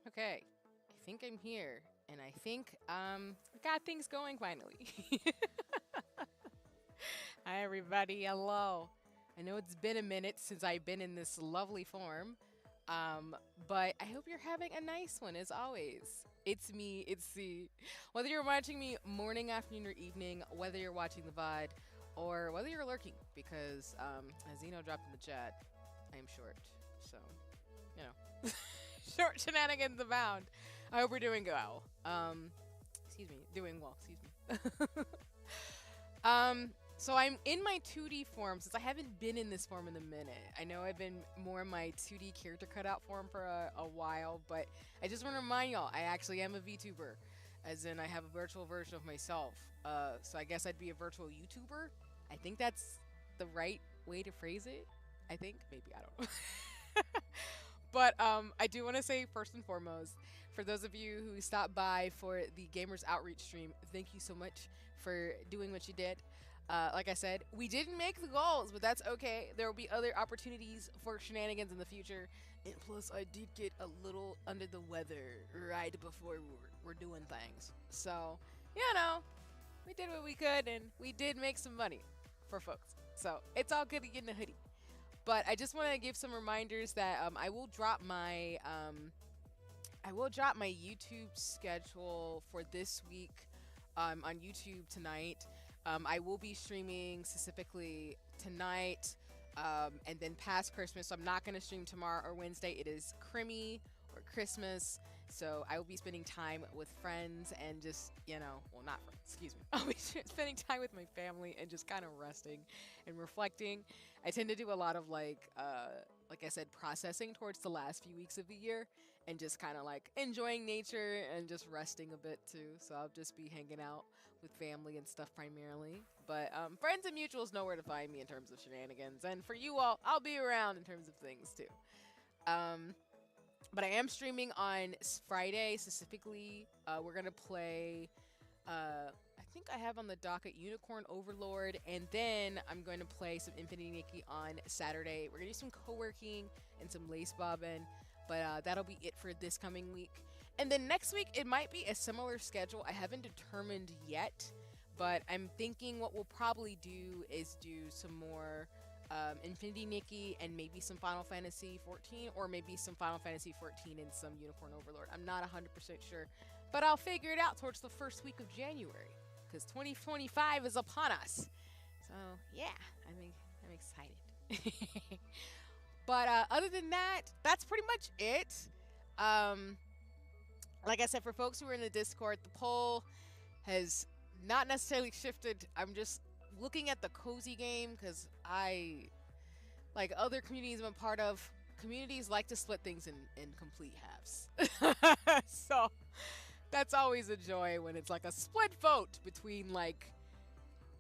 Okay, I think I'm here, and I think I got things going finally. Hi everybody, hello. I know it's been a minute since I've been in this lovely form, but I hope you're having a nice one as always. It's me, it's C. Whether you're watching me morning, afternoon, or evening, whether you're watching the VOD, or whether you're lurking, because as Zeno dropped in the chat, I am short, so you know. Short shenanigans abound. I hope we're doing well. Excuse me, doing well. Excuse me. So I'm in my 2D form since I haven't been in this form in a minute. I know I've been more in my 2D character cutout form for a while, but I just want to remind y'all, I actually am a VTuber, as in I have a virtual version of myself. So I guess I'd be a virtual YouTuber. I think that's the right way to phrase it. I think maybe I don't know. But I do want to say first and foremost, for those of you who stopped by for the Gamers Outreach stream, thank you so much for doing what you did. Like I said, we didn't make the goals, but that's okay. There will be other opportunities for shenanigans in the future. And plus, I did get a little under the weather right before we're doing things. So, you know, we did what we could, and we did make some money for folks. So, it's all good to get in a hoodie. But I just want to give some reminders that I will drop my YouTube schedule for this week on YouTube tonight. I will be streaming specifically tonight and then past Christmas. So I'm not going to stream tomorrow or Wednesday. It is Crimmy or Christmas. So I will be spending time with friends and just, you know, well, not friends, excuse me. I'll be spending time with my family and just kind of resting and reflecting. I tend to do a lot of like I said, processing towards the last few weeks of the year and just kind of like enjoying nature and just resting a bit too. So I'll just be hanging out with family and stuff primarily. But friends and mutuals know where to find me in terms of shenanigans. And for you all, I'll be around in terms of things too. But I am streaming on Friday specifically. We're going to play, I think I have on the docket Unicorn Overlord, and then I'm going to play some Infinity Nikki on Saturday. We're going to do some co-working and some lace bobbing, but that'll be it for this coming week. And then next week, it might be a similar schedule. I haven't determined yet, but I'm thinking what we'll probably do is do some more Infinity Nikki and maybe some Final Fantasy 14, or maybe some Final Fantasy 14 and some Unicorn Overlord. I'm not 100% sure, but I'll figure it out towards the first week of January because 2025 is upon us. So yeah, I'm excited. But other than that, that's pretty much it. Like I said, for folks who are in the Discord, the poll has not necessarily shifted. I'm just looking at the cozy game because I, like other communities I'm a part of, communities like to split things in complete halves. So that's always a joy when it's like a split vote between like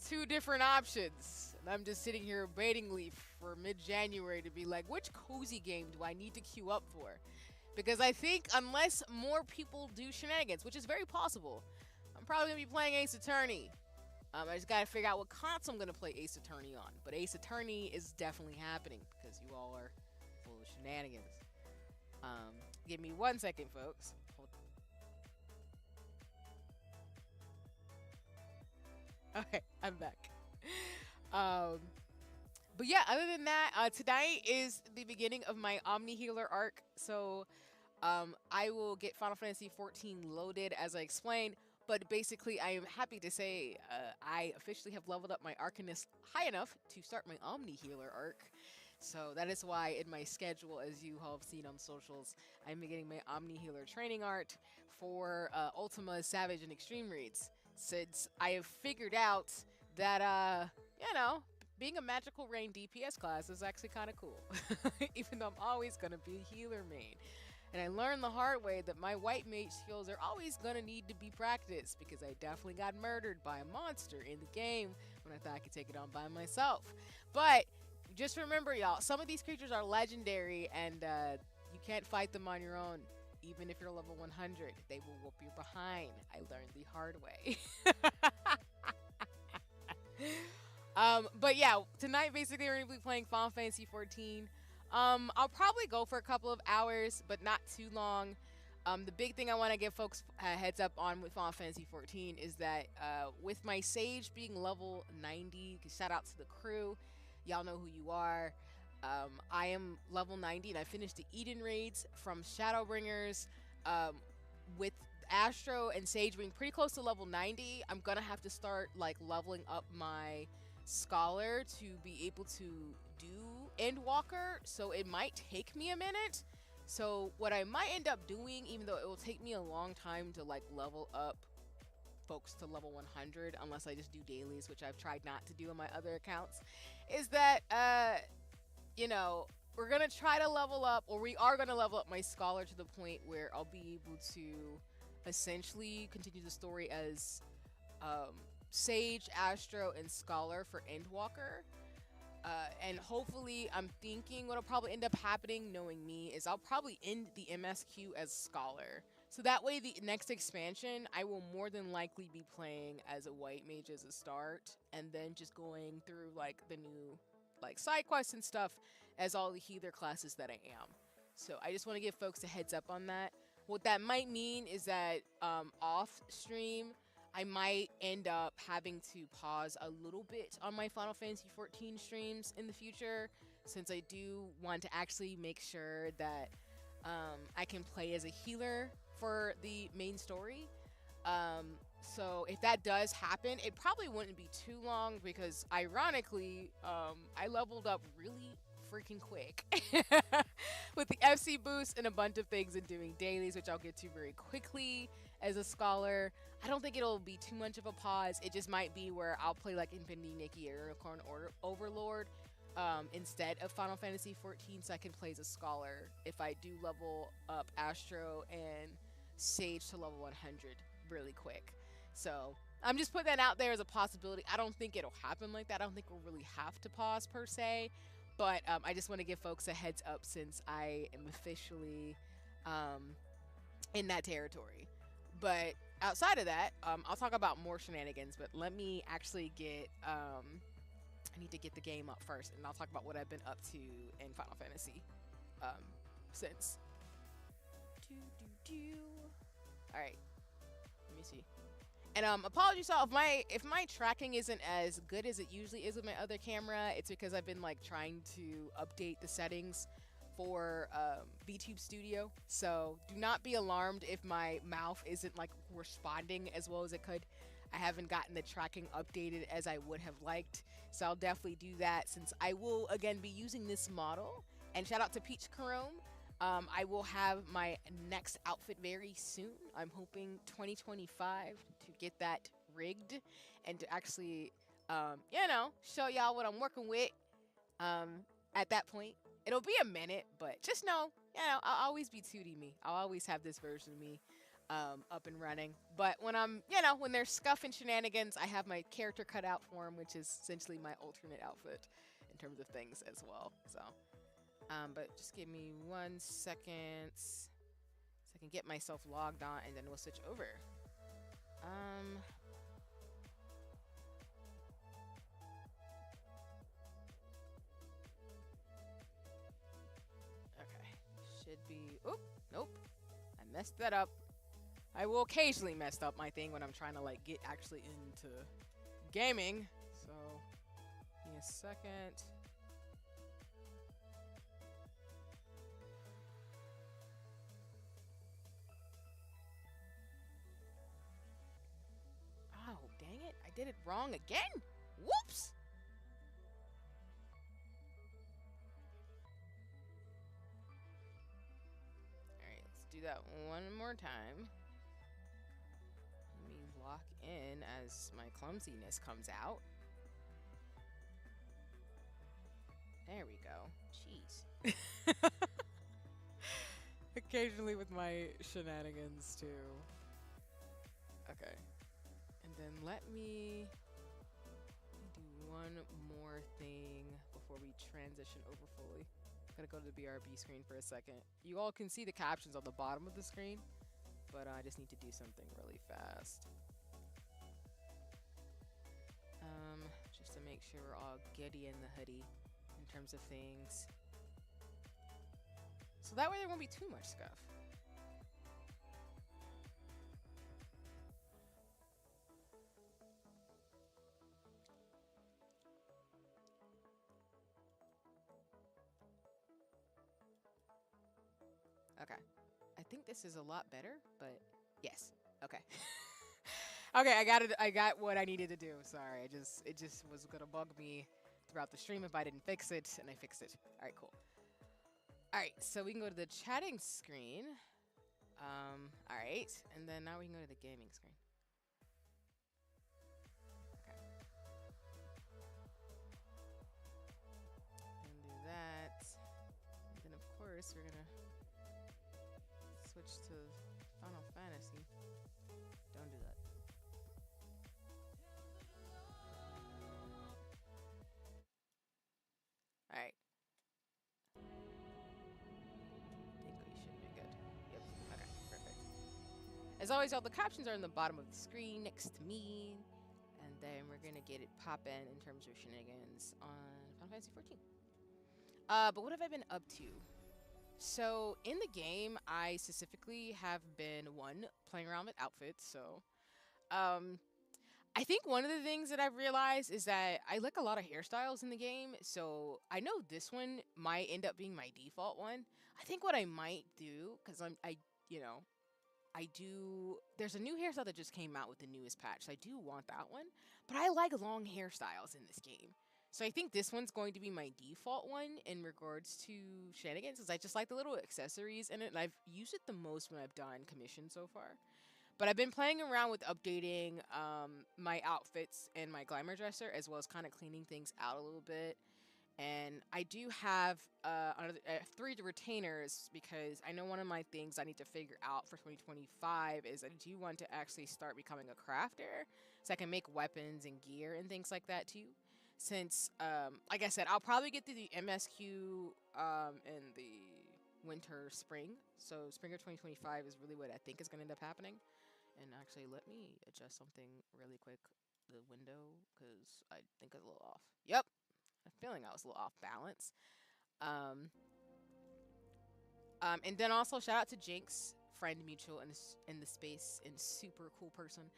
two different options. And I'm just sitting here waitingly for mid-January to be like, which cozy game do I need to queue up for? Because I think unless more people do shenanigans, which is very possible, I'm probably going to be playing Ace Attorney. I just gotta figure out what console I'm gonna play Ace Attorney on. But Ace Attorney is definitely happening because you all are full of shenanigans. Give me 1 second, folks. Okay, I'm back. But yeah, other than that, tonight is the beginning of my Omni Healer arc. So I will get Final Fantasy 14 loaded as I explained. But basically, I am happy to say I officially have leveled up my Arcanist high enough to start my Omni Healer arc. So that is why in my schedule, as you have seen on socials, I'm getting my Omni Healer training art for Ultima, Savage, and Extreme Reads. Since I have figured out that, you know, being a magical rain DPS class is actually kind of cool. Even though I'm always going to be a healer main. And I learned the hard way that my white mage skills are always going to need to be practiced because I definitely got murdered by a monster in the game when I thought I could take it on by myself. But just remember, y'all, some of these creatures are legendary and you can't fight them on your own. Even if you're level 100, they will whoop your behind. I learned the hard way. But yeah, tonight basically we're going to be playing Final Fantasy 14. I'll probably go for a couple of hours, but not too long. The big thing I want to give folks a heads up on with Final Fantasy 14 is that with my Sage being level 90, shout out to the crew, y'all know who you are. I am level 90 and I finished the Eden raids from Shadowbringers. With Astro and Sage being pretty close to level 90, I'm gonna have to start like leveling up my Scholar to be able to do Endwalker. So it might take me a minute. So what I might end up doing, even though it will take me a long time to like level up folks to level 100, unless I just do dailies, which I've tried not to do on my other accounts, is that you know, we're gonna try to level up, or we are gonna level up my Scholar to the point where I'll be able to essentially continue the story as Sage, Astro, and Scholar for Endwalker. And hopefully, I'm thinking what'll probably end up happening, knowing me, is I'll probably end the MSQ as Scholar. So that way, the next expansion, I will more than likely be playing as a White Mage as a start, and then just going through like the new like side quests and stuff as all the healer classes that I am. So I just want to give folks a heads up on that. What that might mean is that off stream, I might end up having to pause a little bit on my Final Fantasy 14 streams in the future, since I do want to actually make sure that I can play as a healer for the main story. So if that does happen, it probably wouldn't be too long because ironically, I leveled up really freaking quick with the FC boost and a bunch of things and doing dailies, which I'll get to very quickly as a Scholar. I don't think it'll be too much of a pause. It just might be where I'll play like Infinity Nikki or Unicorn Overlord instead of Final Fantasy 14, so I can play as a Scholar if I do level up Astro and Sage to level 100 really quick. So I'm just putting that out there as a possibility. I don't think it'll happen like that. I don't think we'll really have to pause per se, but I just want to give folks a heads up since I am officially in that territory. But outside of that, I'll talk about more shenanigans, but let me actually get I need to get the game up first, and I'll talk about what I've been up to in Final Fantasy since. All right, let me see. And apologies all if my tracking isn't as good as it usually is with my other camera. It's because I've been like trying to update the settings for VTube Studio. So do not be alarmed if my mouth isn't like responding as well as it could. I haven't gotten the tracking updated as I would have liked. So I'll definitely do that since I will again be using this model. And shout out to Peach Chrome. I will have my next outfit very soon. I'm hoping 2025 to get that rigged and to actually, you know, show y'all what I'm working with at that point. It'll be a minute, but just know, you know, I'll always be 2D me. I'll always have this version of me up and running. But when I'm, you know, when there's scuff and shenanigans, I have my character cut out for him, which is essentially my alternate outfit in terms of things as well. So. But just give me 1 second so I can get myself logged on and then we'll switch over. Okay, should be, oop, nope, I messed that up. I will occasionally mess up my thing when I'm trying to like get actually into gaming. So, give me a second. Dang it, I did it wrong again? Whoops! Alright, let's do that one more time. Let me lock in as my clumsiness comes out. There we go. Jeez. Occasionally with my shenanigans too. Okay. And then let me do one more thing before we transition over fully. I'm gonna go to the BRB screen for a second. You all can see the captions on the bottom of the screen, but I just need to do something really fast. Just to make sure we're all giddy in the hoodie in terms of things. So that way there won't be too much scuff. Okay. I think this is a lot better, but yes. Okay. Okay, I got it. I got what I needed to do. Sorry, it just was gonna bug me throughout the stream if I didn't fix it, and I fixed it. All right, cool. All right, so we can go to the chatting screen. All right, and then now we can go to the gaming screen. Okay. And do that. And then of course we're gonna switch to Final Fantasy. Don't do that. All right. I think we should be good. Yep. Okay. Perfect. As always, all the captions are in the bottom of the screen next to me, and then we're gonna get it poppin' in terms of shenanigans on Final Fantasy 14. But what have I been up to? So in the game, I specifically have been playing around with outfits. So, I think one of the things that I've realized is that I like a lot of hairstyles in the game. So I know this one might end up being my default one. I think what I might do, because you know, I do. There's a new hairstyle that just came out with the newest patch. So I do want that one, but I like long hairstyles in this game. So I think this one's going to be my default one in regards to shenanigans, because I just like the little accessories in it, and I've used it the most when I've done commissions so far. But I've been playing around with updating my outfits and my glamour dresser, as well as kind of cleaning things out a little bit. And I do have 3 retainers, because I know one of my things I need to figure out for 2025 is I do want to actually start becoming a crafter, so I can make weapons and gear and things like that too. Since, like I said, I'll probably get through the MSQ in the winter, spring. So spring of 2025 is really what I think is going to end up happening. And actually, let me adjust something really quick. The window, because I think it's a little off. Yep, I'm feeling I was a little off balance. Um, and then also shout out to Jinx, friend mutual in the space, and super cool person.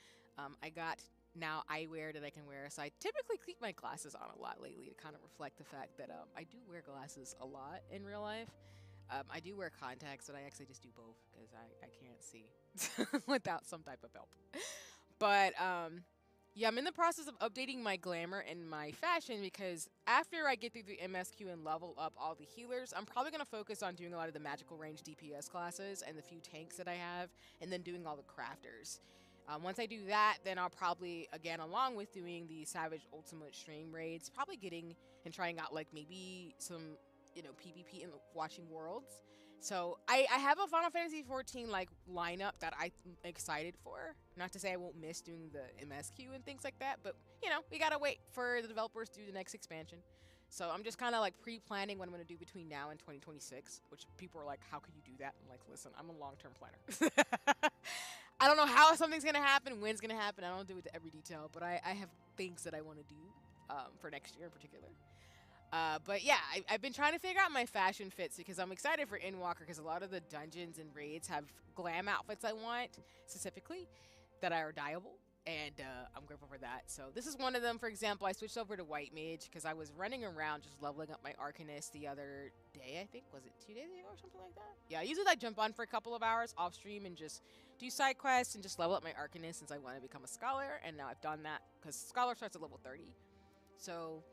I got now eyewear that I can wear. So I typically keep my glasses on a lot lately to kind of reflect the fact that I do wear glasses a lot in real life. I do wear contacts, but I actually just do both because I can't see without some type of help. But yeah, I'm in the process of updating my glamour and my fashion, because after I get through the MSQ and level up all the healers, I'm probably going to focus on doing a lot of the magical range DPS classes and the few tanks that I have, and then doing all the crafters. Once I do that, then I'll probably, again, along with doing the Savage Ultimate Stream raids, probably getting and trying out like maybe some, you know, PvP and watching worlds. So I have a Final Fantasy 14 like lineup that I'm excited for. Not to say I won't miss doing the MSQ and things like that, but you know, we gotta wait for the developers to do the next expansion. So I'm just kind of like pre-planning what I'm gonna do between now and 2026, which people are like, how could you do that? I'm like, listen, I'm a long-term planner. I don't know how something's gonna happen, when it's gonna happen. I don't do it to every detail, but I have things that I want to do for next year in particular. But yeah, I've been trying to figure out my fashion fits, because I'm excited for Endwalker, because a lot of the dungeons and raids have glam outfits I want specifically that are dyeable, and I'm grateful for that. So this is one of them. For example, I switched over to White Mage because I was running around just leveling up my Arcanist the other day. I think, was it 2 days ago or something like that? Yeah, I usually like jump on for a couple of hours off stream and just do side quests and just level up my Arcanist, since I want to become a scholar, and now I've done that because scholar starts at level 30. So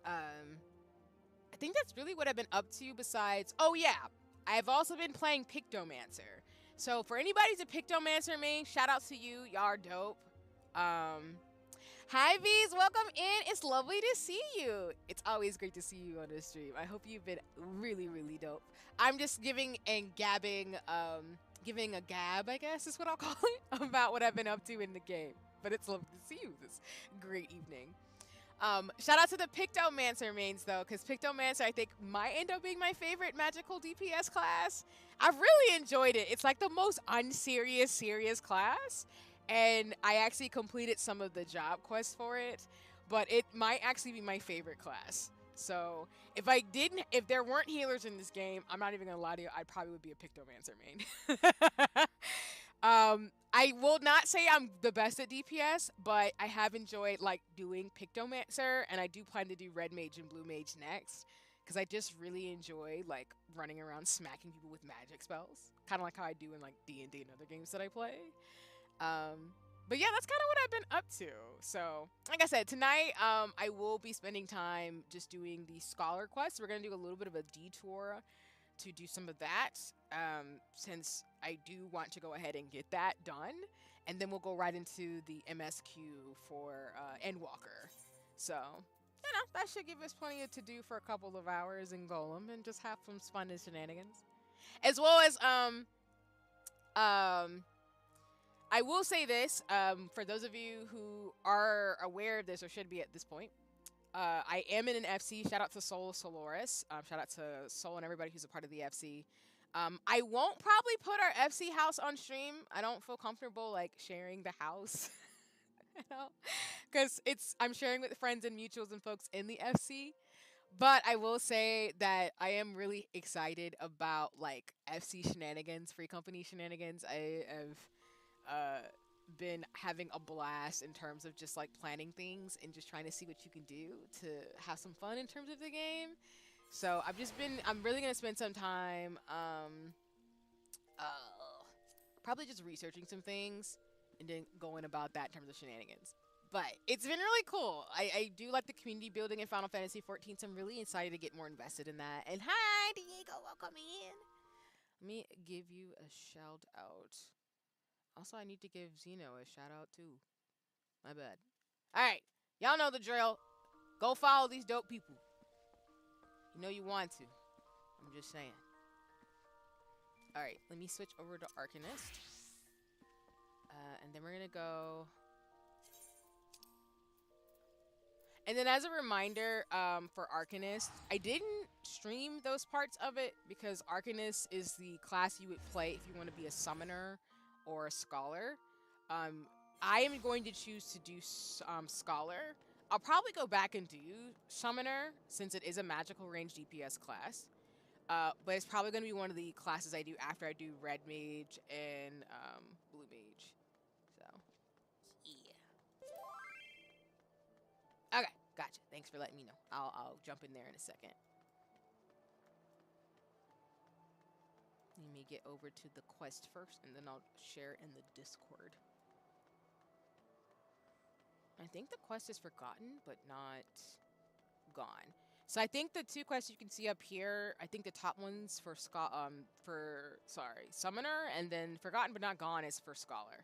I think that's really what I've been up to besides, oh yeah, I've also been playing Pictomancer. So for anybody who's a Pictomancer main, shout out to you, y'all are dope. Hi V's, welcome in, it's lovely to see you. It's always great to see you on this stream. I hope you've been really, really dope. I'm just giving and gabbing, giving a gab, I guess is what I'll call it, about what I've been up to in the game. But it's lovely to see you this great evening. Shout out to the Pictomancer mains though, because Pictomancer I think might end up being my favorite magical DPS class. I've really enjoyed it. It's like the most unserious, serious class, and I actually completed some of the job quests for it, but it might actually be my favorite class. So if there weren't healers in this game, I'm not even gonna lie to you, I probably would be a Pictomancer main. I will not say I'm the best at DPS, but I have enjoyed like doing Pictomancer, and I do plan to do Red Mage and Blue Mage next, because I just really enjoy like running around smacking people with magic spells, kind of like how I do in like D&D and other games that I play. Um, but yeah, that's kind of what I've been up to. So, like I said, tonight I will be spending time just doing the scholar quest. We're gonna do a little bit of a detour to do some of that, since I do want to go ahead and get that done, and then we'll go right into the MSQ for Endwalker. So, that should give us plenty to do for a couple of hours in Golem and just have some fun and shenanigans, as well as um I will say this, for those of you who are aware of this or should be at this point. I am in an FC. Shout out to Soul Soloris. Shout out to Soul and everybody who's a part of the FC. I won't probably put our FC house on stream. I don't feel comfortable like sharing the house, you know, because I'm sharing with friends and mutuals and folks in the FC. But I will say that I am really excited about like FC shenanigans, free company shenanigans. I have uh, been having a blast in terms of just like planning things and just trying to see what you can do to have some fun in terms of the game. So I'm really gonna spend some time, probably just researching some things and then going about that in terms of shenanigans. But it's been really cool. I do like the community building in Final Fantasy 14, so I'm really excited to get more invested in that. And hi, Diego, welcome in. Let me give you a shout out. Also, I need to give Zeno a shout out too. My bad. Alright, y'all know the drill. Go follow these dope people. You know you want to. I'm just saying. Alright, let me switch over to Arcanist. And then we're gonna go. And then as a reminder, for Arcanist, I didn't stream those parts of it because Arcanist is the class you would play if you want to be a summoner or a scholar. Um, I am going to choose to do scholar. I'll probably go back and do summoner since it is a magical range DPS class. But it's probably going to be one of the classes I do after I do red mage and blue mage. So, yeah. Okay, gotcha. Thanks for letting me know. I'll jump in there in a second. Let me get over to the quest first, and then I'll share in the Discord. I think the quest is forgotten, but not gone. So I think the two quests you can see up here, I think the top one's for summoner, and then forgotten but not gone is for scholar.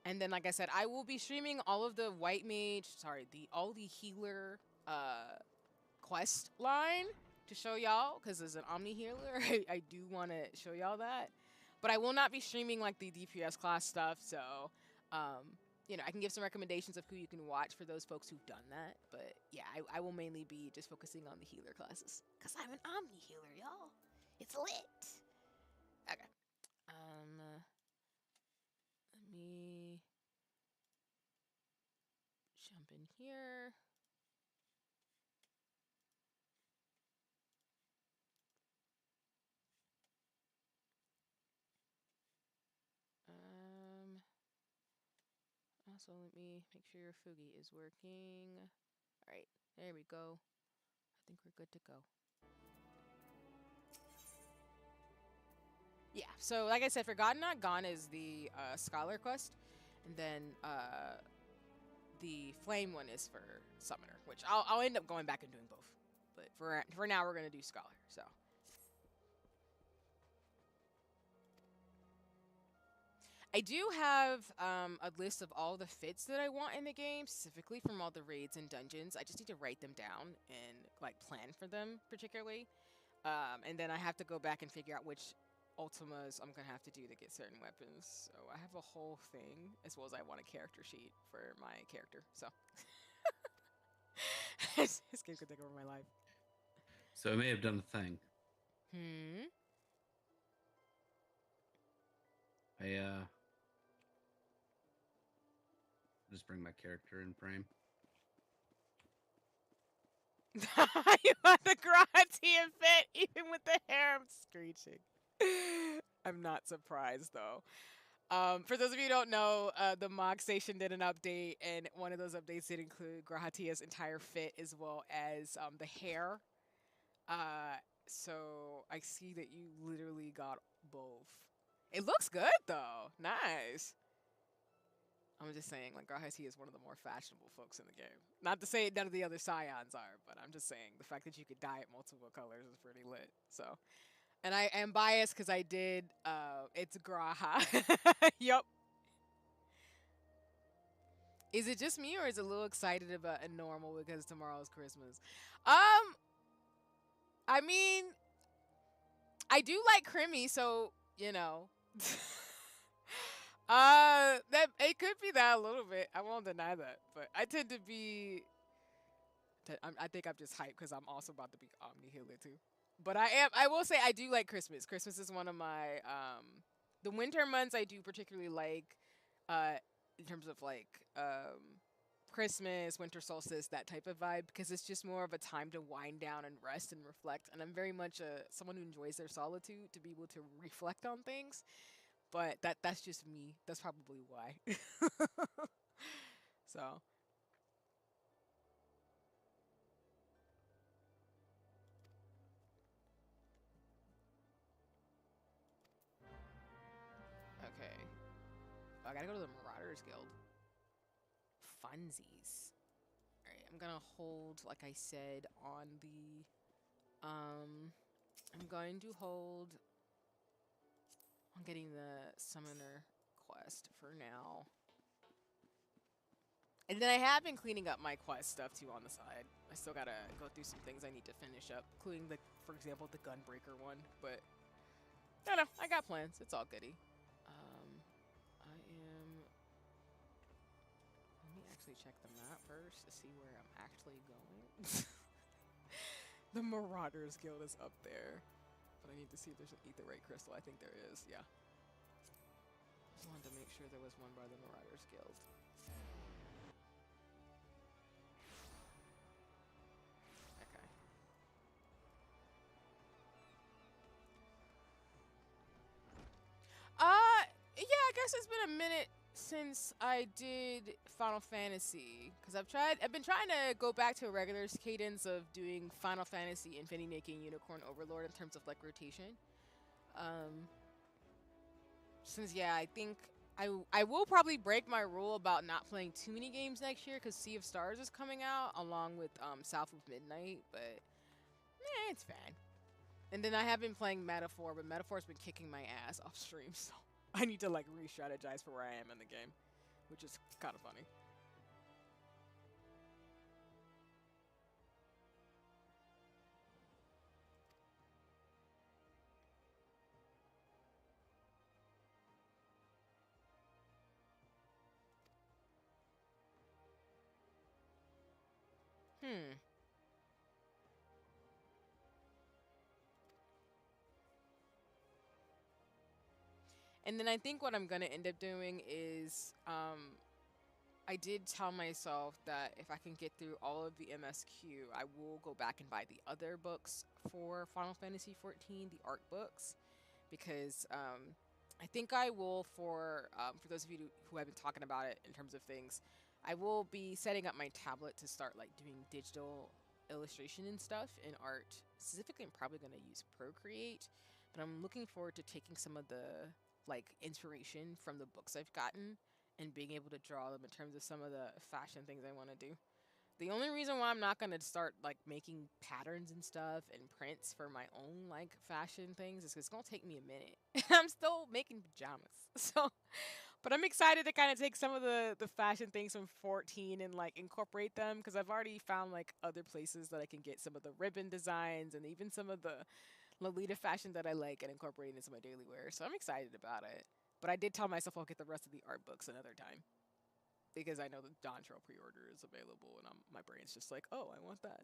And then, like I said, I will be streaming all of the white mage, all the healer quest line to show y'all, because as an Omni healer, I do want to show y'all that. But I will not be streaming like the DPS class stuff, so I can give some recommendations of who you can watch for those folks who've done that. But yeah, I will mainly be just focusing on the healer classes, because I'm an Omni healer, y'all. It's lit. Okay. Let me jump in here. Also, let me make sure your Fugi is working. All right, there we go. I think we're good to go. Yeah, so like I said, Forgotten Not Gone is the Scholar quest, and then the Flame one is for Summoner, which I'll end up going back and doing both. But for now, we're gonna do Scholar. So. I do have a list of all the fits that I want in the game, specifically from all the raids and dungeons. I just need to write them down and like plan for them particularly. And then I have to go back and figure out which ultimas I'm going to have to do to get certain weapons. So I have a whole thing, as well as I want a character sheet for my character. So this game could take over my life. So I may have done a thing. I just bring my character in frame. You want the Kopintea fit, even with the hair. I'm screeching. I'm not surprised though. For those of you who don't know, the Mog Station did an update, and one of those updates did include Grahatea's entire fit as well as the hair. Uh, so I see that you literally got both. It looks good though. Nice. I'm just saying, like, Girl He is one of the more fashionable folks in the game. Not to say none of the other Scions are, but I'm just saying the fact that you could dye it multiple colors is pretty lit. So, and I am biased because I did. It's Graha. Yup. Is it just me or is it a little excited about a normal because tomorrow's Christmas? I mean, I do like Crimmy, so you know. That it could be that a little bit. I won't deny that, but I tend to be. I think I'm just hyped because I'm also about to be Omni Healer too. But I am. I will say I do like Christmas. Christmas is one of my the winter months I do particularly like. Uh, in terms of like Christmas, winter solstice, that type of vibe, because it's just more of a time to wind down and rest and reflect. And I'm very much someone who enjoys their solitude to be able to reflect on things. But that's just me. That's probably why. So okay, I gotta go to the Marauders Guild. Funsies. All right, I'm gonna hold, like I said, on the I'm going to hold on getting the summoner quest for now. And then I have been cleaning up my quest stuff too on the side. I still gotta go through some things I need to finish up, including the, for example, the Gunbreaker one. But I don't know, I got plans. It's all goody. I am. Let me actually check the map first to see where I'm actually going. The Marauders Guild is up there, but I need to see if there's an Aetherite crystal. I think there is. Yeah. Just wanted to make sure there was one by the Marauders Guild. Okay. Yeah, I guess it's been a minute since I did Final Fantasy because I've been trying to go back to a regular cadence of doing Final Fantasy, Infinity Making, Unicorn Overlord in terms of like rotation. Um, since yeah, I think I will probably break my rule about not playing too many games next year because Sea of Stars is coming out along with South of Midnight, but it's fine. And then I have been playing Metaphor, but Metaphor's been kicking my ass off stream, so I need to like re-strategize for where I am in the game, which is kind of funny. Hmm. And then I think what I'm gonna end up doing is I did tell myself that if I can get through all of the MSQ, I will go back and buy the other books for Final Fantasy 14, the art books, because I think I will for those of you who have been talking about it in terms of things, I will be setting up my tablet to start like doing digital illustration and stuff in art. Specifically, I'm probably going to use Procreate, but I'm looking forward to taking some of the like inspiration from the books I've gotten and being able to draw them in terms of some of the fashion things I want to do. The only reason why I'm not gonna start like making patterns and stuff and prints for my own like fashion things is 'cause it's gonna take me a minute. I'm still making pajamas, so. But I'm excited to kind of take some of the fashion things from 14 and like incorporate them because I've already found like other places that I can get some of the ribbon designs and even some of the Lolita fashion that I like and incorporate into my daily wear. So I'm excited about it. But I did tell myself I'll get the rest of the art books another time because I know the Dontrell pre-order is available, and my brain's just like, oh, I want that.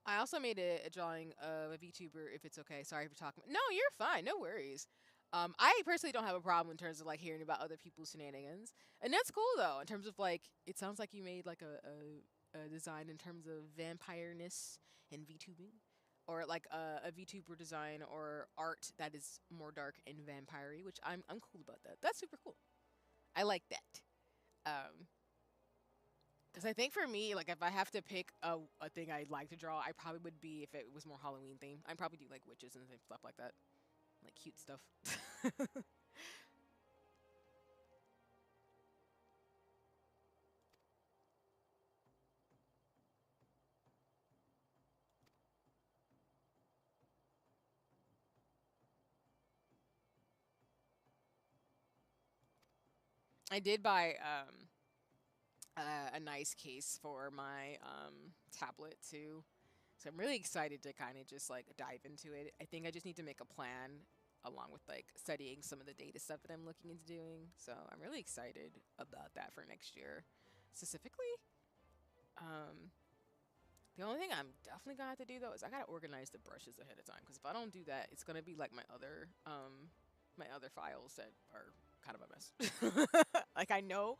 I also made a drawing of a VTuber. If it's okay, sorry for talking. No, you're fine. No worries. I personally don't have a problem in terms of like hearing about other people's shenanigans, and that's cool though. In terms of like, it sounds like you made like a design in terms of vampireness and VTubing, or like a VTuber design or art that is more dark and vampire, which I'm cool about that. That's super cool. I like that. Um, Because I think for me, like if I have to pick a thing I'd like to draw, I probably would be if it was more Halloween themed. I'd probably do like witches and stuff like that, like cute stuff. I did buy a nice case for my tablet too. So I'm really excited to kind of just like dive into it. I think I just need to make a plan along with like studying some of the data stuff that I'm looking into doing. So I'm really excited about that for next year. Specifically, um, the only thing I'm definitely gonna have to do though is I gotta organize the brushes ahead of time because if I don't do that, it's gonna be like my other files that are kind of a mess. Like I know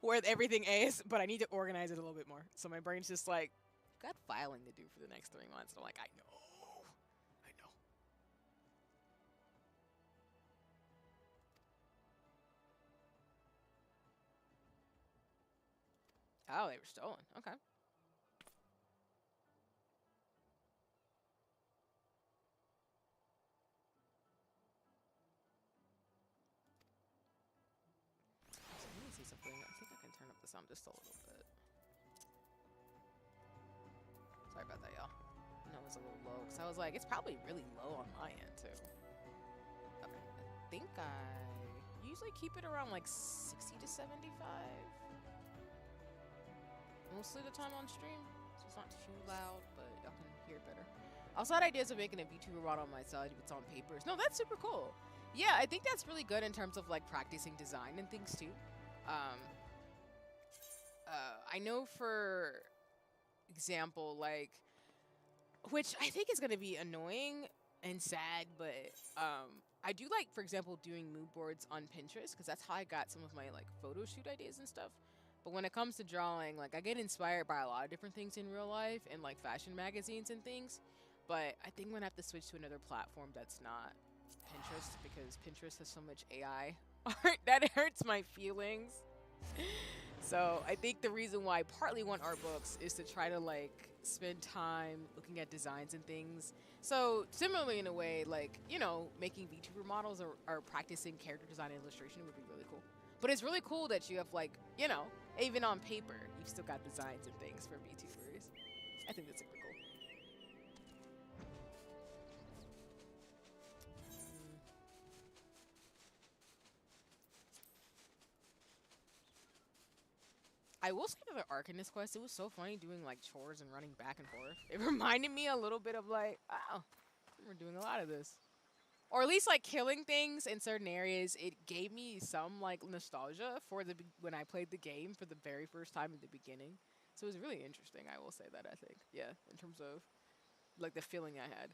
where everything is, but I need to organize it a little bit more. So my brain's just like, you got filing to do for the next 3 months. And I'm like, I know, I know. Oh, they were stolen. Okay. So let me see something. I think I can turn up the sound just a little bit. Sorry about that, y'all. I know it's a little low because I was like, it's probably really low on my end too. Okay. I think I usually keep it around like 60 to 75 most of the time on stream, so it's not too loud, but y'all can hear it better. Also had ideas of making a VTuber mod on my side if it's on papers. No, that's super cool. Yeah, I think that's really good in terms of like practicing design and things too. Um, I know for example, like, which I think is gonna be annoying and sad, but I do like, for example, doing mood boards on Pinterest because that's how I got some of my like photo shoot ideas and stuff. But when it comes to drawing, like I get inspired by a lot of different things in real life and like fashion magazines and things. But I think I'm gonna have to switch to another platform that's not Pinterest because Pinterest has so much AI art that hurts my feelings. So I think the reason why I partly want art books is to try to like spend time looking at designs and things. So similarly in a way, like, you know, making VTuber models or practicing character design and illustration would be really cool. But it's really cool that you have like, you know, even on paper, you've still got designs and things for VTubers. I think that's super cool. I will say that the arc in this quest, it was so funny doing like chores and running back and forth. It reminded me a little bit of like, wow, we're doing a lot of this. Or at least like killing things in certain areas. It gave me some like nostalgia for when I played the game for the very first time in the beginning. So it was really interesting. I will say that. I think, yeah, in terms of like the feeling I had.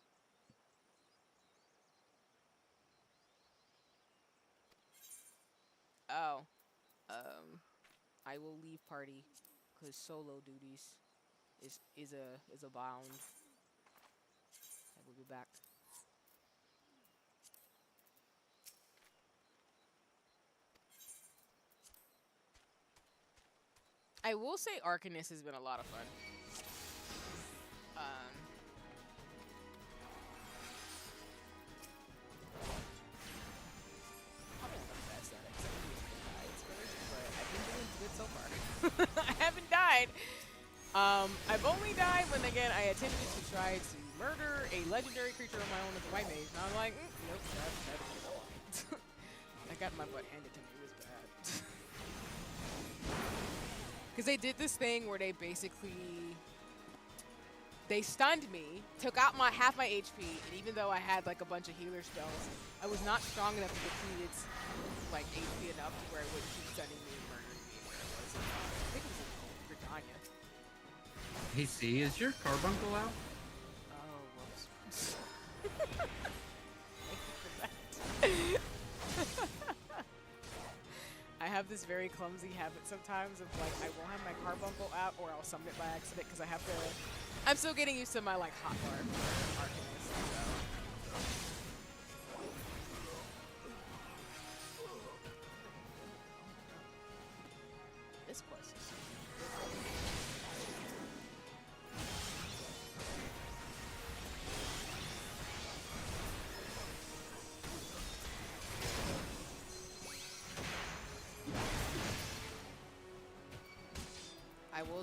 Oh, um, I will leave party because solo duties is a bound. I will be back. I will say Arcanist has been a lot of fun. Um, Probably not the best at it, 'cause I really guides first, but I've been doing good so far. I haven't died. I've only died when again I attempted to try to murder a legendary creature of my own as a white mage, and I'm like, nope, that is not aligned. I got my butt handed to me. It was bad. Because they did this thing where they basically they stunned me, took out my half my HP, and even though I had like a bunch of healer spells, I was not strong enough to deplete its like HP enough to where it would keep stunning me and murdering me where it was. I think it was in Britannia. Hey, C, is your carbuncle out? Oh, whoops. Thank you for that. I have this very clumsy habit sometimes of like I won't have my carbuncle out or I'll summon it by accident because I have to. I'm still getting used to my like hotbar for Arcanist. So. This quest is so good.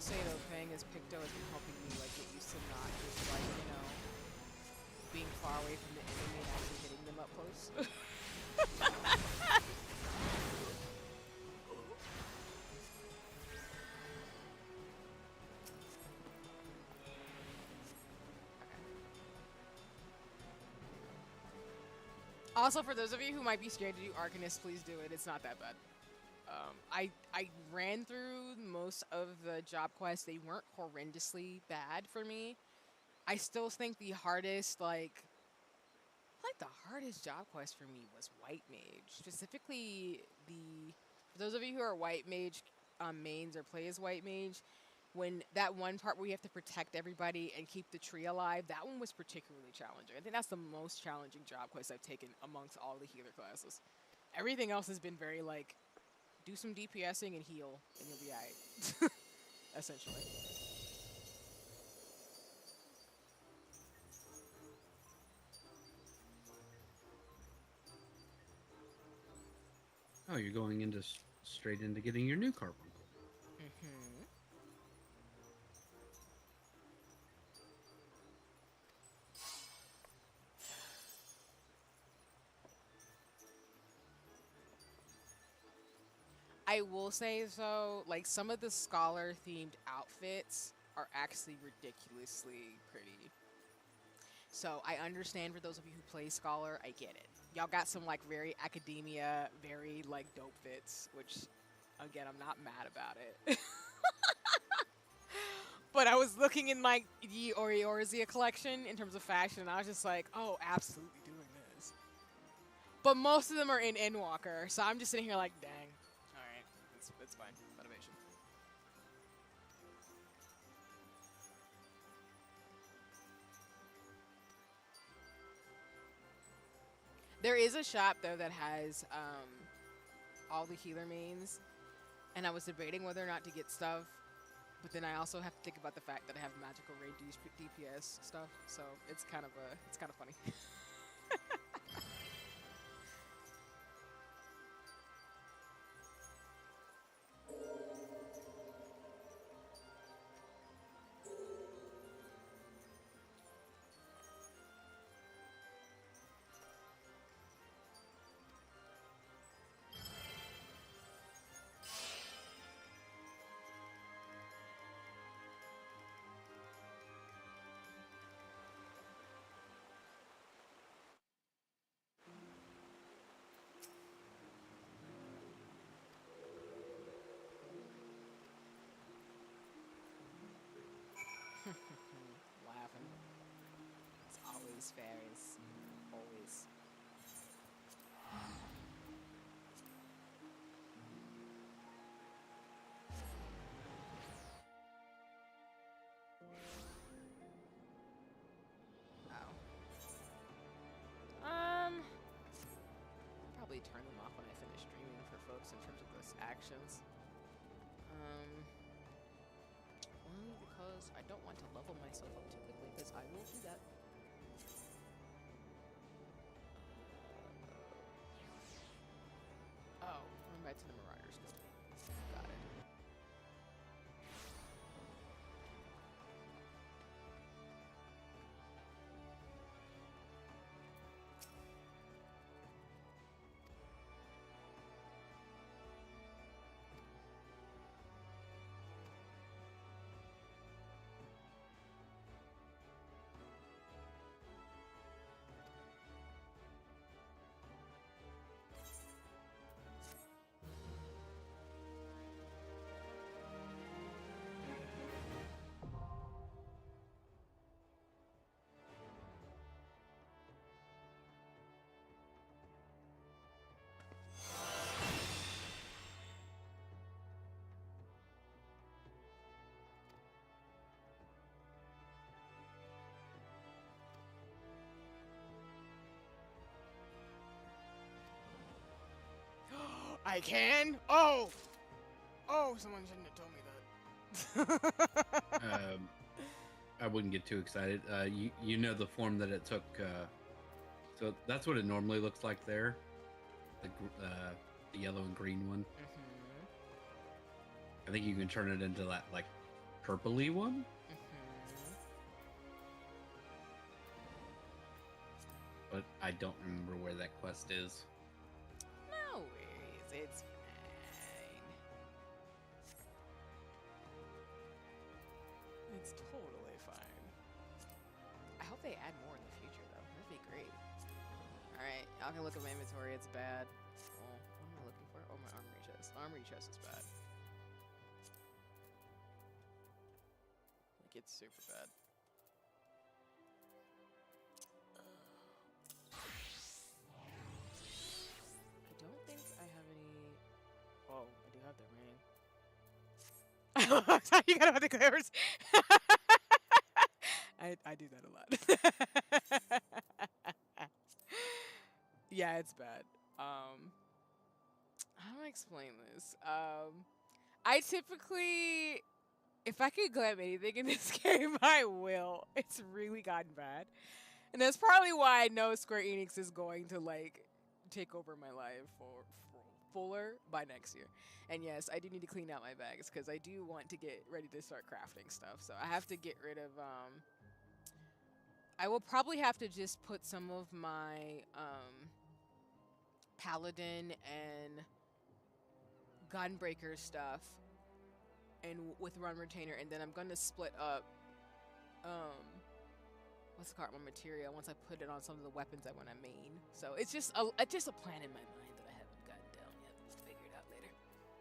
will say though, playing as Picto has been helping me like get used to not just like being far away from the enemy and actually hitting them up close. Also, for those of you who might be scared to do Arcanist, please do it. It's not that bad. I ran through most of the job quests. They weren't horrendously bad for me. I still think the hardest, the hardest job quest for me was White Mage. Specifically, for those of you who are White Mage mains or play as White Mage, when that one part where you have to protect everybody and keep the tree alive, that one was particularly challenging. I think that's the most challenging job quest I've taken amongst all the healer classes. Everything else has been very do some DPSing and heal, and you'll be alright. Essentially. Oh, you're going into straight into getting your new carbuncle. Mm-hmm. I will say so, some of the scholar themed outfits are actually ridiculously pretty. So I understand for those of you who play scholar, I get it. Y'all got some very academia, very dope fits, which again I'm not mad about it. But I was looking in the Oriorzia collection in terms of fashion, and I was just like, oh, absolutely doing this. But most of them are in Endwalker, so I'm just sitting here like, dang. Alright, it's fine. Motivation. There is a shop though that has all the healer mains, and I was debating whether or not to get stuff, but then I also have to think about the fact that I have magical raid DPS stuff, so it's kind of funny. Laughing. It's always fair, as always. Oh. Probably turn them off when I finish streaming for folks in terms of this actions. Only because I don't want to level myself up too quickly, because I will do that. Oh, going back to the Marauders. Got it. I can? Oh! Oh, someone shouldn't have told me that. I wouldn't get too excited. You know the form that it took. So that's what it normally looks like there. The yellow and green one. Mm-hmm. I think you can turn it into that purpley one? But I don't remember where that quest is. No worries, it's fine. It's totally fine. I hope they add more in the future, though. That'd be great. Alright, y'all can look at my inventory. It's bad. Oh, what am I looking for? Oh, my armory chest. Armory chest is bad. Like, it's super bad. I don't think I have any... Oh, I do have the rain. You gotta have the clears. I do that a lot. Yeah, it's bad. How do I explain this? I typically, if I could glam anything in this game, I will. It's really gotten bad. And that's probably why I know Square Enix is going to, like, take over my life for fuller by next year. And yes, I do need to clean out my bags because I do want to get ready to start crafting stuff. So I have to get rid of, I will probably have to just put some of my, Paladin and Gunbreaker stuff and with Run Retainer, and then I'm gonna split up what's it called, my materia once I put it on some of the weapons I want to main. So it's just a plan in my mind that I haven't gotten down yet. We'll figure it out later.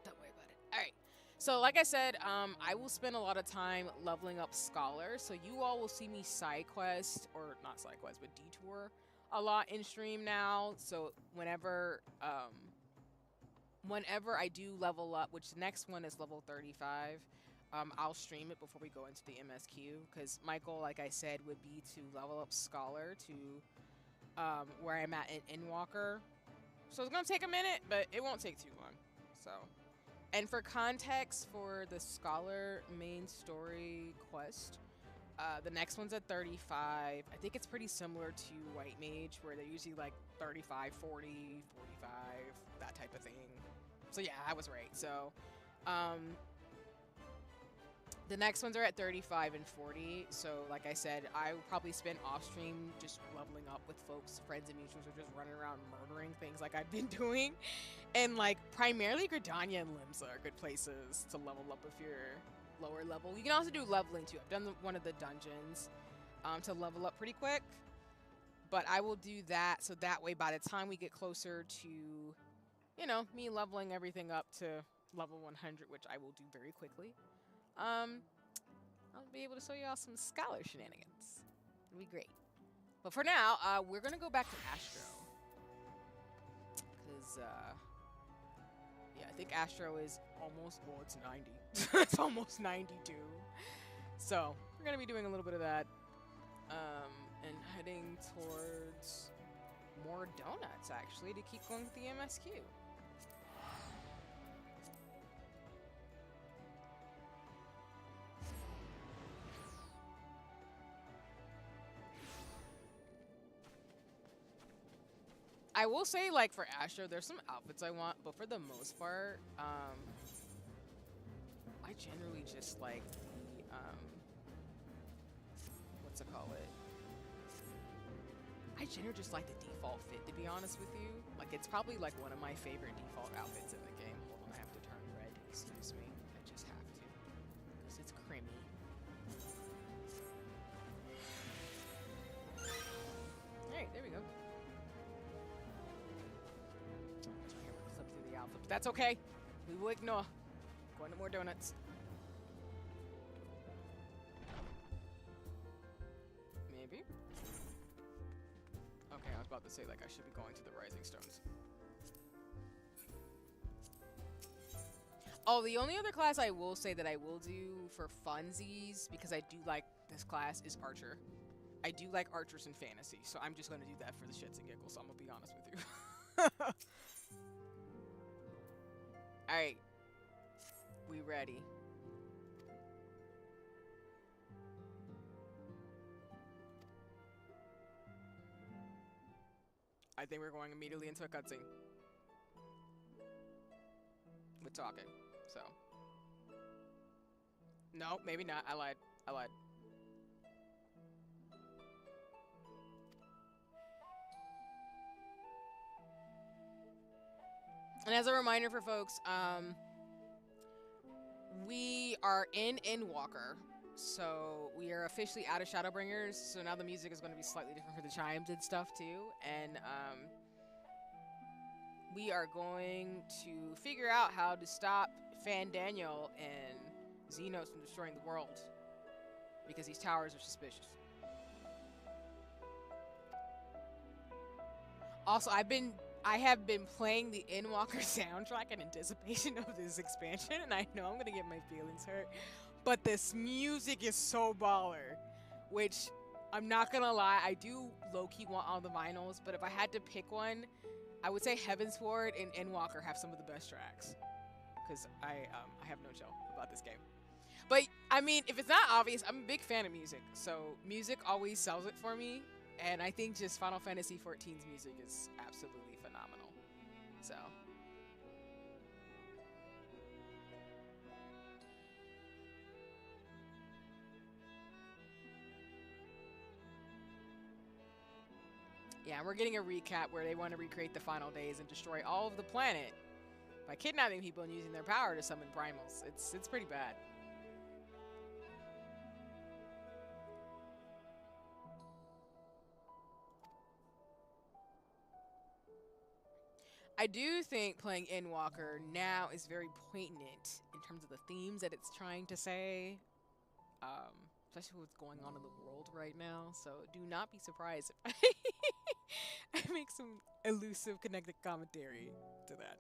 Don't worry about it. Alright. So like I said, I will spend a lot of time leveling up Scholar. So you all will see me side quest, or not side quest, but detour a lot in stream now. So whenever I do level up, which the next one is level 35, I'll stream it before we go into the MSQ, because my goal, like I said, would be to level up Scholar to where I'm at in Endwalker. So it's gonna take a minute, but it won't take too long. So, and for context, for the Scholar main story quest, the next one's at 35. I think it's pretty similar to White Mage, where they're usually like 35, 40, 45, that type of thing. So yeah, I was right. So, the next ones are at 35 and 40. So like I said, I will probably spend off stream just leveling up with folks, friends and mutuals, or just running around murdering things like I've been doing. And like primarily Gridania and Limsa are good places to level up if you're lower level. You can also do leveling too. I've done one of the dungeons to level up pretty quick. But I will do that so that way by the time we get closer to, you know, me leveling everything up to level 100, which I will do very quickly, I'll be able to show y'all some Scholar shenanigans. It'll be great. But for now, we're gonna go back to Astro. Cause yeah, I think Astro is almost, well, it's 90. It's almost 92. So we're gonna be doing a little bit of that. And heading towards more donuts, actually, to keep going with the MSQ. I will say, like, for Astro, there's some outfits I want, but for the most part, I generally just like the, what's it called? I generally just like the default fit, to be honest with you. Like, it's probably, like, one of my favorite default outfits in the game. Hold on, I have to turn red. Excuse me. I just have to. Because it's creamy. Alright, there we go. Clip through the outfit, but that's okay. We will ignore. Going to more donuts. Maybe. Okay, I was about to say, like, I should be going to the Rising Stones. Oh, the only other class I will say that I will do for funsies, because I do like this class, is Archer. I do like Archers in fantasy, so I'm just going to do that for the shits and giggles, so I'm going to be honest with you. Alright. We ready. I think we're going immediately into a cutscene. We're talking, so. No, maybe not. I lied. I lied. And as a reminder for folks, we are in Endwalker. So we are officially out of Shadowbringers. So now the music is going to be slightly different for the chimes and stuff too. And we are going to figure out how to stop Fan Daniel and Xenos from destroying the world. Because these towers are suspicious. Also, I have been playing the Endwalker soundtrack in anticipation of this expansion, and I know I'm gonna get my feelings hurt, but this music is so baller, which I'm not gonna lie, I do low-key want all the vinyls, but if I had to pick one, I would say Heavensward and Endwalker have some of the best tracks, because I have no chill about this game. But I mean, if it's not obvious, I'm a big fan of music, so music always sells it for me. And I think just Final Fantasy XIV's music is absolutely phenomenal. So. Yeah, we're getting a recap where they want to recreate the final days and destroy all of the planet by kidnapping people and using their power to summon primals. It's pretty bad. I do think playing Endwalker now is very poignant in terms of the themes that it's trying to say, especially what's going on in the world right now. So do not be surprised if I make some elusive connected commentary to that.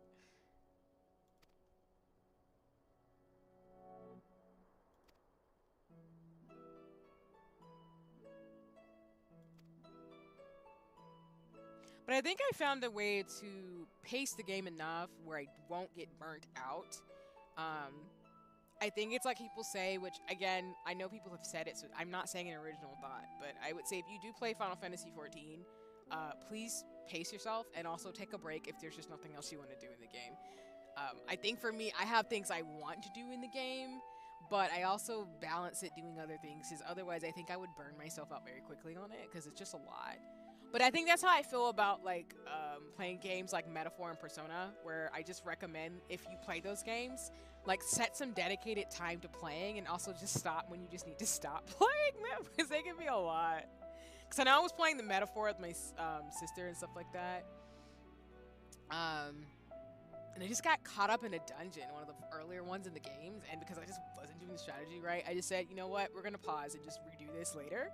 But I think I found a way to pace the game enough where I won't get burnt out. Um, I think it's like people say, which again, I know people have said it, so I'm not saying an original thought, but I would say if you do play Final Fantasy XIV, please pace yourself and also take a break if there's just nothing else you want to do in the game. I think for me, I have things I want to do in the game, but I also balance it doing other things because otherwise I think I would burn myself out very quickly on it because it's just a lot. But I think that's how I feel about like playing games like Metaphor and Persona, where I just recommend if you play those games, like set some dedicated time to playing and also just stop when you just need to stop playing them because they can be a lot. Because I know I was playing the Metaphor with my sister and stuff like that. And I just got caught up in a dungeon, one of the earlier ones in the games, and because I just wasn't doing the strategy right, I just said, you know what, we're gonna pause and just redo this later.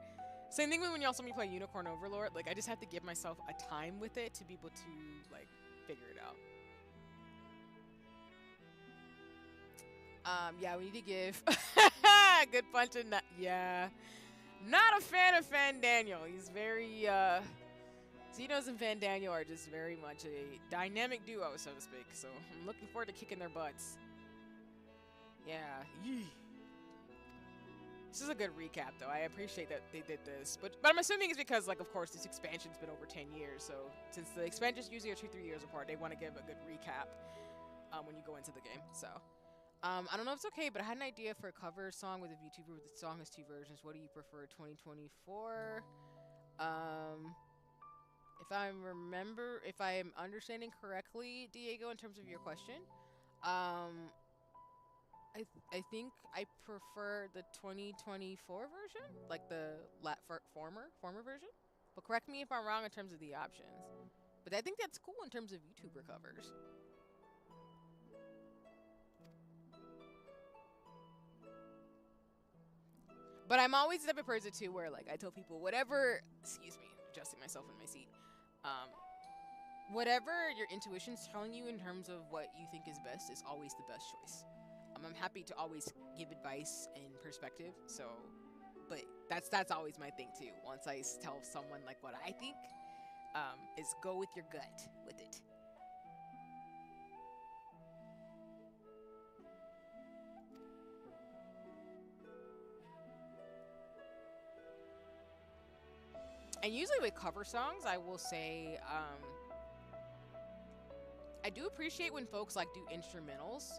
Same thing when you also play Unicorn Overlord. Like I just have to give myself a time with it to be able to like figure it out. Yeah, we need to give good punch and yeah. Not a fan of Fan Daniel. He's very Xenos and Fan Daniel are just very much a dynamic duo, so to speak. So I'm looking forward to kicking their butts. Yeah. Yee. This is a good recap, though. I appreciate that they did this, but I'm assuming it's because, like, of course, this expansion's been over 10 years. So since the expansions usually are 2-3 years apart, they want to give a good recap when you go into the game. So I don't know if it's okay, but I had an idea for a cover song with a VTuber with the song has two versions. What do you prefer, 2024? If I am understanding correctly, Diego, in terms of your question, I think I prefer the 2024 version, like the former version. But correct me if I'm wrong in terms of the options. But I think that's cool in terms of YouTuber covers. But I'm always the type of person too where like I tell people whatever, excuse me, adjusting myself in my seat. Whatever your intuition's telling you in terms of what you think is best is always the best choice. I'm happy to always give advice and perspective. So, but that's always my thing too. Once I tell someone like what I think, is go with your gut with it. And usually with cover songs, I will say, I do appreciate when folks like do instrumentals.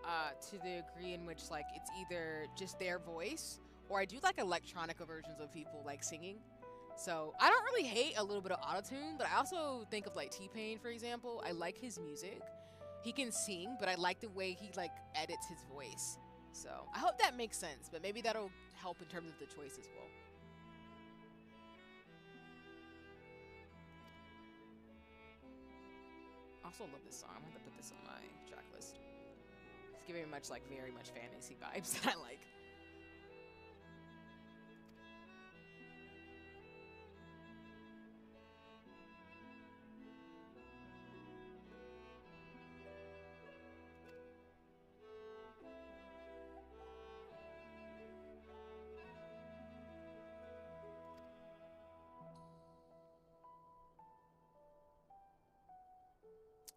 to the degree in which like it's either just their voice or I do like electronica versions of people like singing. So I don't really hate a little bit of autotune, but I also think of like T-Pain, for example. I like his music. He can sing, but I like the way he like edits his voice. So I hope that makes sense, but maybe that'll help in terms of the choice as well. Also love this song. I'm gonna put this on my track list. It's giving me much like very much fantasy vibes that I like.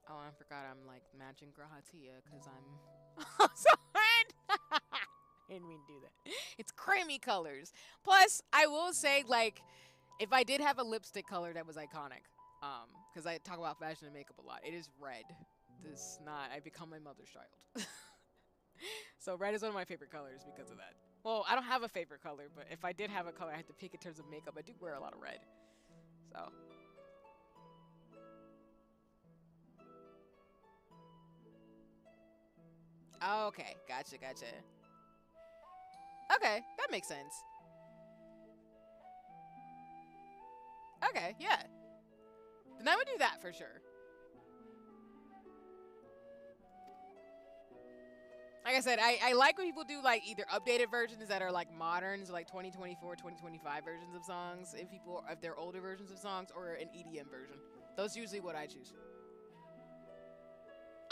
Oh, I forgot I'm like matching Grahatia because I'm so red. I didn't mean to do that. It's creamy colors. Plus, I will say like if I did have a lipstick color that was iconic, because I talk about fashion and makeup a lot, it is red. This not I become my mother's child. So red is one of my favorite colors because of that. Well, I don't have a favorite color, but if I did have a color I had to pick in terms of makeup, I do wear a lot of red. So okay, gotcha, gotcha. Okay, that makes sense. Okay, yeah. Then I would do that for sure. Like I said, I like when people do like either updated versions that are like moderns, like 2024, 2025 versions of songs, if they're older versions of songs, or an EDM version. Those usually what I choose.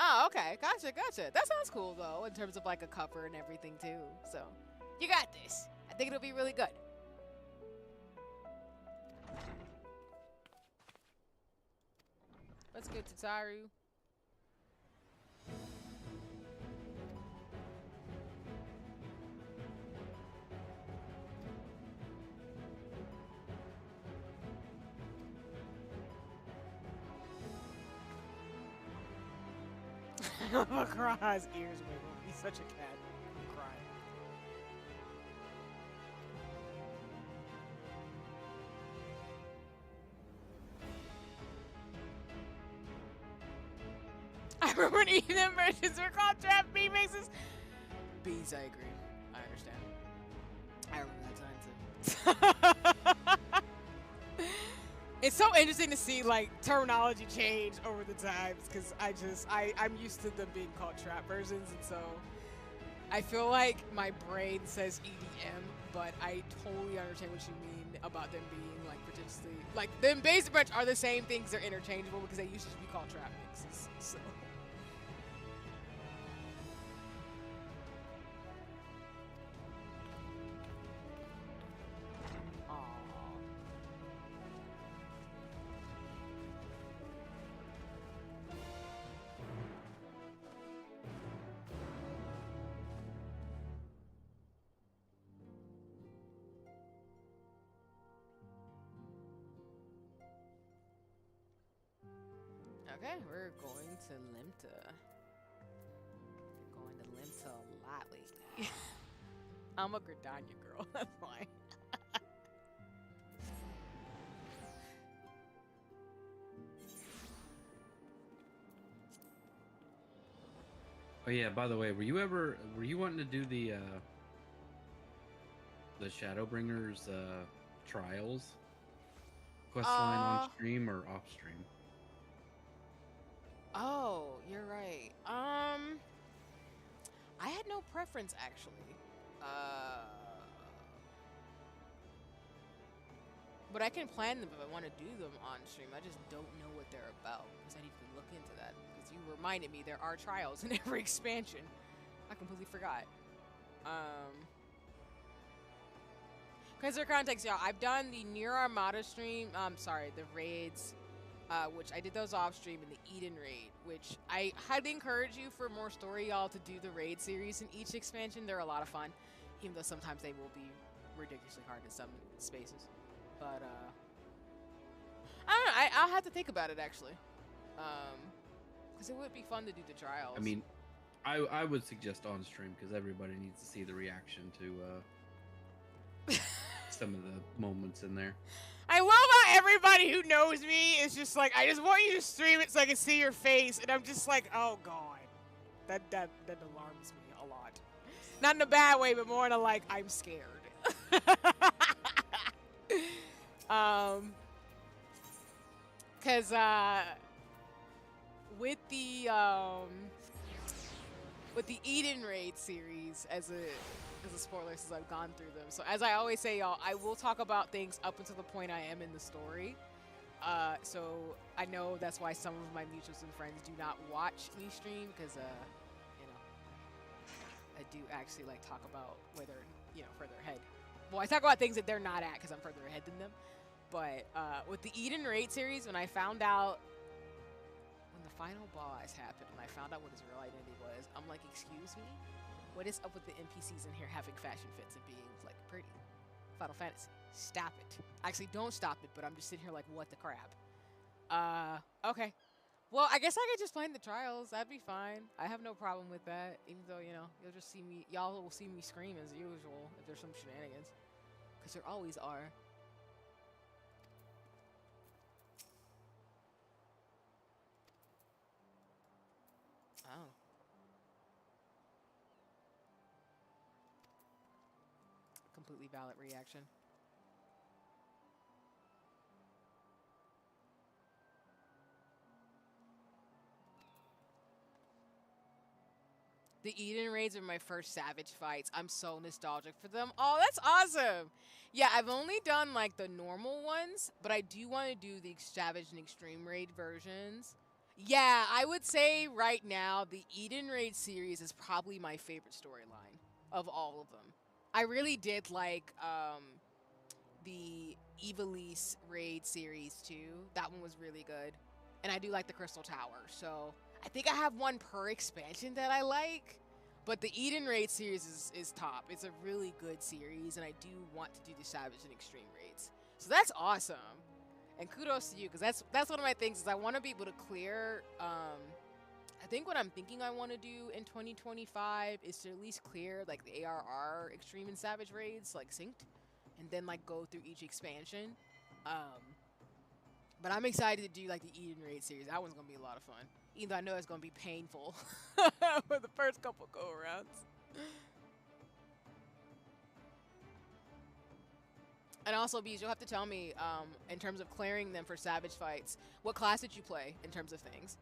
Oh, okay, gotcha, gotcha. That sounds cool though, in terms of like a cover and everything too. So, you got this. I think it'll be really good. Let's go to Taru. Macraw's ears wiggle. He's such a cat. I'm crying. I remember when EDM versions were called trap beat mixes. Bees, I agree. I understand. I remember that time too. It's so interesting to see like terminology change over the times because I'm used to them being called trap versions, and so I feel like my brain says EDM, but I totally understand what you mean about them being like potentially like them bass and are the same things. They're interchangeable because they used to be called trap mixes. So. Okay, we're going to Limta. We're going to Limta a lot lately. I'm a Gridania girl, that's why. Oh yeah, by the way, were you wanting to do the Shadowbringers trials quest line on stream or off stream? Oh, you're right. I had no preference actually. But I can plan them if I want to do them on stream. I just don't know what they're about because I need to look into that. Because you reminded me there are trials in every expansion. I completely forgot. Because for context, y'all, I've done the Near Armada stream. The raids. Which I did those off stream in the Eden raid, which I highly encourage you for more story, y'all, to do the raid series in each expansion. They're a lot of fun, even though sometimes they will be ridiculously hard in some spaces. But I don't know. I'll have to think about it actually, because it would be fun to do the trials. I mean, I would suggest on stream because everybody needs to see the reaction to some of the moments in there. I love how everybody who knows me is just like, I just want you to stream it so I can see your face, and I'm just like, oh god, that alarms me a lot. Not in a bad way, but more in a like, I'm scared. Cause with the Eden Raid series as a spoiler since I've gone through them. So as I always say, y'all, I will talk about things up until the point I am in the story. So I know that's why some of my mutuals and friends do not watch me stream because you know, I do actually like talk about where they're, you know, further ahead. Well, I talk about things that they're not at because I'm further ahead than them. But with the Eden Raid series, when I found out when the final boss happened and I found out what his real identity was, I'm like, excuse me? What is up with the NPCs in here having fashion fits and being like pretty? Final Fantasy, stop it. Actually, don't stop it, but I'm just sitting here like, what the crap? Okay. Well, I guess I could just play in the trials. That'd be fine. I have no problem with that. Even though, you know, you'll just see me, y'all will see me scream as usual if there's some shenanigans. Because there always are. Oh. Completely valid reaction. The Eden raids are my first Savage fights. I'm so nostalgic for them. Oh, that's awesome. Yeah, I've only done like the normal ones, but I do want to do the Savage and Extreme Raid versions. Yeah, I would say right now the Eden Raid series is probably my favorite storyline of all of them. I really did like the Evilise Raid series too. That one was really good. And I do like the Crystal Tower. So I think I have one per expansion that I like. But the Eden Raid series is top. It's a really good series, and I do want to do the Savage and Extreme Raids. So that's awesome. And kudos to you, because that's one of my things is I want to be able to clear. I think what I'm thinking I want to do in 2025 is to at least clear like the ARR Extreme and Savage raids, like synced, and then like go through each expansion. But I'm excited to do like the Eden Raid series. That one's gonna be a lot of fun. Even though I know it's gonna be painful for the first couple go-arounds. And also, Bees, you'll have to tell me, in terms of clearing them for Savage fights, what class did you play in terms of things?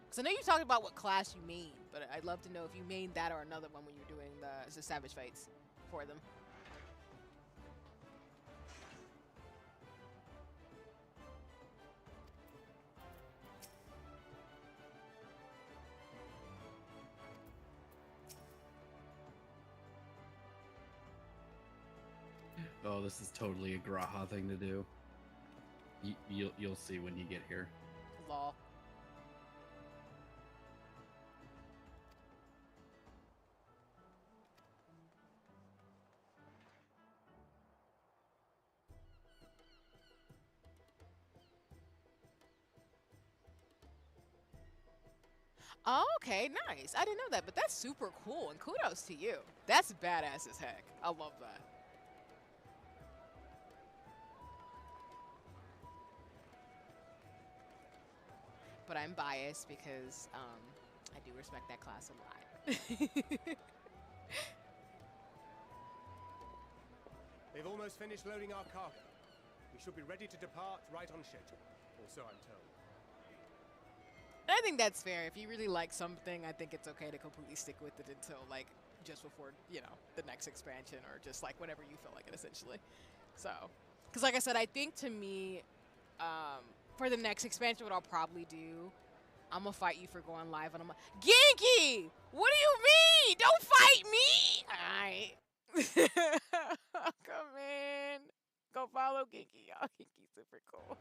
Because I know you talked about what class you main, but I'd love to know if you main that or another one when you're doing the Savage fights for them. Oh, this is totally a Graha thing to do. You'll see when you get here. Lol. Oh, okay, nice. I didn't know that, but that's super cool, and kudos to you. That's badass as heck. I love that. But I'm biased because I do respect that class a lot. They've almost finished loading our cargo. We should be ready to depart right on schedule, or so I'm told. I think that's fair. If you really like something, I think it's okay to completely stick with it until like just before, you know, the next expansion or just like whenever you feel like it, essentially. So, because like I said, I think to me, for the next expansion, what I'll probably do, I'm gonna fight you for going live, and I'm like, Genki, what do you mean? Don't fight me! Alright. Come in. Go follow Genki, y'all. Genki's super cool.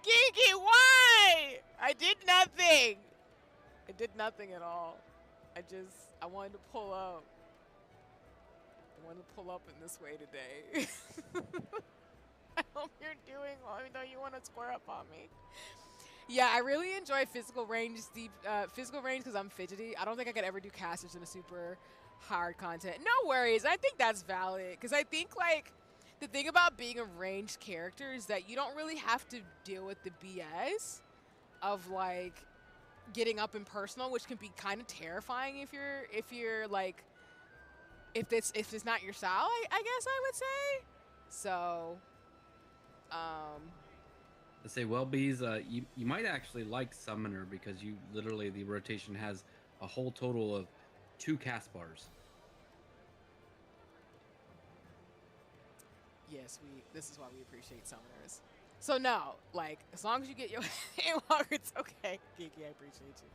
Genki, why? I did nothing. I did nothing at all. I wanted to pull up. I wanted to pull up in this way today. I hope you're doing well, even though you want to square up on me. Yeah, I really enjoy physical range because I'm fidgety. I don't think I could ever do casters in a super hard content. No worries. I think that's valid because I think like the thing about being a ranged character is that you don't really have to deal with the BS of like getting up in personal, which can be kind of terrifying if you're like if it's not your style. I guess I would say. So, um, I say, well, bees, you might actually like summoner because you literally the rotation has a whole total of 2 cast bars. yes, we. This is why we appreciate summoners. So no, like as long as you get your Endwalker, it's okay. Kiki, I appreciate you.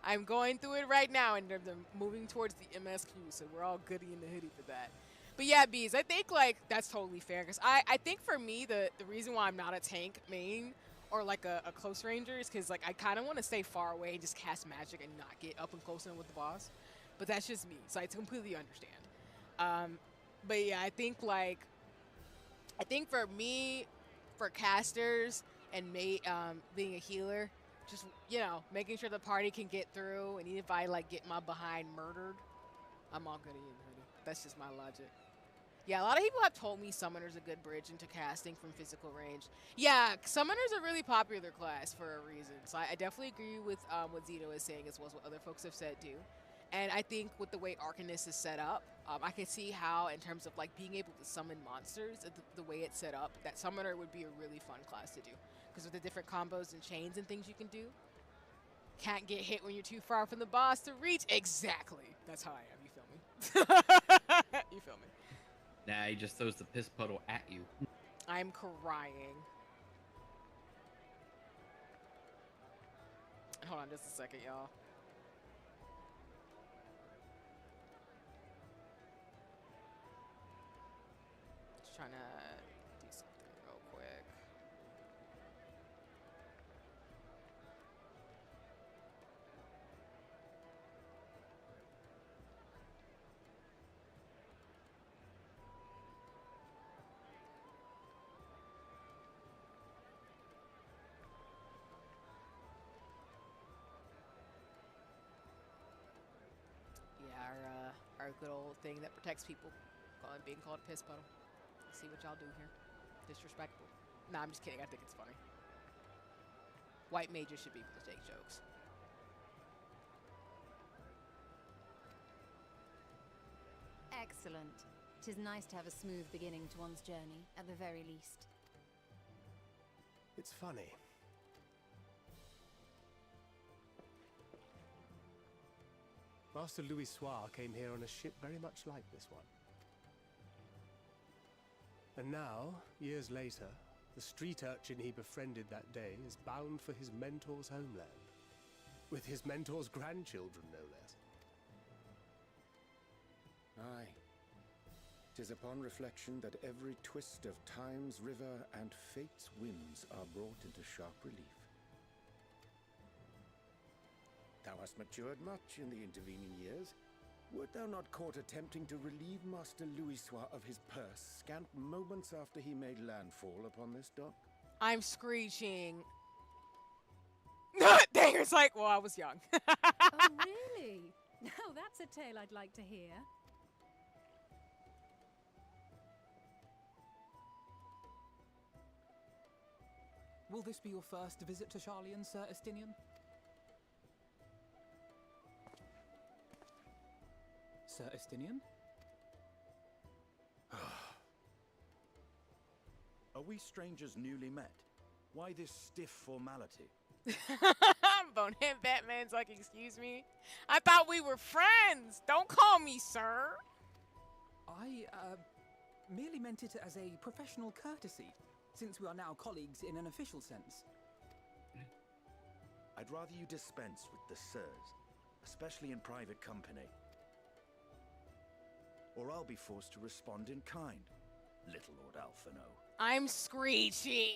I'm going through it right now in terms of moving towards the MSQ, so we're all goody in the hoodie for that. But yeah, bees, I think like that's totally fair because I think for me the reason why I'm not a tank main or like a close ranger is because like I kind of want to stay far away and just cast magic and not get up and close in with the boss. But that's just me, so I completely understand. But yeah, I think for me, for casters and being a healer, just making sure the party can get through, and even if I like get my behind murdered, I'm all good in hoodie. That's just my logic. Yeah, a lot of people have told me Summoner's a good bridge into casting from physical range. Yeah, Summoner's a really popular class for a reason. So I definitely agree with what Zito is saying as well as what other folks have said too. And I think with the way Arcanist is set up, I can see how, in terms of like being able to summon monsters, the way it's set up, that Summoner would be a really fun class to do. Because with the different combos and chains and things you can do, can't get hit when you're too far from the boss to reach. Exactly. That's how I am. You feel me? You feel me? Nah, he just throws the piss puddle at you. I'm crying. Hold on just a second, y'all. Just trying to do something real quick. Yeah, our good old thing that protects people, being called a piss puddle. See what y'all do here. Disrespectful. Nah, I'm just kidding. I think it's funny. White mages should be able to take jokes. Excellent. 'Tis nice to have a smooth beginning to one's journey, at the very least. It's funny. Master Louis Soir came here on a ship very much like this one. And now, years later, the street urchin he befriended that day is bound for his mentor's homeland. With his mentor's grandchildren, no less. Aye. 'Tis upon reflection that every twist of time's river and fate's whims are brought into sharp relief. Thou hast matured much in the intervening years. Wert thou not caught attempting to relieve Master Louis Soir of his purse scant moments after he made landfall upon this dock? I'm screeching. Danger's like, well, I was young. Oh, really? Now that's a tale I'd like to hear. Will this be your first visit to Charlian, Sir Estinian? Sir Estinian? Are we strangers newly met? Why this stiff formality? Bonehead Batman's like, excuse me? I thought we were friends. Don't call me sir. I, merely meant it as a professional courtesy, since we are now colleagues in an official sense. I'd rather you dispense with the sirs, especially in private company. Or I'll be forced to respond in kind, little Lord Alphino. I'm screeching.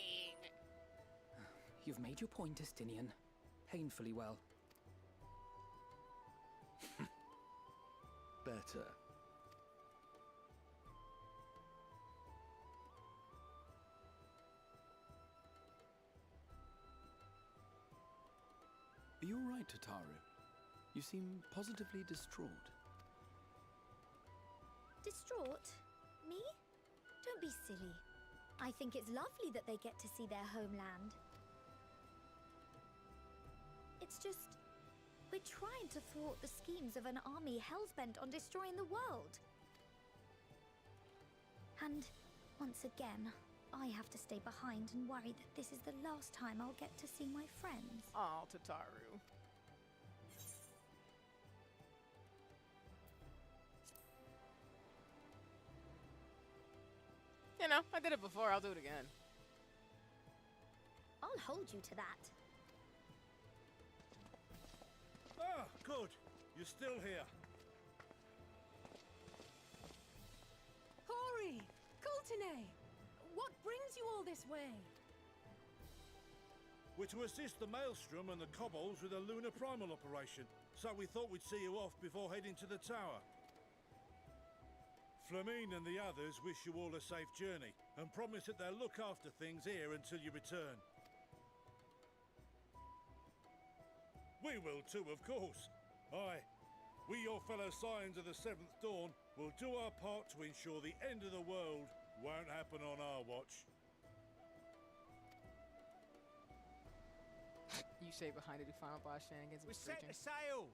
You've made your point, Estinian. Painfully well. Better. Are you all right, Tataru? You seem positively distraught. Distraught? Me? Don't be silly. I think it's lovely that they get to see their homeland. It's just... we're trying to thwart the schemes of an army hellbent on destroying the world. And, once again, I have to stay behind and worry that this is the last time I'll get to see my friends. Oh, Tataru. You know, I did it before, I'll do it again. I'll hold you to that. Ah, good. You're still here. Hori! Coulternay! What brings you all this way? We're to assist the Maelstrom and the Kobolds with a lunar primal operation, so we thought we'd see you off before heading to the tower. Flamine and the others wish you all a safe journey, and promise that they'll look after things here until you return. We will too, of course. Aye, we, your fellow Scions of the Seventh Dawn, will do our part to ensure the end of the world won't happen on our watch. You stay behind to do final boss shenanigans. We set the sail!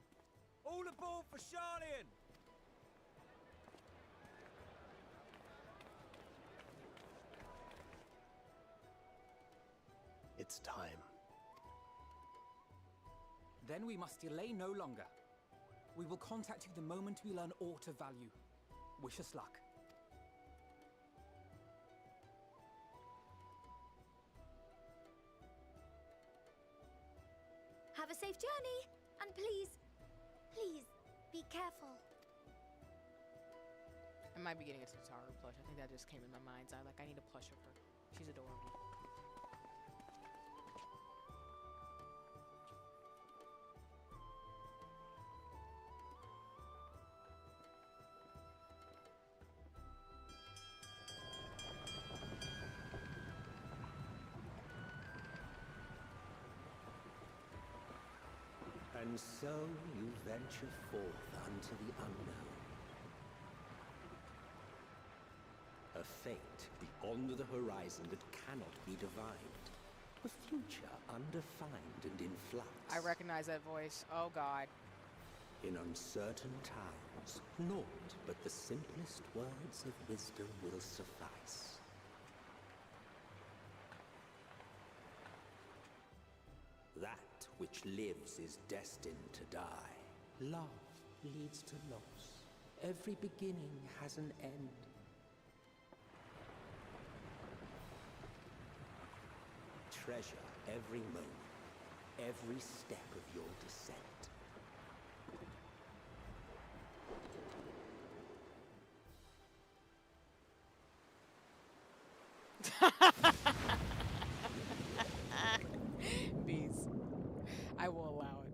All aboard for Charlian! It's time. Then we must delay no longer. We will contact you the moment we learn aught of value. Wish us luck. Have a safe journey, and please, be careful. I might be getting a Tataru plush. I think that just came in my mind's eye. Like, I need a plush of her. She's adorable. And so you venture forth unto the unknown. A fate beyond the horizon that cannot be divined. A future undefined and in flux. I recognize that voice. Oh, God. In uncertain times, naught but the simplest words of wisdom will suffice. That which lives is destined to die. Love leads to loss. Every beginning has an end. Treasure every moment, every step of your descent. Bees. I will allow it.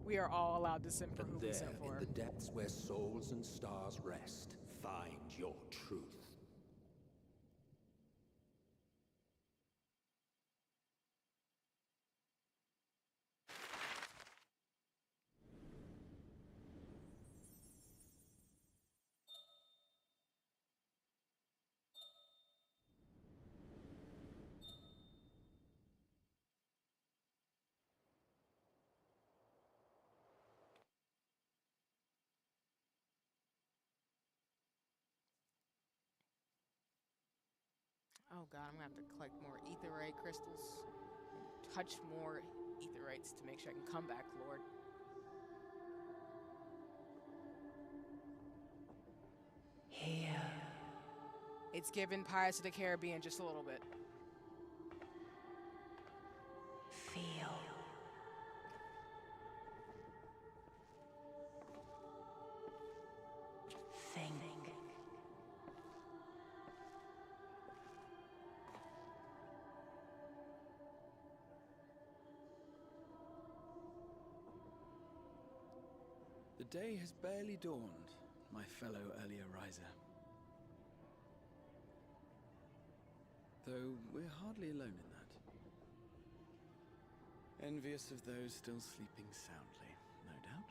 We are all allowed to simp for who we simp for. In the depths where souls and stars rest, find your truth. Oh God, I'm gonna have to collect more etherite crystals and touch more etherites to make sure I can come back, Lord. Here. It's given Pirates of the Caribbean just a little bit. Feel. Think. The day has barely dawned, my fellow earlier riser. Though we're hardly alone in that. Envious of those still sleeping soundly, no doubt.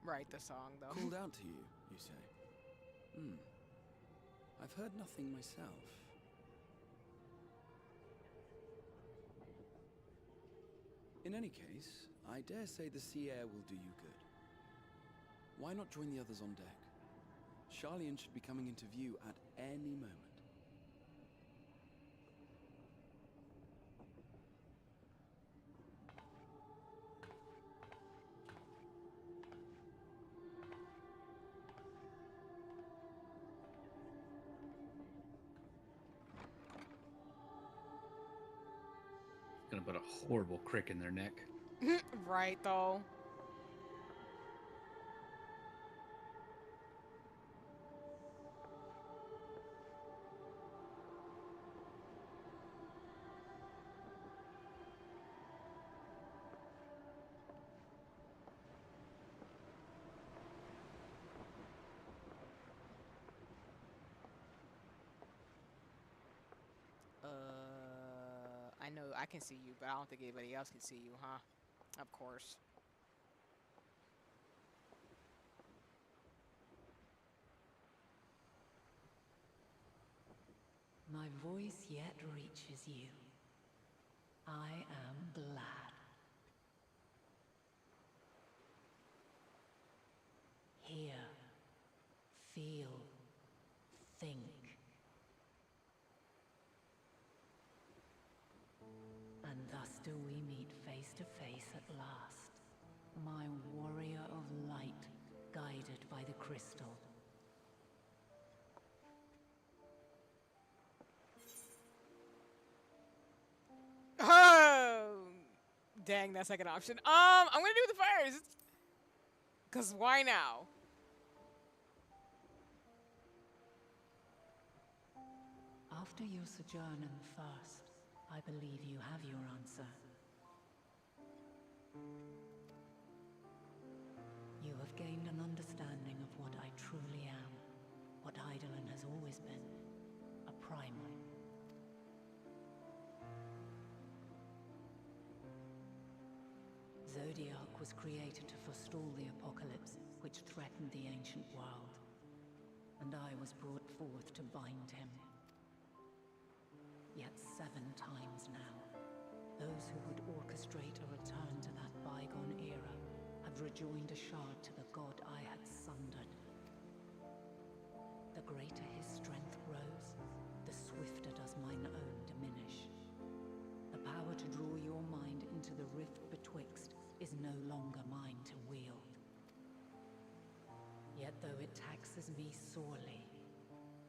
Write the song, though. Called out to you, you say? I've heard nothing myself. In any case, I dare say the sea air will do you good. Why not join the others on deck? Charlian should be coming into view at any moment. Gonna put a horrible crick in their neck. Right, though. I know I can see you, but I don't think anybody else can see you, huh? Of course. My voice yet reaches you. I am glad. Hear, feel, think. And thus do we meet face to face at last, my warrior of light, guided by the crystal. Oh, dang, that second option. I'm gonna do the fires. Cause why now? After your sojourn in the first, I believe you have your answer. You have gained an understanding of what I truly am, what Eidolon has always been, a primal. Zodiac was created to forestall the apocalypse which threatened the ancient world, and I was brought forth to bind him. Yet 7 times now, those who would orchestrate a return to that bygone era have rejoined a shard to the god I had sundered. The greater his strength grows, the swifter does mine own diminish. The power to draw your mind into the rift betwixt is no longer mine to wield. Yet though it taxes me sorely,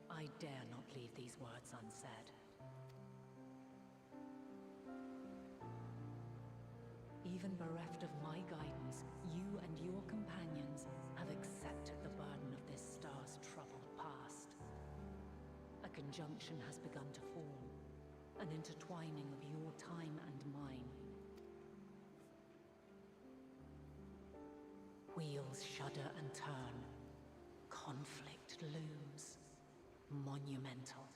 I dare not leave these words unsaid. Even bereft of my guidance, you and your companions have accepted the burden of this star's troubled past. A conjunction has begun to form, an intertwining of your time and mine. Wheels shudder and turn. Conflict looms, monumental,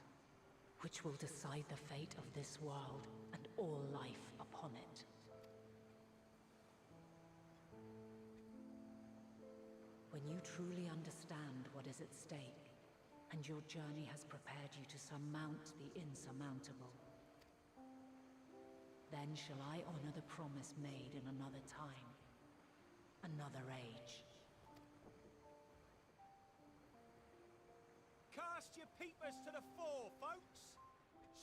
which will decide the fate of this world and all life upon it. When you truly understand what is at stake, and your journey has prepared you to surmount the insurmountable, then shall I honor the promise made in another time, another age. Cast your peepers to the fore, folks.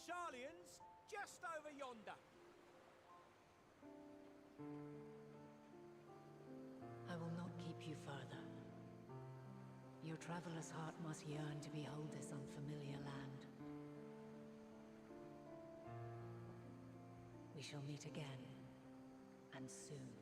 Charlian's just over yonder. I will not keep you further. Your traveler's heart must yearn to behold this unfamiliar land. We shall meet again, and soon.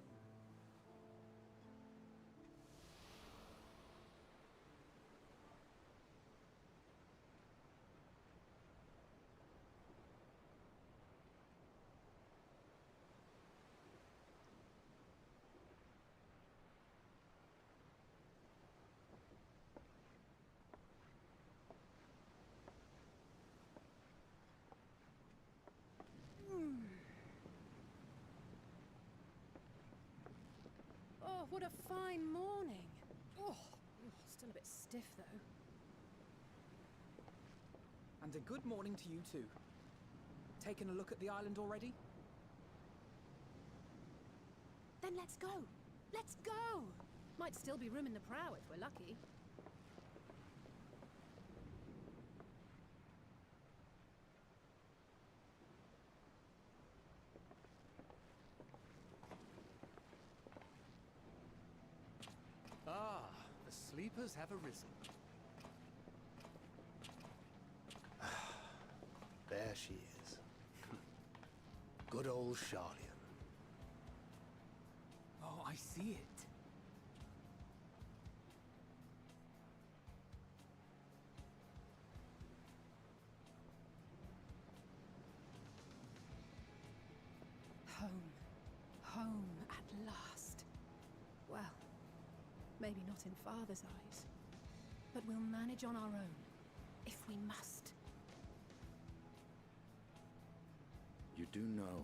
Oh, what a fine morning. Oh, still a bit stiff though. And a good morning to you too. Taken a look at the island already? Then let's go. Let's go. Might still be room in the prow if we're lucky. Ah, the sleepers have arisen. There she is. Good old Charlian. Oh, I see it. Home. Home at last. Well, maybe not in Father's eyes, but we'll manage on our own, if we must. You do know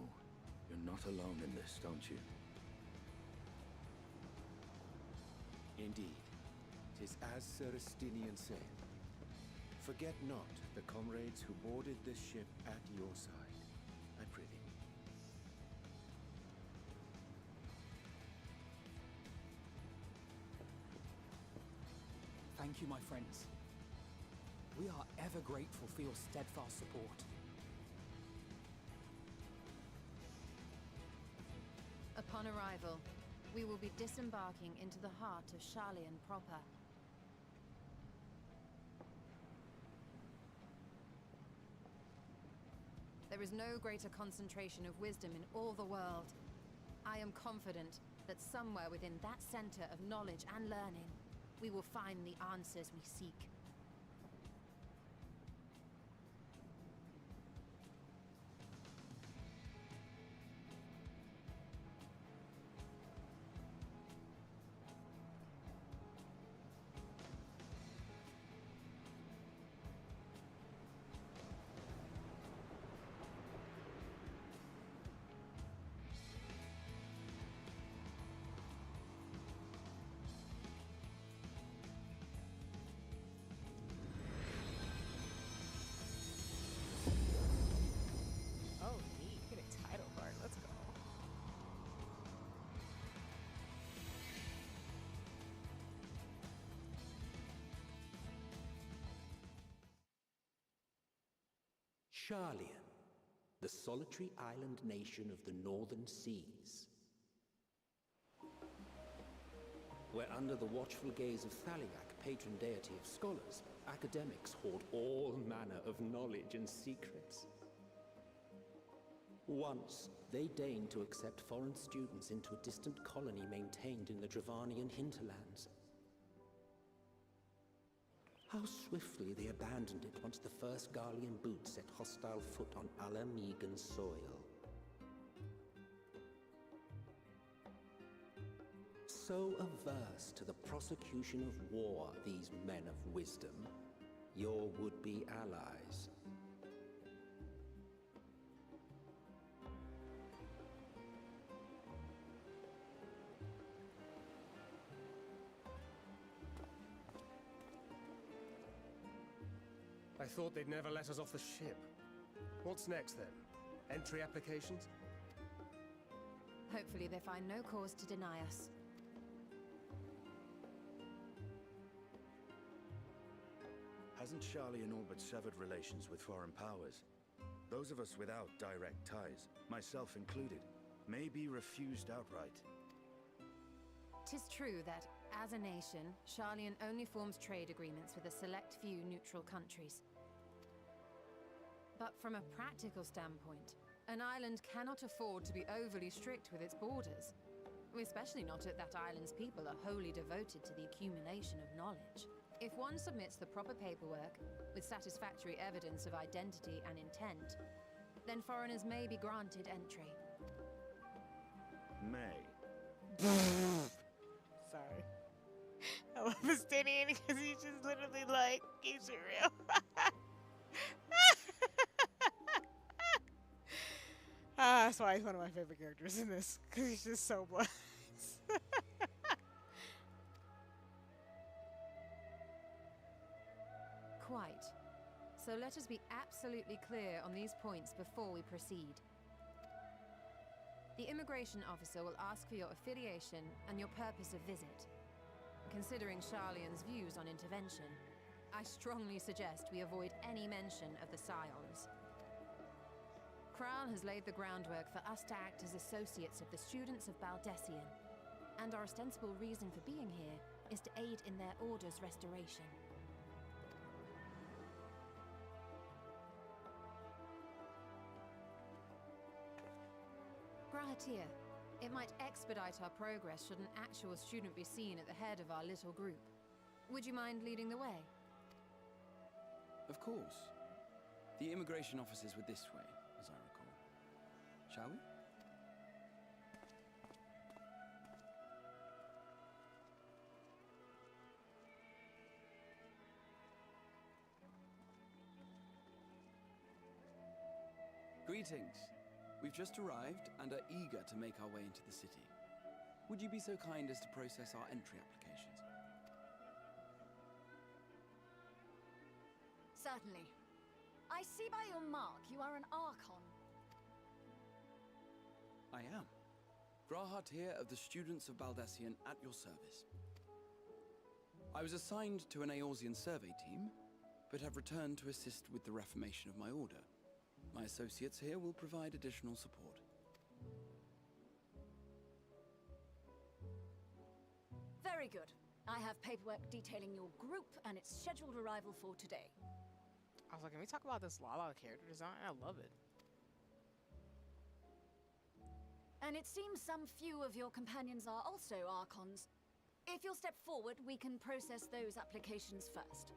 you're not alone in this, don't you? Indeed, 'tis as Sir Estinian saith. Forget not the comrades who boarded this ship at your side, I prithee. Thank you, my friends. We are ever grateful for your steadfast support. Upon arrival, we will be disembarking into the heart of Charlian proper. There is no greater concentration of wisdom in all the world. I am confident that somewhere within that center of knowledge and learning, we will find the answers we seek. Oh, neat. Get a title card. Let's go. Charlian, the solitary island nation of the northern seas. Where under the watchful gaze of Thaliak, patron deity of scholars, academics hoard all manner of knowledge and secrets. Once, they deigned to accept foreign students into a distant colony maintained in the Dravanian hinterlands. How swiftly they abandoned it once the first Garlean boot set hostile foot on Alamegan soil. So averse to the prosecution of war, these men of wisdom, your would-be allies. I thought they'd never let us off the ship. What's next then? Entry applications? Hopefully they find no cause to deny us. Hasn't Charlian all but severed relations with foreign powers? Those of us without direct ties, myself included, may be refused outright. 'Tis true that, as a nation, Charlian only forms trade agreements with a select few neutral countries. But from a practical standpoint, an island cannot afford to be overly strict with its borders. Especially not if that island's people are wholly devoted to the accumulation of knowledge. If one submits the proper paperwork, with satisfactory evidence of identity and intent, then foreigners may be granted entry. May. Sorry. I love Estinian because he's just literally like, keeps it real. That's why he's one of my favorite characters in this, because he's just so blunt. quite. So let us be absolutely clear on these points before we proceed. The immigration officer will ask for your affiliation and your purpose of visit. Considering Sharlayan's views on intervention, I strongly suggest we avoid any mention of the Scions. Kral has laid the groundwork for us to act as associates of the students of Baldessian, and our ostensible reason for being here is to aid in their order's restoration. Grahatir, it might expedite our progress should an actual student be seen at the head of our little group. Would you mind leading the way? Of course. The immigration officers were this way, as I recall. Shall we? Greetings. We've just arrived and are eager to make our way into the city. Would you be so kind as to process our entry applications? Certainly. I see by your mark you are an Archon. I am. Grahatir of the Students of Baldessian at your service. I was assigned to an Eorzean survey team, but have returned to assist with the reformation of my order. My associates here will provide additional support. Very good. I have paperwork detailing your group and its scheduled arrival for today. I was like, can we talk about this Lala character design? I love it. And it seems some few of your companions are also Archons. If you'll step forward, we can process those applications first.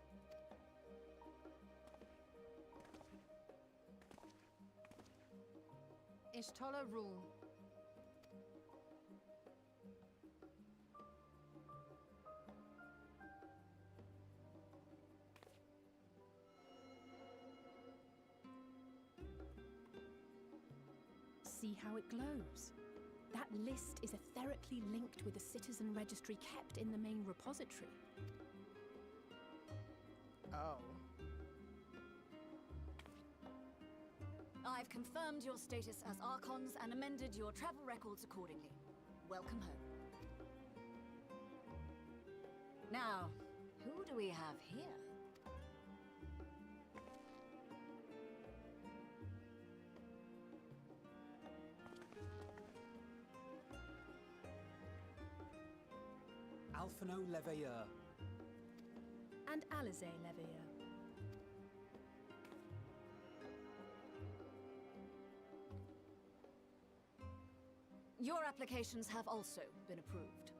Ishtola rule. See how it glows? That list is etherically linked with the citizen registry kept in the main repository. Oh. I've confirmed your status as Archons and amended your travel records accordingly. Welcome home. Now, who do we have here? Alphino Leveilleur. And Alize Leveilleur. Your applications have also been approved.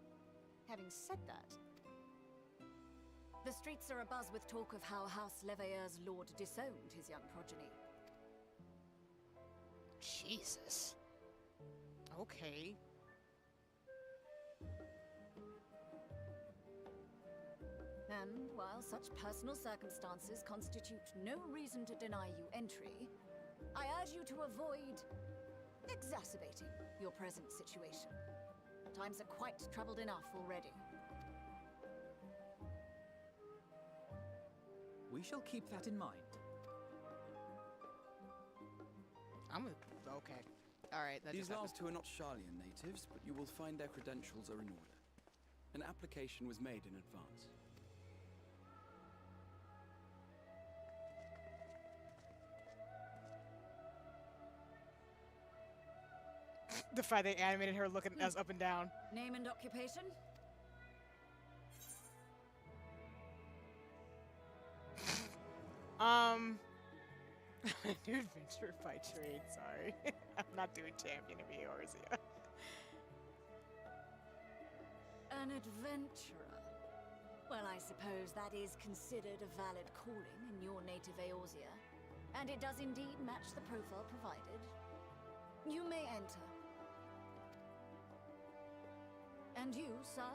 Having said that, the streets are abuzz with talk of how House Leveilleur's lord disowned his young progeny. Jesus. Okay. And while such personal circumstances constitute no reason to deny you entry, I urge you to avoid exacerbating your present situation. Times are quite troubled enough already. We shall keep that in mind. Okay. Alright, that These just last two are not Sharlayan natives, but you will find their credentials are in order. An application was made in advance. The fact they animated her looking us up and down. Name and occupation? New adventure by trade, sorry. I'm not doing champion of Eorzea. An adventurer. Well, I suppose that is considered a valid calling in your native Eorzea. And it does indeed match the profile provided. You may enter. And you, sir?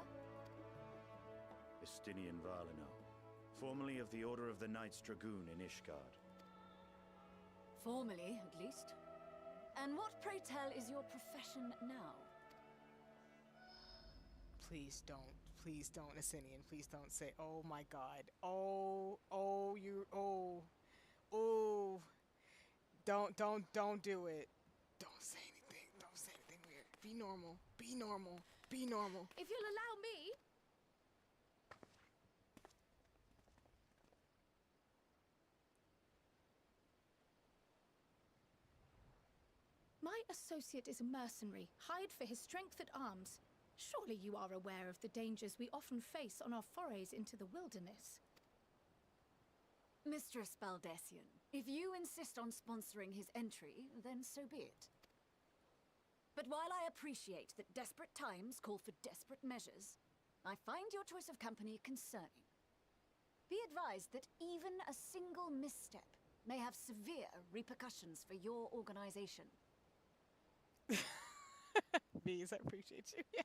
Estinian Valino, formerly of the Order of the Knights Dragoon in Ishgard. Formally, at least. And what, pray tell, is your profession now? Please don't, Asinian, please don't say, oh my god, oh, Don't do it. Don't say anything. Don't say anything weird. Be normal. Be normal. Be normal. If you'll allow me. My associate is a mercenary, hired for his strength at arms. Surely you are aware of the dangers we often face on our forays into the wilderness. Mistress Baldessian, if you insist on sponsoring his entry, then so be it. But while I appreciate that desperate times call for desperate measures, I find your choice of company concerning. Be advised that even a single misstep may have severe repercussions for your organization. Bees, I appreciate you. Yeah.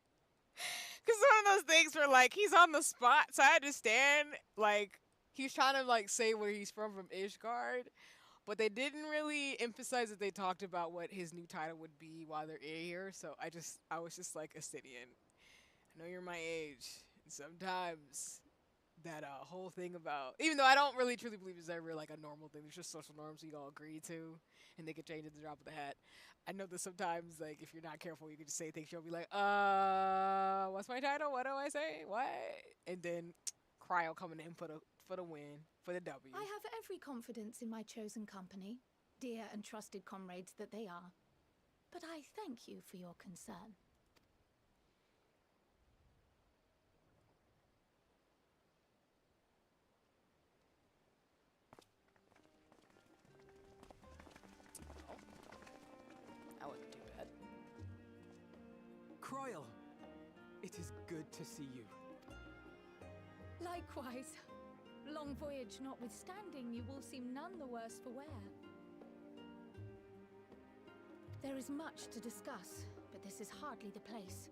Because some of those things were like, he's on the spot, so I understand, like, he's trying to, like, say where he's from Ishgard, but they didn't really emphasize that they talked about what his new title would be while they're here, so I was just like, Astidian, I know you're my age, and sometimes that whole thing about, even though I don't really truly believe it's ever, like, a normal thing, there's just social norms you all agree to, and they can change at the drop of the hat. I know that sometimes, like, if you're not careful, you can just say things, you'll be like, what's my title? What do I say? What? And then Cryo coming in for the win, for the W. I have every confidence in my chosen company, dear and trusted comrades that they are. But I thank you for your concern. I wouldn't do that. Croyle, it is good to see you. Likewise. Long voyage notwithstanding, you will seem none the worse for wear. There is much to discuss, but this is hardly the place.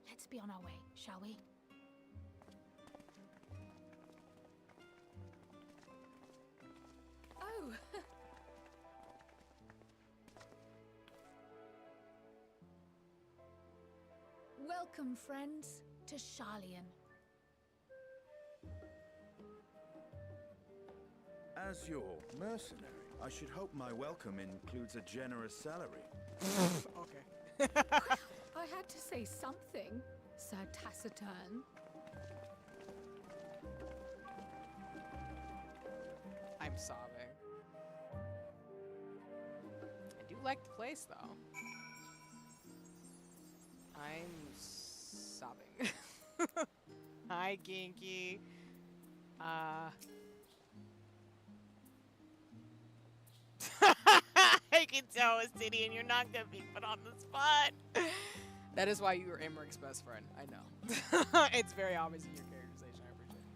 Let's be on our way, shall we? Oh! Welcome, friends, to Sharlayan. As your mercenary, I should hope my welcome includes a generous salary. Okay. I had to say something, Sir Taciturn. I'm sobbing. I do like the place, though. I'm sobbing. Hi, Kinky. I can tell, Astidian, you're not gonna be put on the spot. That is why you were Emmerich's best friend. I know. It's very obvious in your characterization. I appreciate it.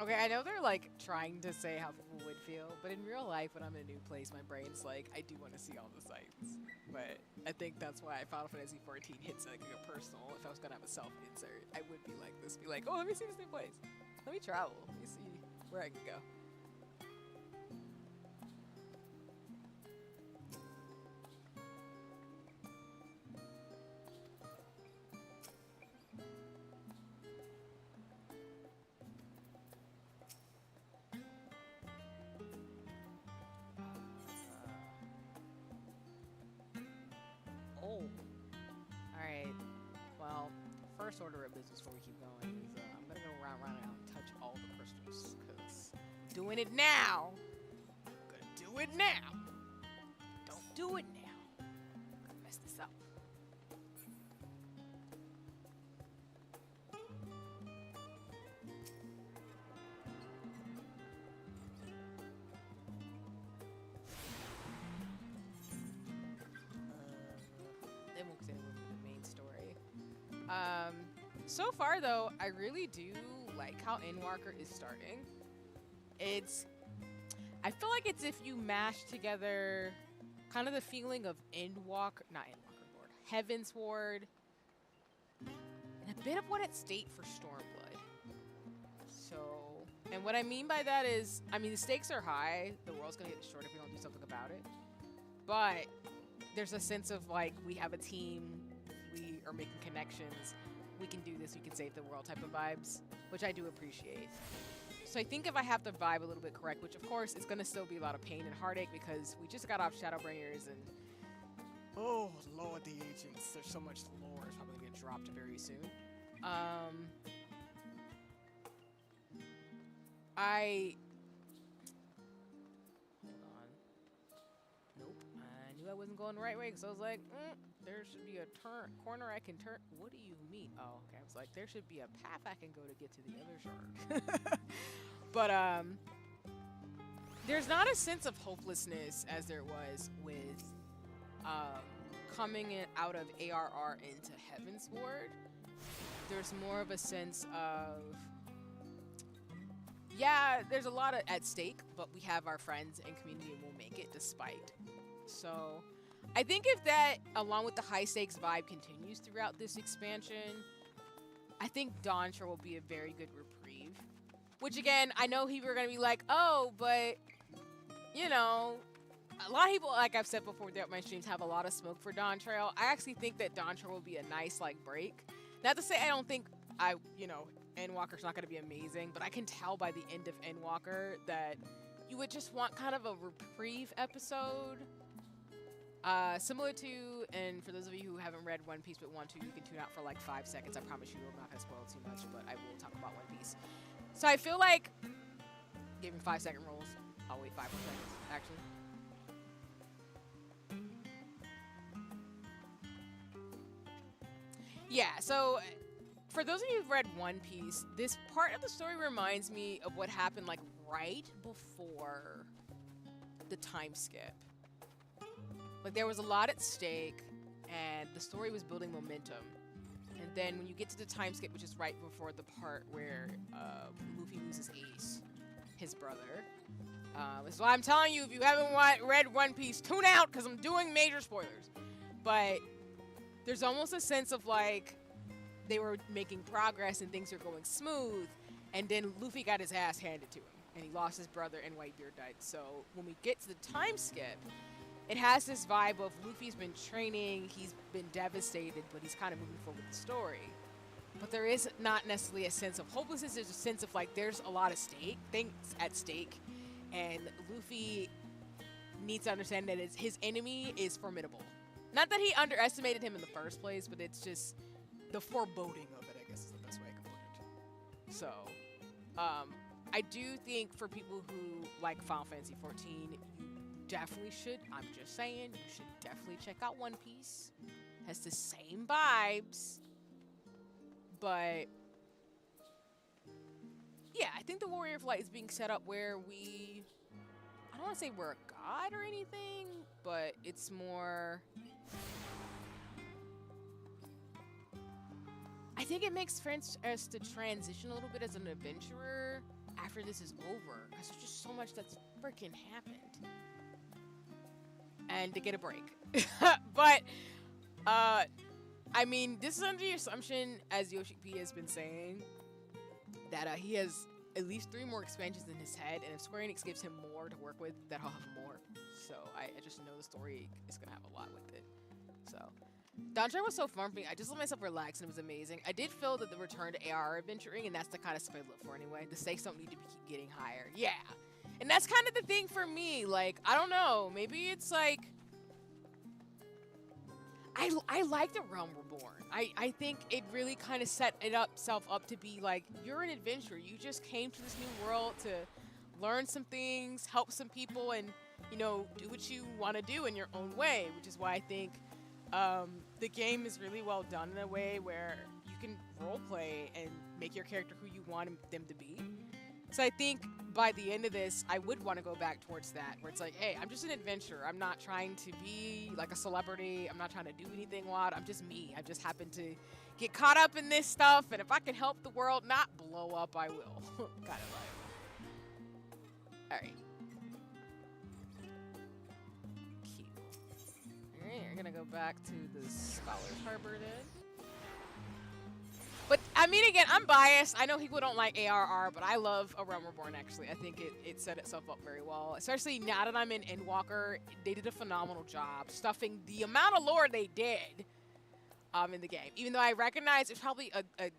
Okay, I know they're like trying to say how people would feel, but in real life, when I'm in a new place, my brain's like, I do want to see all the sights. But I think that's why Final Fantasy 14 hits like a personal. If I was gonna have a self-insert, I would be like this, be like, oh, let me see this new place. Let me travel. Let me see where I can go. First order of business before we keep going is I'm gonna go around and touch all the crystals, because doing it now. I'm gonna do it now. Don't do it now. I'm gonna mess this up. Then we'll continue with the main story. So far though, I really do like how Endwalker is starting. I feel like it's if you mash together kind of the feeling of Heavensward, and a bit of what it state for Stormblood. So And what I mean by that is, I mean, the stakes are high. The world's gonna get destroyed if we don't do something about it. But there's a sense of like, we have a team, we are making connections, we can do this, we can save the world type of vibes, which I do appreciate. So I think if I have the vibe a little bit correct, which of course it's gonna still be a lot of pain and heartache because we just got off Shadowbringers and oh lord, the agents, there's so much lore is probably gonna get dropped very soon. Hold on. Nope. I knew I wasn't going the right way because I was like, there should be a corner I can turn. What do you mean? Oh, okay. I was like, there should be a path I can go to get to the other shark. But there's not a sense of hopelessness as there was with coming out of ARR into Heavensward. There's more of a sense of, yeah, there's a lot at stake, but we have our friends and community and we'll make it despite. So I think if that, along with the high stakes vibe, continues throughout this expansion, I think Dawntra will be a very good reprieve. Which again, I know people are going to be like, oh, but, you know, a lot of people, like I've said before throughout my streams, have a lot of smoke for Dawn Trail. I actually think that Dawn Trail will be a nice, like, break. Not to say I don't think Endwalker's not going to be amazing, but I can tell by the end of Endwalker that you would just want kind of a reprieve episode. Similar to, and for those of you who haven't read One Piece but want to, you can tune out for like 5 seconds. I promise you I'm not going to spoil too much, but I will talk about One Piece. So I feel like, give me 5-second rolls. I'll wait 5 more seconds, actually. Yeah, so for those of you who've read One Piece, this part of the story reminds me of what happened like right before the time skip. Like there was a lot at stake and the story was building momentum. And then when you get to the time skip, which is right before the part where Luffy loses Ace, his brother. So I'm telling you, if you haven't read One Piece, tune out because I'm doing major spoilers. But there's almost a sense of like they were making progress and things are going smooth, and then Luffy got his ass handed to him, and he lost his brother and Whitebeard died. So when we get to the time skip, it has this vibe of Luffy's been training, he's been devastated, but he's kind of moving forward with the story. But there is not necessarily a sense of hopelessness, there's a sense of like there's a lot of things at stake, and Luffy needs to understand that his enemy is formidable. Not that he underestimated him in the first place, but it's just the foreboding of it, I guess is the best way I can put it. So, I do think for people who like Final Fantasy XIV, you definitely should, I'm just saying, you should definitely check out One Piece. It has the same vibes, but yeah, I think the Warrior of Light is being set up where I don't want to say we're a god or anything, but it's more, I think it makes sense as to transition a little bit as an adventurer after this is over, because there's just so much that's freaking happened. And to get a break. But, I mean, this is under the assumption, as Yoshi P has been saying, that he has at least 3 more expansions in his head, and if Square Enix gives him more to work with, that he'll have more. So I just know the story is going to have a lot with it. So Dawntra was so fun for me. I just let myself relax, and it was amazing. I did feel that the return to AR adventuring, and that's the kind of stuff I look for anyway. The stakes don't need to keep getting higher. Yeah. And that's kind of the thing for me. Like, I don't know. Maybe it's like, I like the Realm Reborn. I think it really kind of set itself up to be like, you're an adventurer. You just came to this new world to learn some things, help some people, and, you know, do what you want to do in your own way, which is why I think the game is really well done in a way where you can roleplay and make your character who you want them to be. So I think by the end of this, I would want to go back towards that, where it's like, hey, I'm just an adventurer. I'm not trying to be like a celebrity. I'm not trying to do anything wild. I'm just me. I just happen to get caught up in this stuff, and if I can help the world not blow up, I will. Kind of like. Alright. Cute. Alright, we're gonna go back to the Scholar's Harbor then. But I mean, again, I'm biased. I know people don't like ARR, but I love A Realm Reborn. Actually, I think it set itself up very well. Especially now that I'm in Endwalker, they did a phenomenal job stuffing the amount of lore they did in the game. Even though I recognize it's probably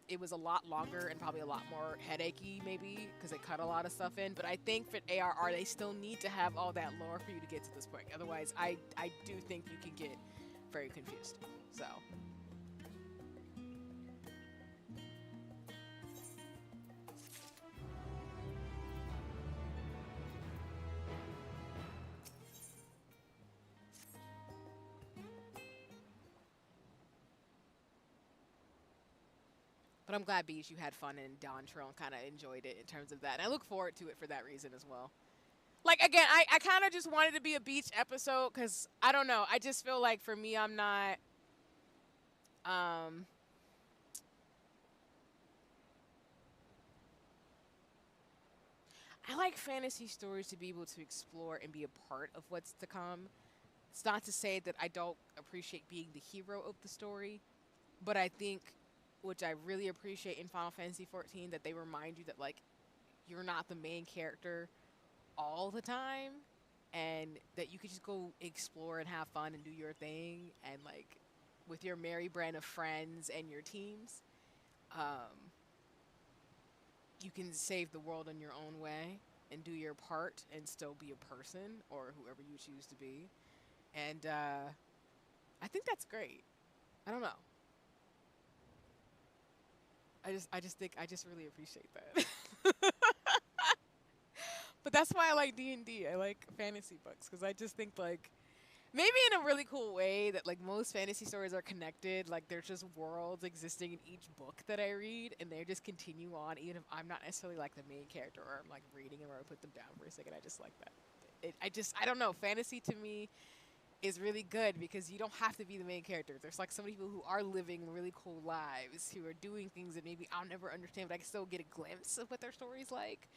it was a lot longer and probably a lot more headachy, maybe because they cut a lot of stuff in. But I think for ARR, they still need to have all that lore for you to get to this point. Otherwise, I do think you can get very confused. So. But I'm glad, Beach, you had fun in Dawntrail and kind of enjoyed it in terms of that. And I look forward to it for that reason as well. Like, again, I kind of just wanted to be a Beach episode because, I don't know, I just feel like for me, I'm not... I like fantasy stories to be able to explore and be a part of what's to come. It's not to say that I don't appreciate being the hero of the story, but I think... which I really appreciate in Final Fantasy XIV, that they remind you that, like, you're not the main character all the time, and that you could just go explore and have fun and do your thing, and, like, with your merry brand of friends and your teams, you can save the world in your own way and do your part and still be a person, or whoever you choose to be. And, I think that's great. I don't know. I just really appreciate that. But that's why I like D&D. I like fantasy books because I just think, like, maybe in a really cool way that, like, most fantasy stories are connected. Like, there's just worlds existing in each book that I read, and they just continue on, even if I'm not necessarily, like, the main character, or I'm, like, reading them, or I put them down for a second. I just like that. I don't know. Fantasy to me is really good because you don't have to be the main character. There's, like, so many people who are living really cool lives, who are doing things that maybe I'll never understand, but I can still get a glimpse of what their story's like.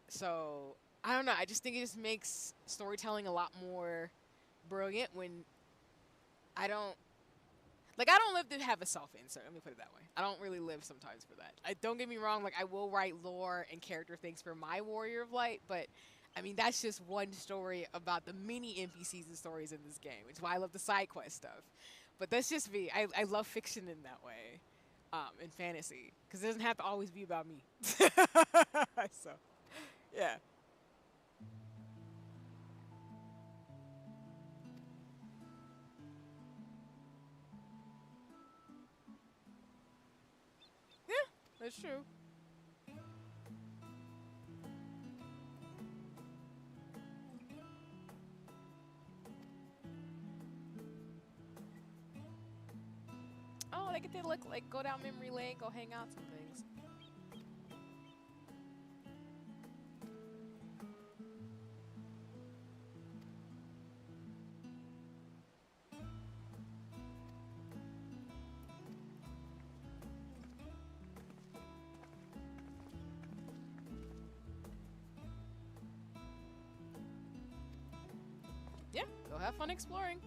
So I don't know. I just think it just makes storytelling a lot more brilliant when I don't live to have a self-insert. Let me put it that way. I don't really live sometimes for that. Don't get me wrong. Like, I will write lore and character things for my Warrior of Light, but I mean, that's just one story about the many NPCs and stories in this game, which is why I love the side quest stuff. But that's just me. I love fiction in that way, in fantasy, because it doesn't have to always be about me. So, yeah. Yeah, that's true. Oh, they get to look like go down memory lane, go hang out some things. Yeah, go have fun exploring.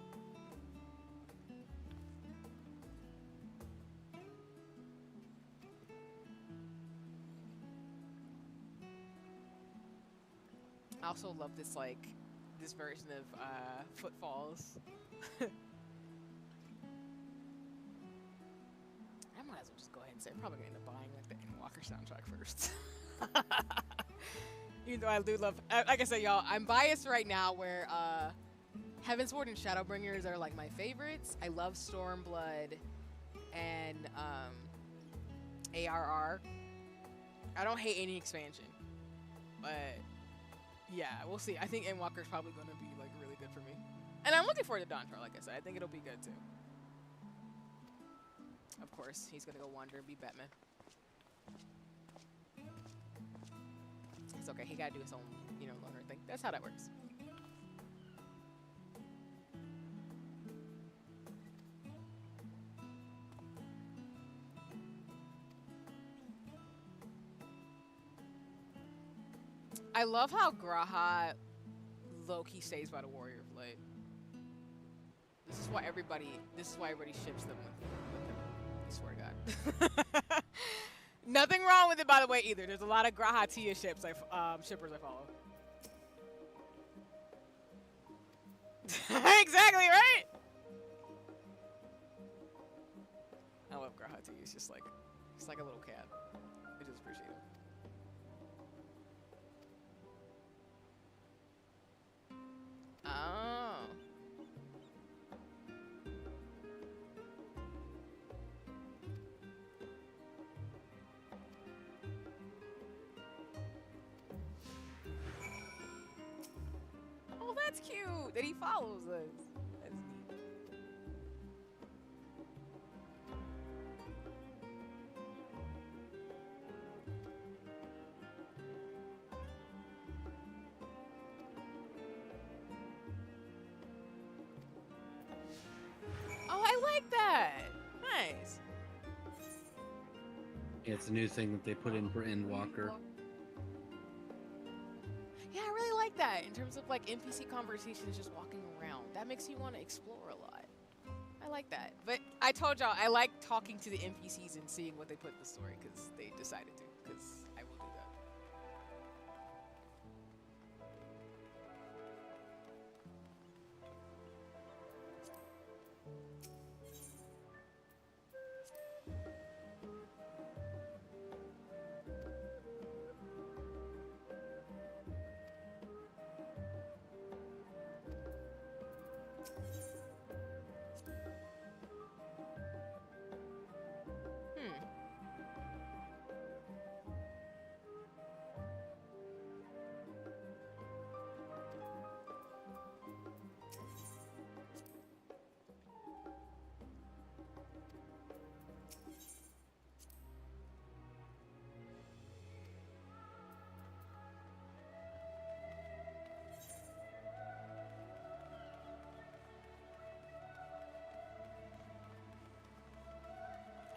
I also love this, like, this version of Footfalls. I might as well just go ahead and say I'm probably going to end up buying, like, the Endwalker soundtrack first. Even though I do love, like I said, y'all, I'm biased right now where Heavensward and Shadowbringers are, like, my favorites. I love Stormblood and ARR. I don't hate any expansion, but yeah, we'll see. I think Endwalker's probably going to be, like, really good for me. And I'm looking forward to Dawntrail, like I said. I think it'll be good, too. Of course, he's going to go wander and be Batman. It's okay. He got to do his own, you know, loner thing. That's how that works. I love how Graha low-key stays by the Warrior of Light. This is why everybody ships them with him. Swear to God. Nothing wrong with it, by the way, either. There's a lot of Kopintea shippers I follow. Exactly, right? I love Kopintea. He's just like, he's like a little cat. I just appreciate him. Oh. Oh, that's cute that he follows us. That's neat. Oh, I like that. Nice. Yeah, it's a new thing that they put in for Endwalker. Yeah, I really like that in terms of like NPC conversations just walking around. That makes you want to explore a lot. I like that. But I told y'all, I like talking to the NPCs and seeing what they put in the story because they decided to, because I will do that.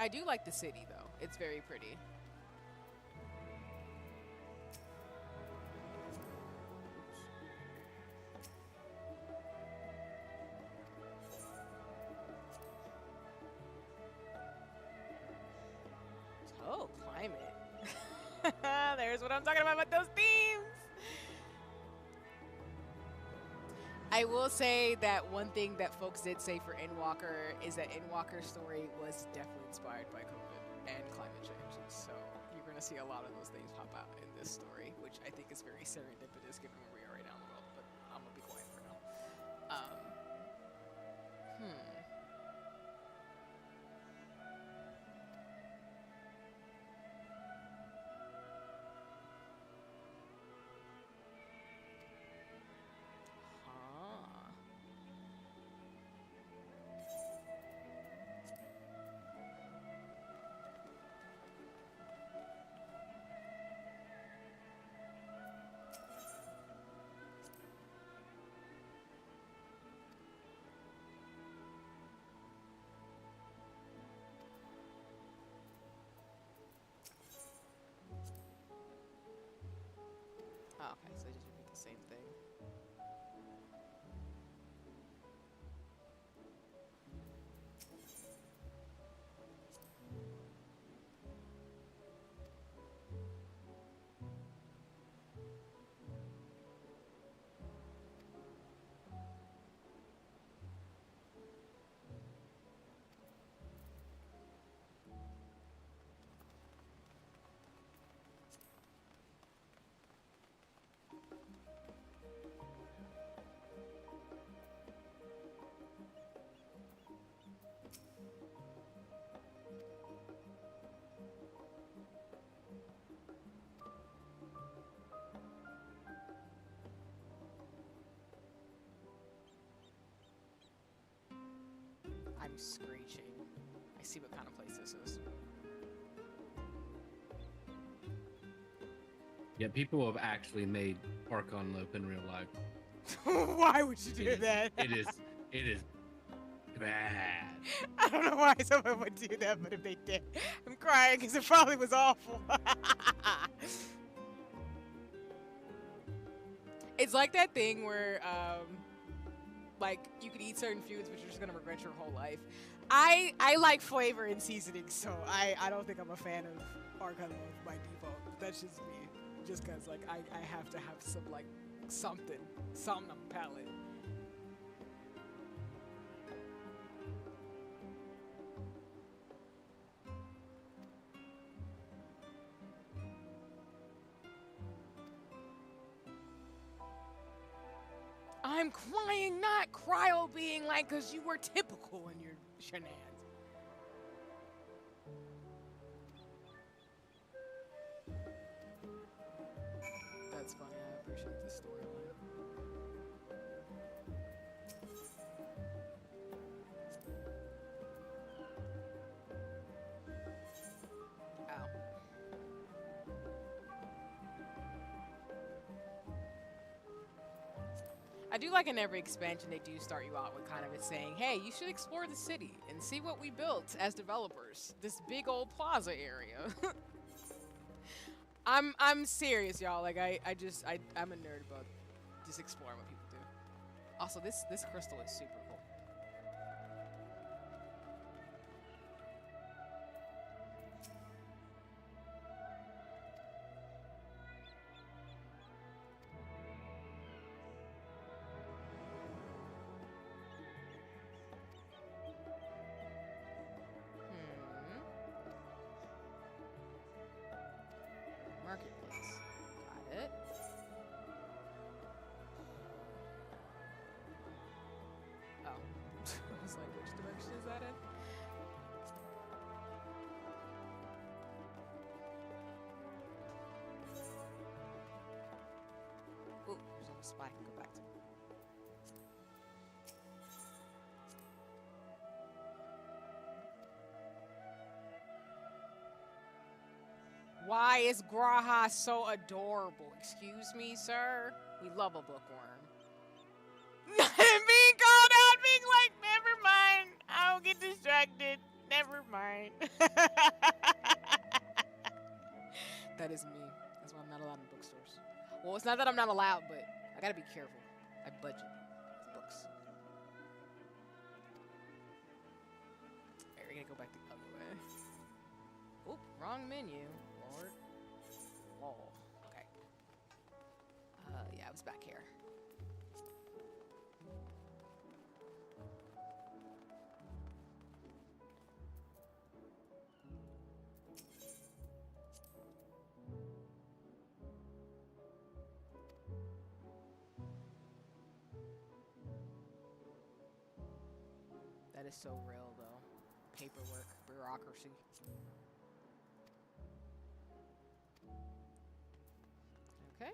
I do like the city, though. It's very pretty. Oh, climate. There's what I'm talking about with those themes. I will say that one thing that folks did say for Endwalker is that Endwalker's story was definitely inspired by COVID and climate change. So you're going to see a lot of those things pop out in this story, which I think is very serendipitous given where we are right now in the world. But I'm going to be quiet for now. Oh, okay, so just repeat the same thing. I'm screeching. I see what kind of place this is. Yeah, people have actually made Archon Lope in real life. Why would you do that? It is bad. I don't know why someone would do that, but if they did, I'm crying because it probably was awful. It's like that thing where like you could eat certain foods, but you're just gonna regret your whole life. I like flavor and seasoning, so I don't think I'm a fan of archival by default. That's just me. Just cause like I have to have some like something on my palate. I'm crying, not cryo being like, cause you were typical in your shenanigans. That's funny, I appreciate this storyline. Ow. I do like in every expansion they do start you out with kind of it saying, hey, you should explore the city and see what we built as developers. This big old plaza area. I'm serious, y'all. Like I'm a nerd about just exploring what people do. Also, this crystal is super cool. Marketplace. Got it. Oh. I was like, which direction is that in? Oh, there's a spot I can go back to. Why is Graha so adorable? Excuse me, sir? We love a bookworm. Being called out, being like, never mind. I'll get distracted. Never mind. That is me. That's why I'm not allowed in bookstores. Well, it's not that I'm not allowed, but I gotta be careful. I budget for books. Alright, we're gonna go back the other way. Oop, wrong menu. Lord. Lol. Okay. Yeah, I was back here. That is so real, though. Paperwork, bureaucracy. Okay.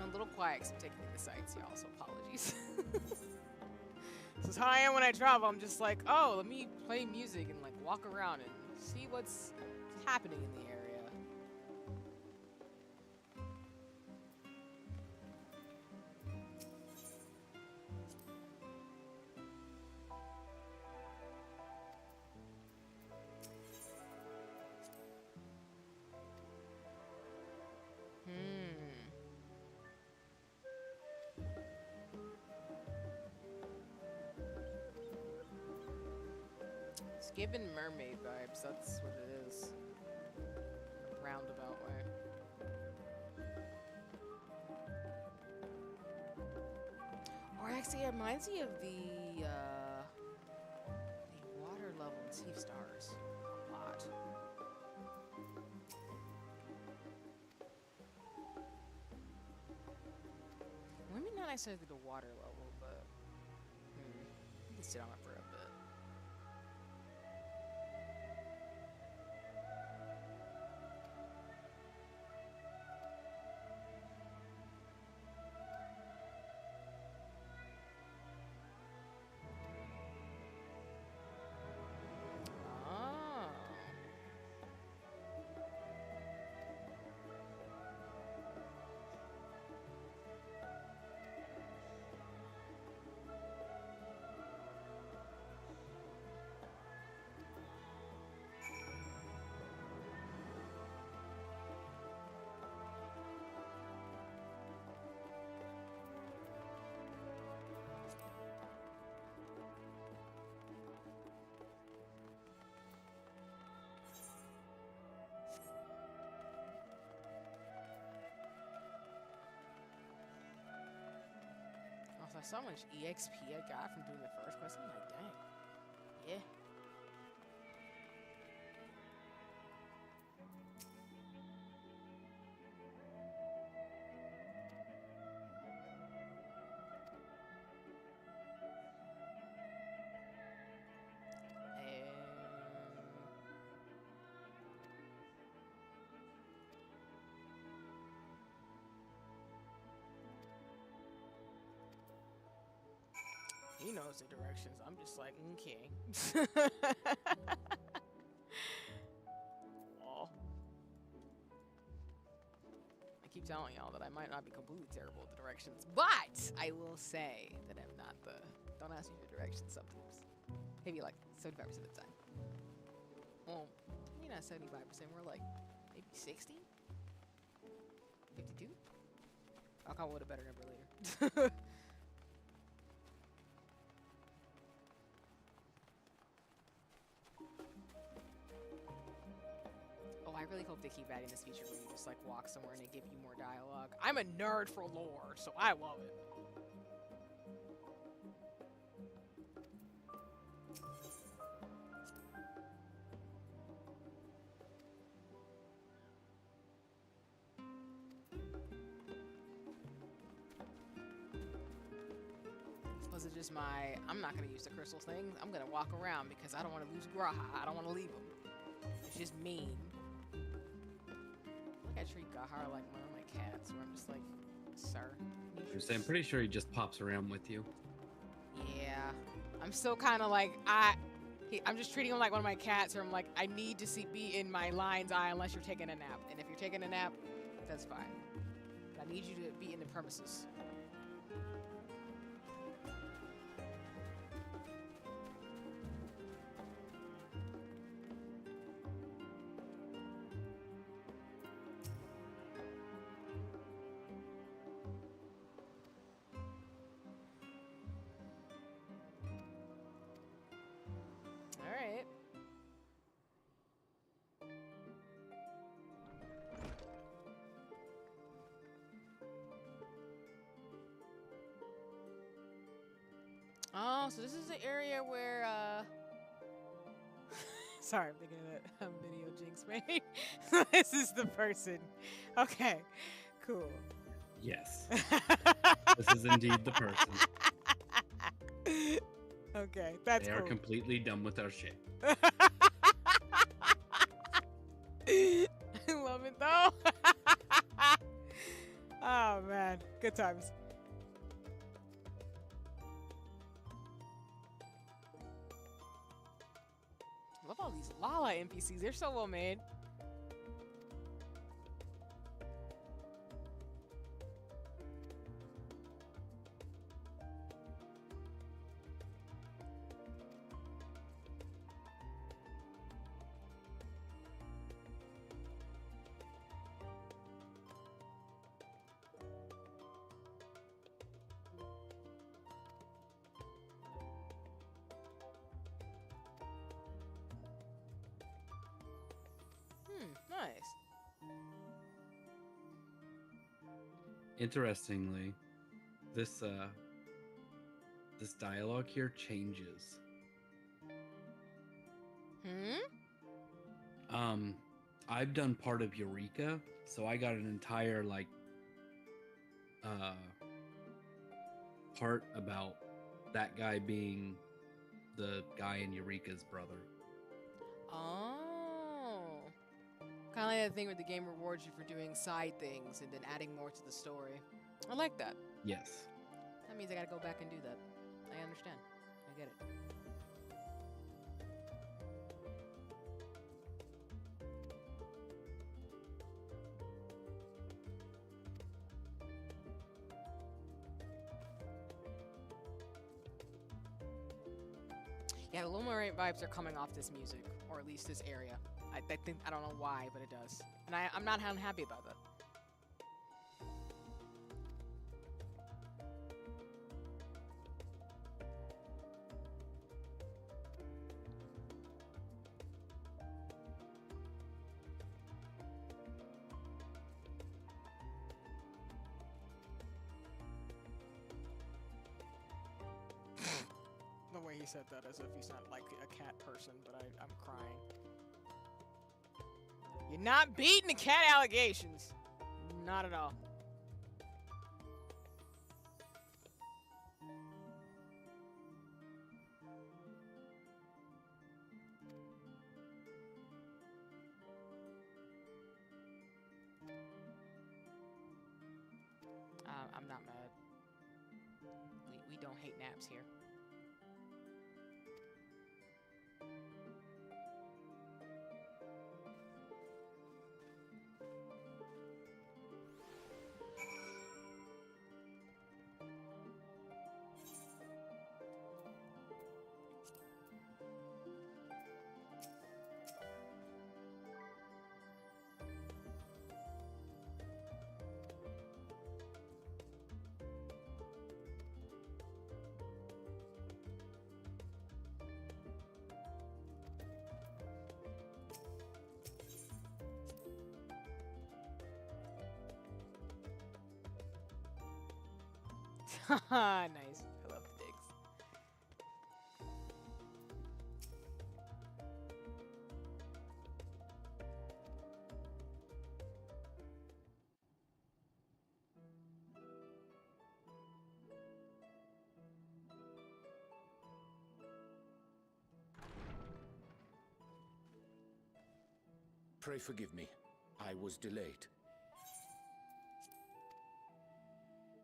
I'm a little quiet because I'm taking the sights, y'all, so apologies. This is how I am when I travel. I'm just like, oh, let me play music and like walk around and see what's happening in the area. It's giving mermaid vibes, that's what it is. Roundabout way. Or actually, it reminds me of the Receive stars. A lot. Maybe not necessarily the water level, but you can sit on it for a bit. Oh. Also, I saw how much EXP I got from doing the first quest. I'm like, dang. Yeah. He knows the directions. I'm just like, okay. Lol. I keep telling y'all that I might not be completely terrible at the directions, but I will say that I'm not the. Don't ask me for directions sometimes. Maybe like 75% of the time. Well, maybe not 75%. We're like maybe 60, 52. I'll come up with a better number later. I really hope they keep adding this feature where you just like walk somewhere and they give you more dialogue. I'm a nerd for lore, so I love it. Was it just my, I'm not going to use the crystal thing. I'm going to walk around because I don't want to lose Graha. I don't want to leave him. It's just mean. I treat Gahar like one of my cats, where I'm just like, sir. I'm pretty sure he just pops around with you. Yeah, I'm still kind of like I'm just treating him like one of my cats, where I'm like, I need to be in my lion's eye unless you're taking a nap, and if you're taking a nap, that's fine. But I need you to be in the premises. Oh, so this is the area where, sorry, I'm thinking of that video Jinx made. This is the person. Okay, cool. Yes. This is indeed the person. Okay, that's cool. They are completely done with our shit. I love it, though. Oh, man. Good times. I love all these Lala NPCs. They're so well made. Nice. Interestingly, this dialogue here changes. I've done part of Eureka, so I got an entire like part about that guy being the guy in Eureka's brother. Oh. Kind of like that thing where the game rewards you for doing side things and then adding more to the story. I like that. Yes. That means I gotta go back and do that. I understand. I get it. Yeah, the Lumarite vibes are coming off this music, or at least this area. I think, I don't know why, but it does. And I'm not unhappy about that. The way he said that, as if he's not like a cat person, but I'm crying. You're not beating the cat allegations. Not at all. I'm not mad. We don't hate naps here. Nice. I love the digs. Pray forgive me. I was delayed.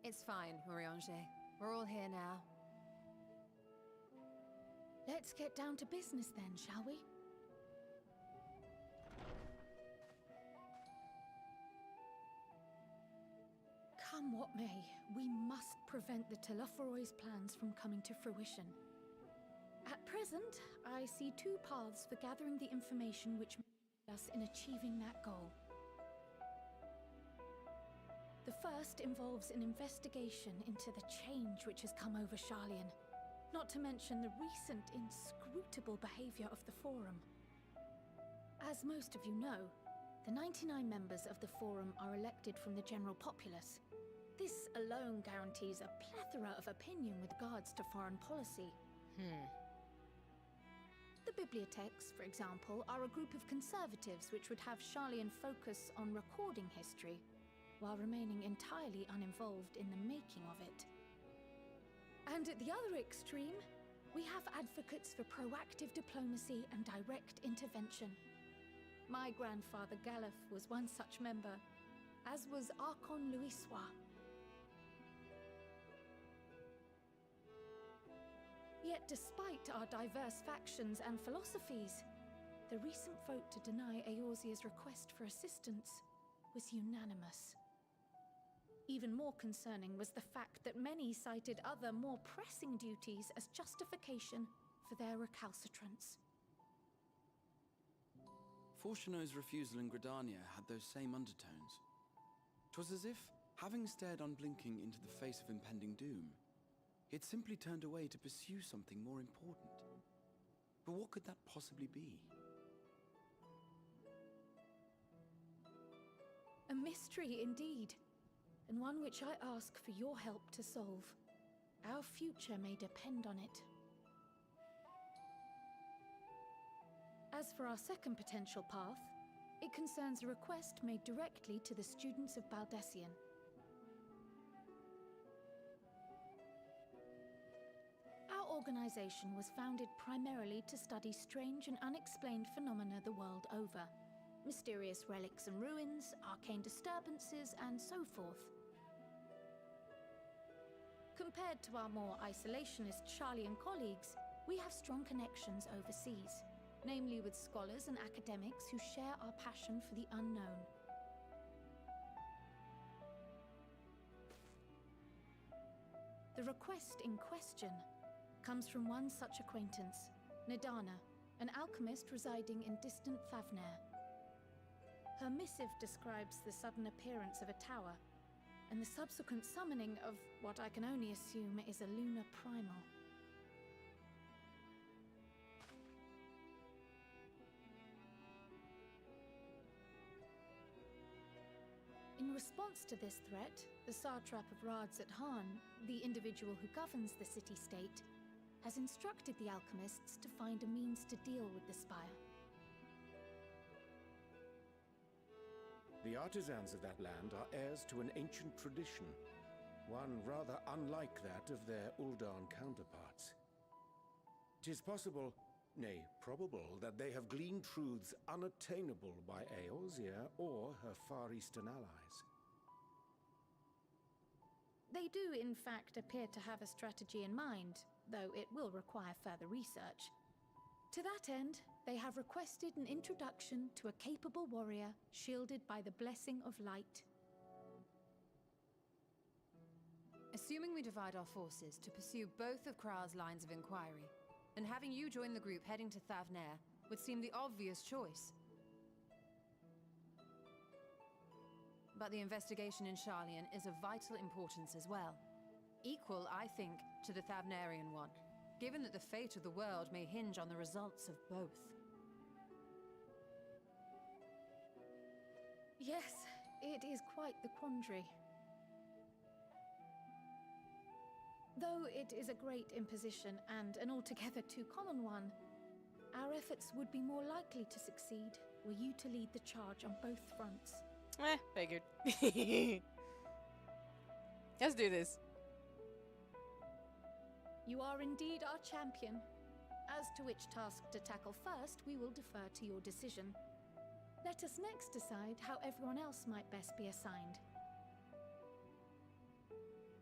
It's fine, Moriange. We're all here now. Let's get down to business then, shall we? Come what may, we must prevent the Telophoroid's plans from coming to fruition. At present, I see two paths for gathering the information which may aid us in achieving that goal. The first involves an investigation into the change which has come over Sharlayan, not to mention the recent inscrutable behavior of the Forum. As most of you know, the 99 members of the Forum are elected from the general populace. This alone guarantees a plethora of opinion with regards to foreign policy. The bibliotheques, for example, are a group of conservatives which would have Sharlayan focus on recording history, while remaining entirely uninvolved in the making of it. And at the other extreme, we have advocates for proactive diplomacy and direct intervention. My grandfather Galef was one such member, as was Archon Louisois. Yet despite our diverse factions and philosophies, the recent vote to deny Eorzea's request for assistance was unanimous. Even more concerning was the fact that many cited other, more pressing duties as justification for their recalcitrance. Fortuno's refusal in Gridania had those same undertones. 'Twas as if, having stared unblinking into the face of impending doom, he had simply turned away to pursue something more important. But what could that possibly be? A mystery indeed, and one which I ask for your help to solve. Our future may depend on it. As for our second potential path, it concerns a request made directly to the students of Baldessian. Our organization was founded primarily to study strange and unexplained phenomena the world over. Mysterious relics and ruins, arcane disturbances, and so forth. Compared to our more isolationist Charlian colleagues, we have strong connections overseas, namely with scholars and academics who share our passion for the unknown. The request in question comes from one such acquaintance, Nidana, an alchemist residing in distant Thavnair. Her missive describes the sudden appearance of a tower, and the subsequent summoning of what I can only assume is a lunar primal. In response to this threat, the satrap of Radzat-Han, the individual who governs the city-state, has instructed the alchemists to find a means to deal with the spire. The artisans of that land are heirs to an ancient tradition, one rather unlike that of their Uldan counterparts. 'Tis possible, nay, probable, that they have gleaned truths unattainable by Eorzea or her Far Eastern allies. They do, in fact, appear to have a strategy in mind, though it will require further research. To that end, they have requested an introduction to a capable warrior shielded by the blessing of light. Assuming we divide our forces to pursue both of Krar's lines of inquiry, then having you join the group heading to Thavnair would seem the obvious choice. But the investigation in Charlian is of vital importance as well. Equal, I think, to the Thavnairian one, given that the fate of the world may hinge on the results of both. Yes, it is quite the quandary. Though it is a great imposition and an altogether too common one, our efforts would be more likely to succeed were you to lead the charge on both fronts. Figured. Let's do this. You are indeed our champion. As to which task to tackle first, we will defer to your decision. Let us next decide how everyone else might best be assigned.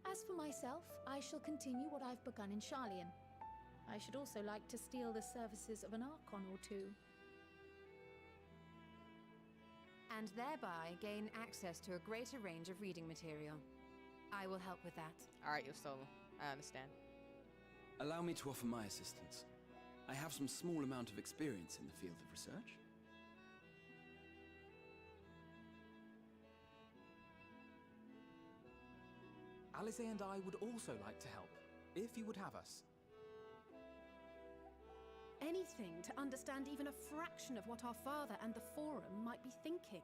As for myself, I shall continue what I've begun in Charlian. I should also like to steal the services of an Archon or two. And thereby gain access to a greater range of reading material. I will help with that. Alright, Yostolo. I understand. Allow me to offer my assistance. I have some small amount of experience in the field of research. Alice and I would also like to help, if you would have us. Anything to understand even a fraction of what our father and the Forum might be thinking.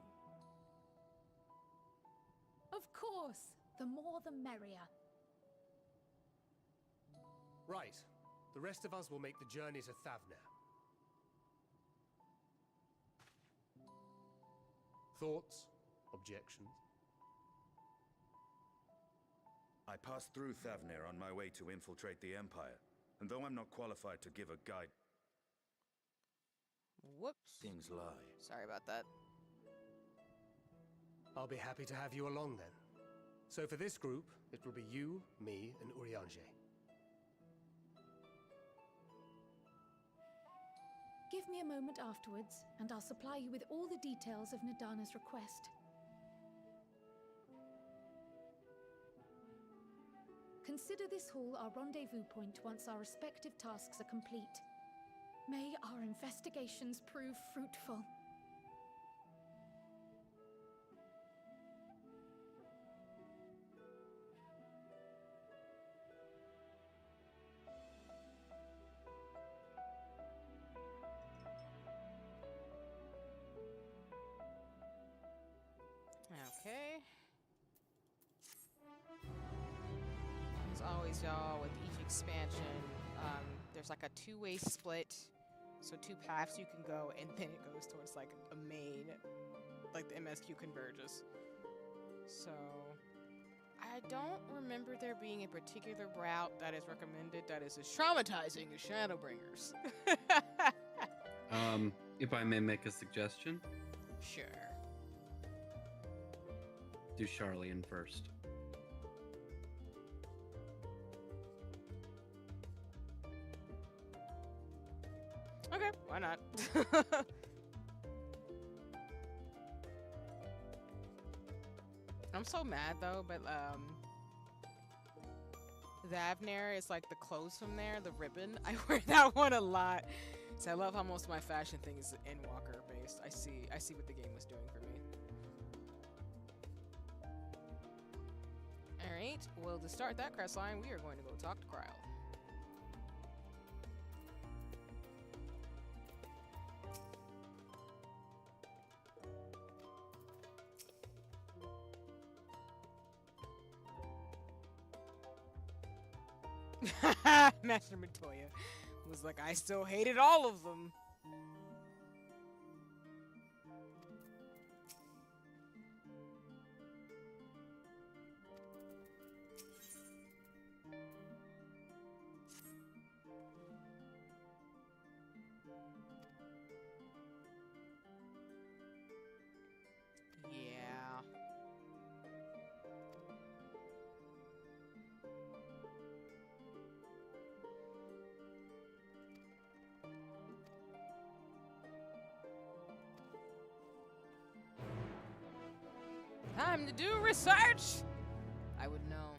Of course, the more the merrier. Right. The rest of us will make the journey to Thavnair. Thoughts? Objections? I passed through Thavnair on my way to infiltrate the Empire, and though I'm not qualified to give a guide... Whoops. Things lie. Sorry about that. I'll be happy to have you along then. So for this group, it will be you, me, and Urianger. Give me a moment afterwards, and I'll supply you with all the details of Nidana's request. Consider this hall our rendezvous point once our respective tasks are complete. May our investigations prove fruitful. Okay. As always, y'all, with each expansion, there's like a two-way split. So 2 paths you can go, and then it goes towards like a main, like the MSQ converges. So I don't remember there being a particular route that is recommended that is as traumatizing as Shadowbringers. If I may make a suggestion, Sure. do Charlian first. Okay, why not? I'm so mad though, but the Avner is like the clothes from there, the ribbon. I wear that one a lot. So I love how most of my fashion thing is Endwalker based. I see what the game was doing for me. Alright, well to start that quest line, we are going to go talk to Kryl. Master Matoya was like, I still hated all of them. Yeah. Time to do research! I would know.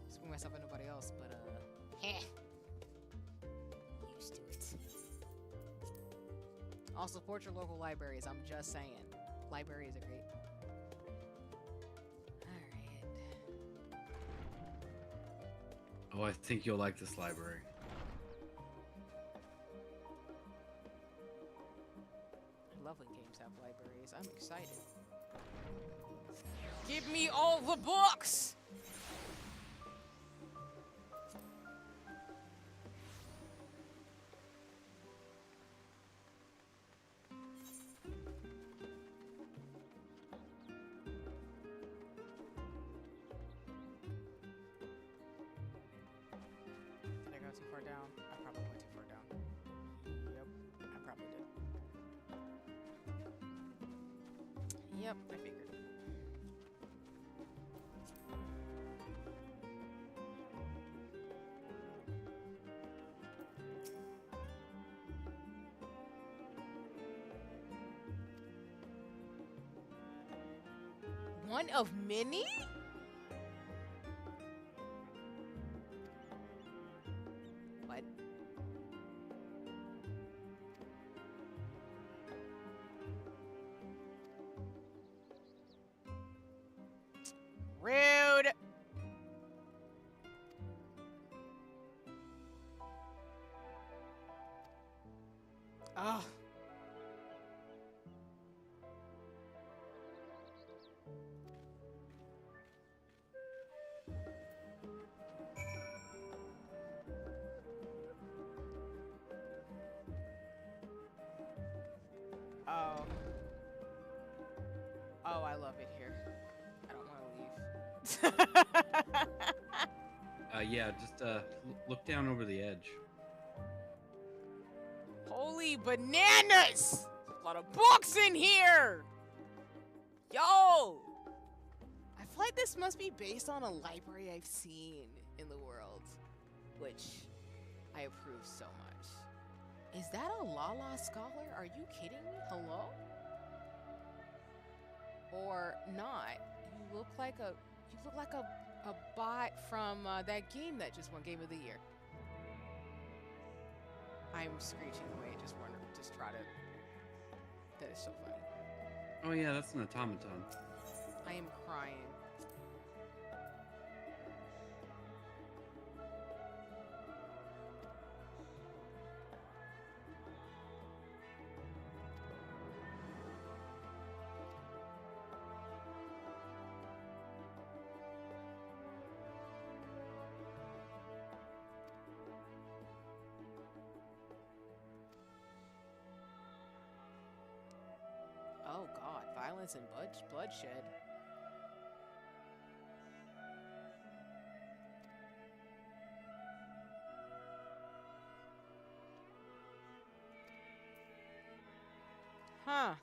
Screw myself and nobody else, but heh. Used to it. Also, support your local libraries, I'm just saying. Libraries are great. Alright. Oh, I think you'll like this library. I love when games have libraries. I'm excited. Give me all the books! Did I go too far down? I probably went too far down. Yep, I probably did. Yep, I figured. One of many? What? Rude. Oh. Oh. Oh, I love it here. I don't want to leave. Yeah, just look down over the edge. Holy bananas! A lot of books in here! Yo! I feel like this must be based on a library I've seen in the world, which I approve so much. Is that a Lala scholar? Are you kidding me? Hello? Or not? You look like a bot from that game that just won Game of the Year. I'm screeching away, just try to. That is so funny. Oh yeah, that's an automaton. I am crying. violence and bloodshed. Huh.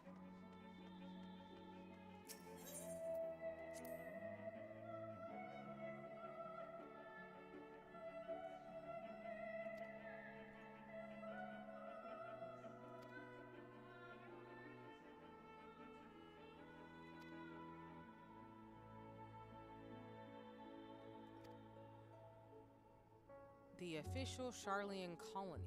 The official Charlian colony.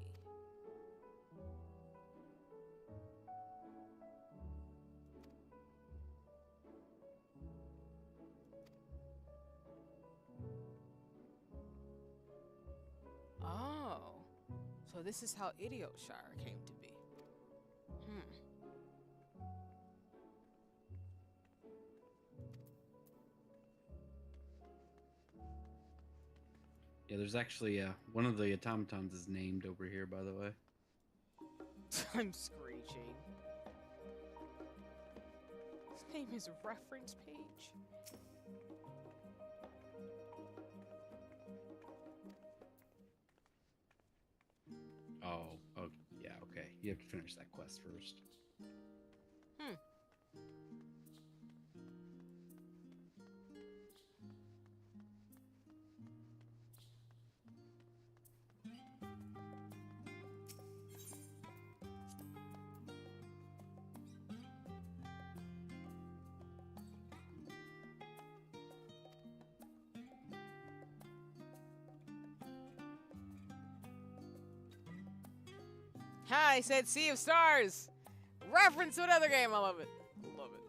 Oh, so this is how Idiotshire came to be. Yeah, there's actually one of the automatons is named over here, by the way. I'm screeching. His name is Reference Page. Oh, yeah, okay. You have to finish that quest first. I said Sea of Stars! Reference to another game, I love it. Love it.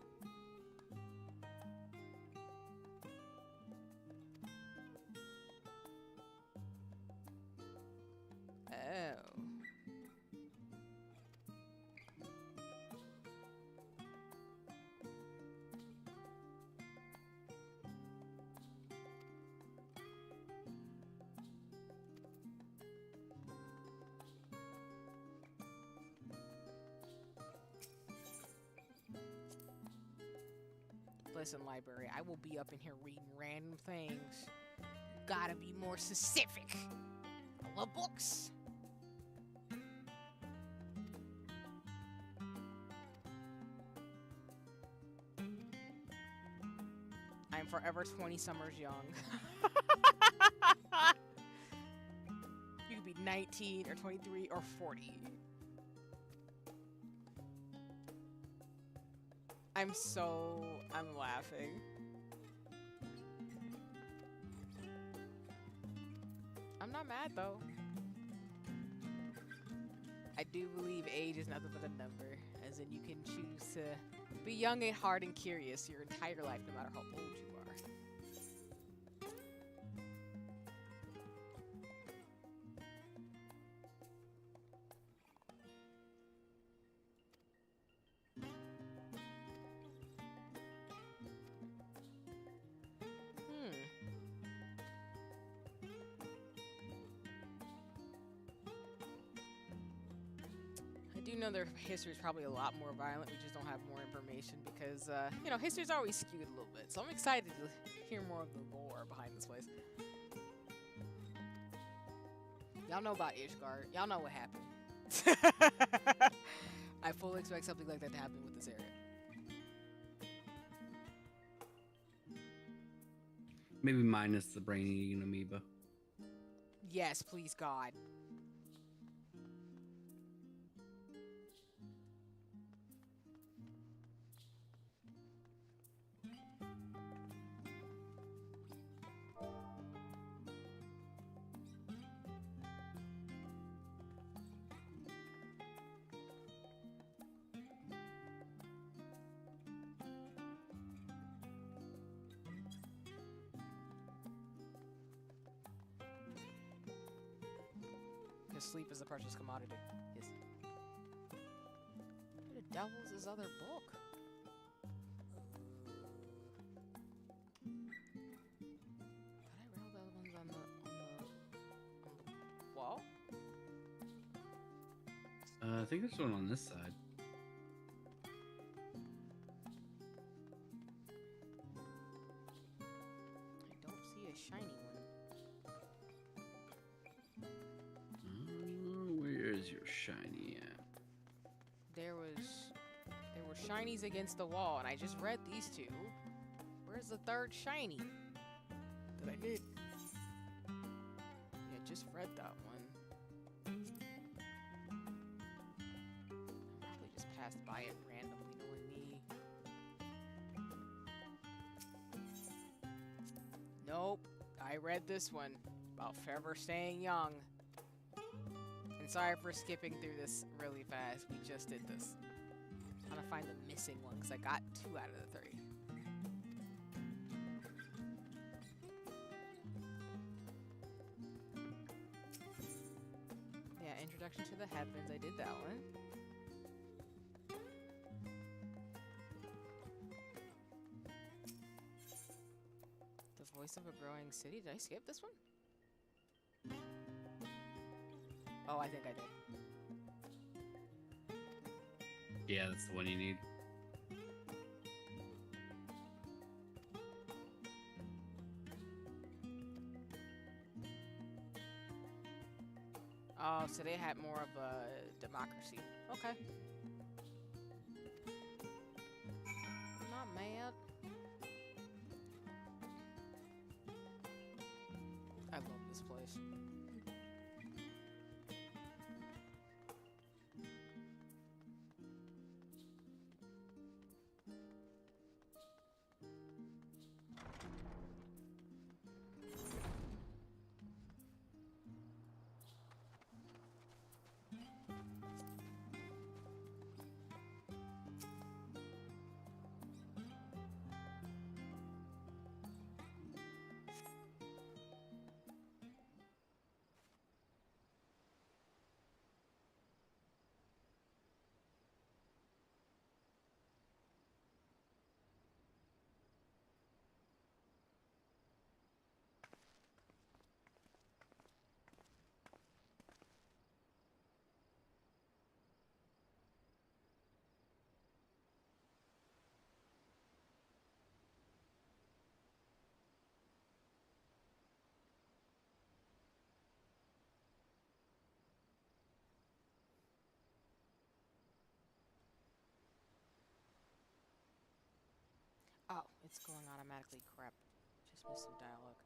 Oh. Listen, library, I will be up in here reading random things. Gotta be more specific. I love books. I'm forever 20 summers young. You could be 19 or 23 or 40. I'm laughing. I'm not mad though. I do believe age is nothing but a number, as in you can choose to be young at heart and curious your entire life, no matter how old you are. I do know their history is probably a lot more violent. We just don't have more information because, you know, history's always skewed a little bit. So I'm excited to hear more of the lore behind this place. Y'all know about Ishgard. Y'all know what happened. I fully expect something like that to happen with this area. Maybe minus the brain-eating amoeba. Yes, please, God. Sleep is a precious commodity. Yes. Who the devil's this other book? Did I read all the other ones on the wall? I think there's one on this side. shiny at? There were shinies against the wall, and I just read these two. Where's the third shiny that I did? Yeah, just read that one. Probably just passed by it randomly, knowing me. Nope, I read this one about forever staying young. And sorry for skipping through this really fast. We just did this. I'm trying to find the missing one because I got 2 out of the 3. Yeah, Introduction to the Heavens. I did that one. The Voice of a Growing City. Did I skip this one? Oh, I think I did. Yeah, that's the one you need. Oh, so they had more of a democracy. Okay. I'm not mad. I love this place. Oh, it's going automatically. Crap. Just missed some dialogue.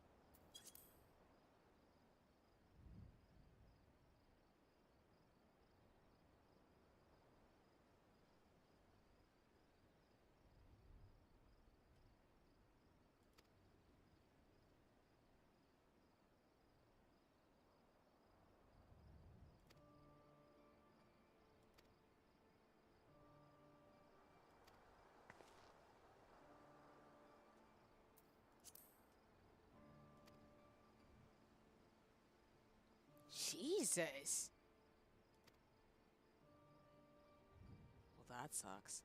Jesus. Well, that sucks.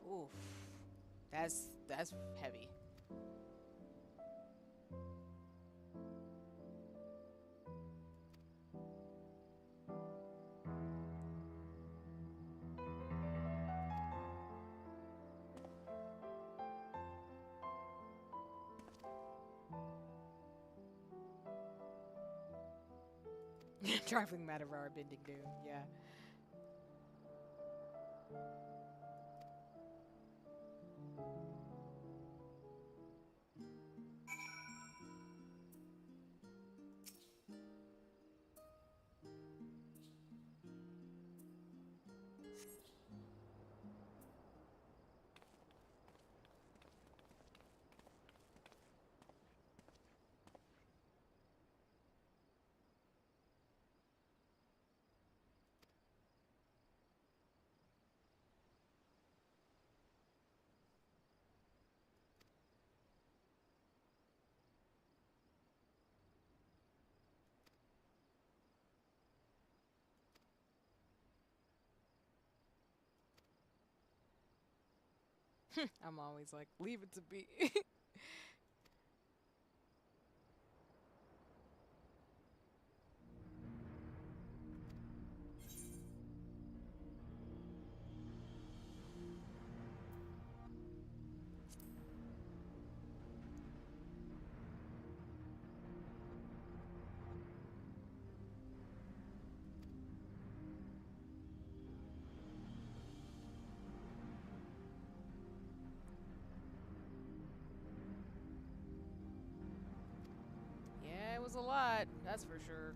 Oof. That's heavy. Trifling matter of our bending doom. Yeah. I'm always like, leave it to be. Yeah, it was a lot, that's for sure.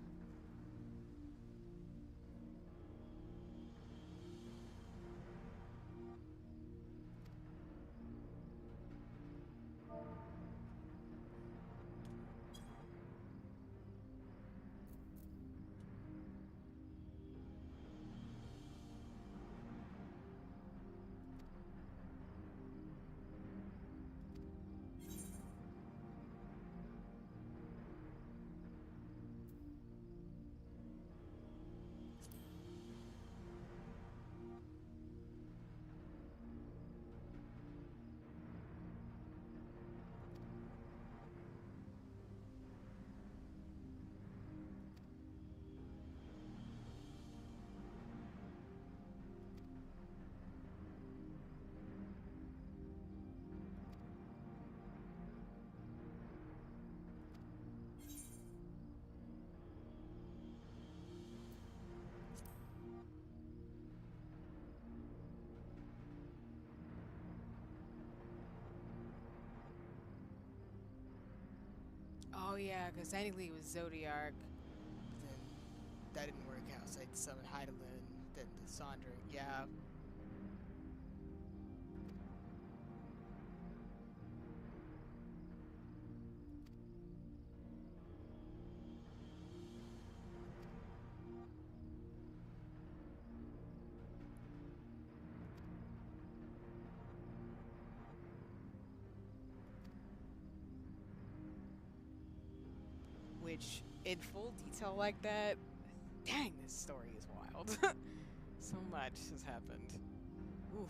Oh yeah, because technically it was Zodiac, but then that didn't work out, so I summoned Heidelin, then the Sandra, yeah. Which, in full detail like that, dang, this story is wild. So much has happened. Oof.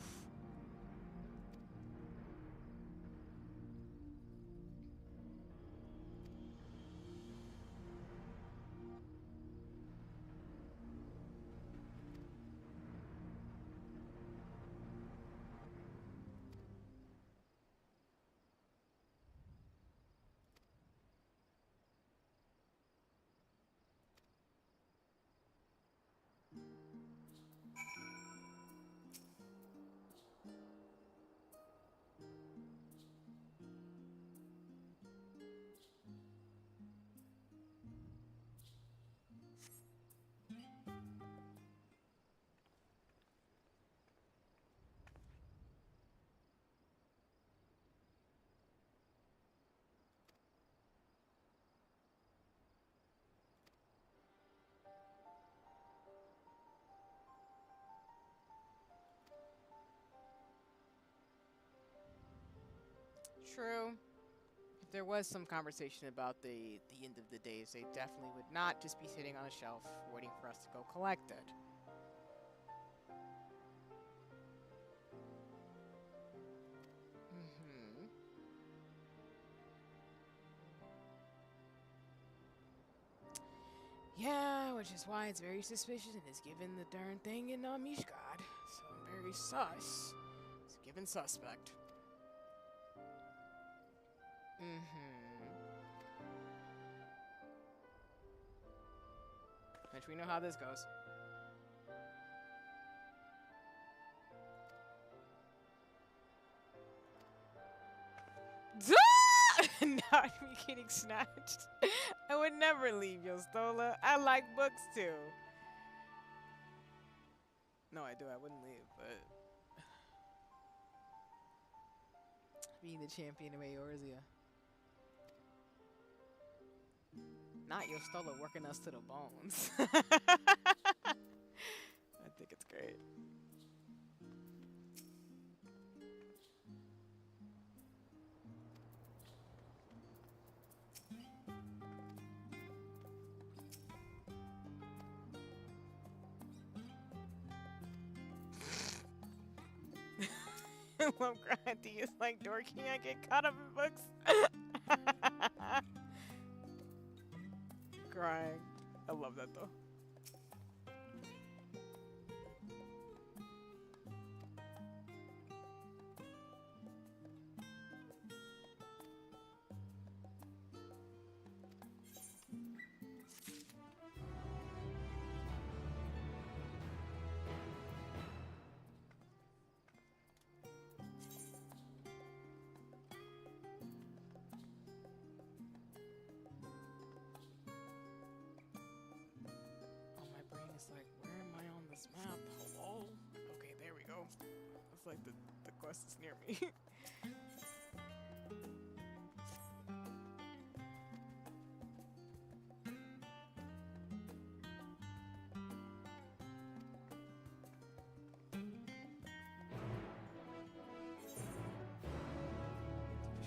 True. If there was some conversation about the end of the days, they definitely would not just be sitting on a shelf waiting for us to go collect it. Mm-hmm. Yeah, which is why it's very suspicious and is given the darn thing in Mishgard. So I'm very sus. It's a given suspect. Mm-hmm. Which we know how this goes. Not me getting snatched. I would never leave Yostola. I like books too. No, I do. I wouldn't leave, but being the champion of Eorzea. Not Yostola working us to the bones. I think it's great. I love Grandy. It's like dorky. I get caught up in books. Crying. I love that though. Like, where am I on this map? Hello? Okay, there we go. It's like the quest is near me. For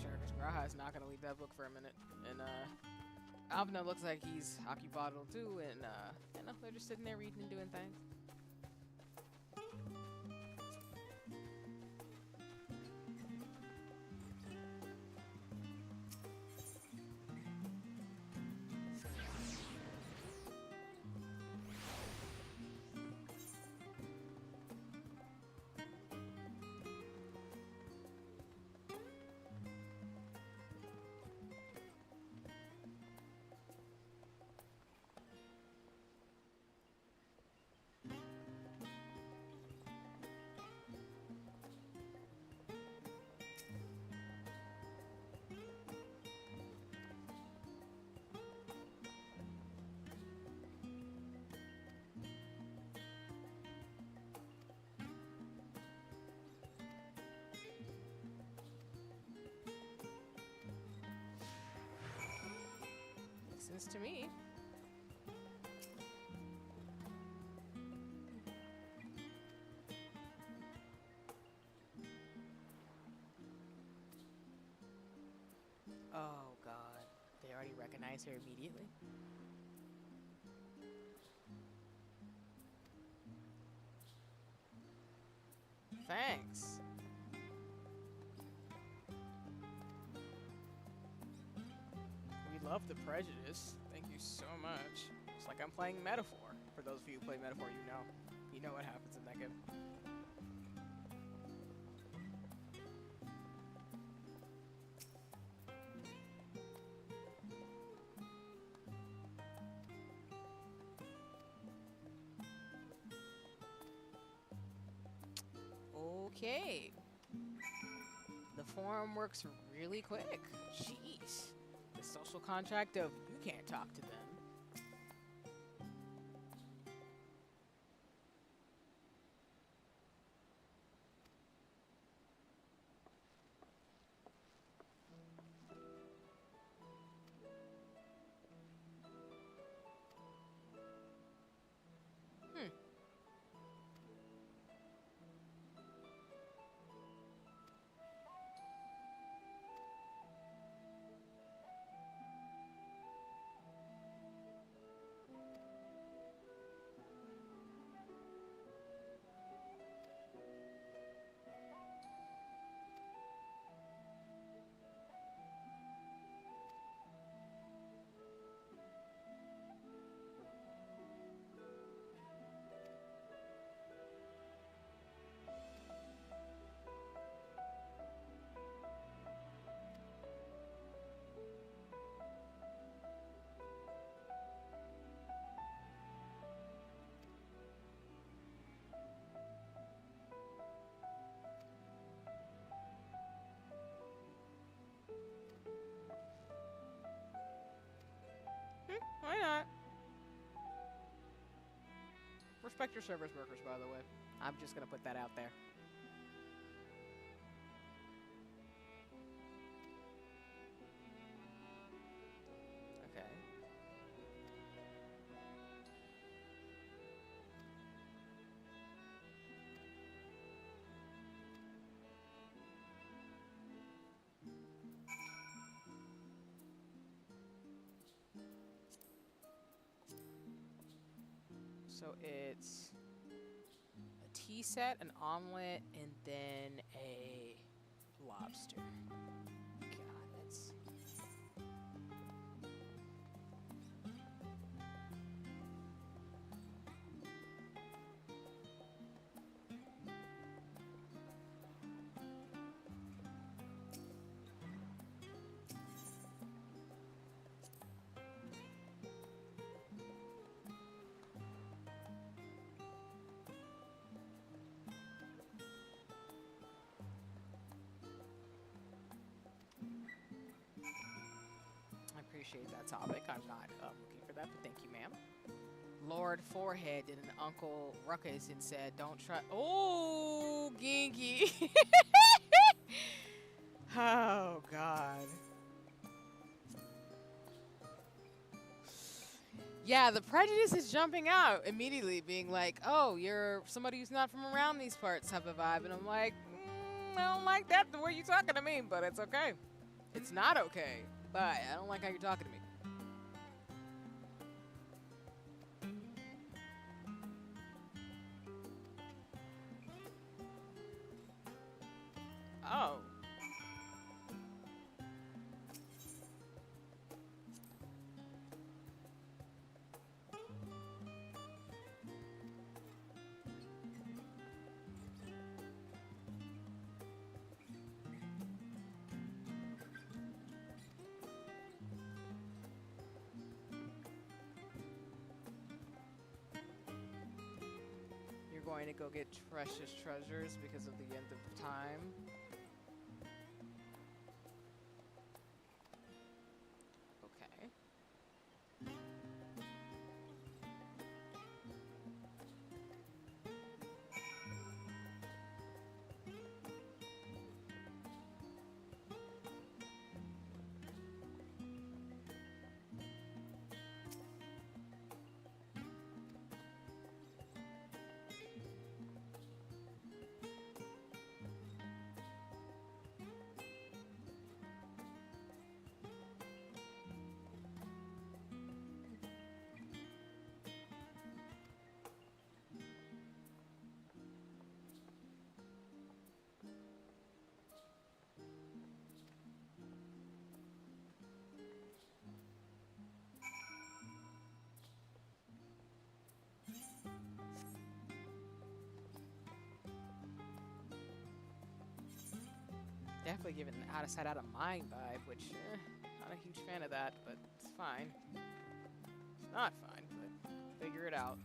sure, because Graha's not gonna leave that book for a minute. And Alvina looks like he's occupied too, and you know, they're just sitting there reading and doing things. Makes sense to me. Oh god, they already recognize her immediately. Thanks. We love the prejudice. Thank you so much. It's like I'm playing Metaphor. For those of you who play Metaphor, you know what happens in that game. Okay. The forum works really quick. Jeez. The social contract of you can't talk to them. respect your service workers, by the way. I'm just gonna put that out there. Okay. So it's a tea set, an omelet, and then a lobster. God, that's... I appreciate that topic. I'm not looking for that, but thank you, ma'am. Lord Forehead did an Uncle Ruckus and said, don't try. Oh, Ginky. Oh, God. Yeah, the prejudice is jumping out immediately, being like, oh, you're somebody who's not from around these parts type of vibe. And I'm like, I don't like that the way you're talking to me, but it's okay. It's not okay, but I don't like how you're talking to me. Oh. You're going to go get precious treasures because of the end of time. Okay. Definitely giving an out of sight, out of mind vibe, which, not a huge fan of that, but it's fine. It's not fine, but figure it out.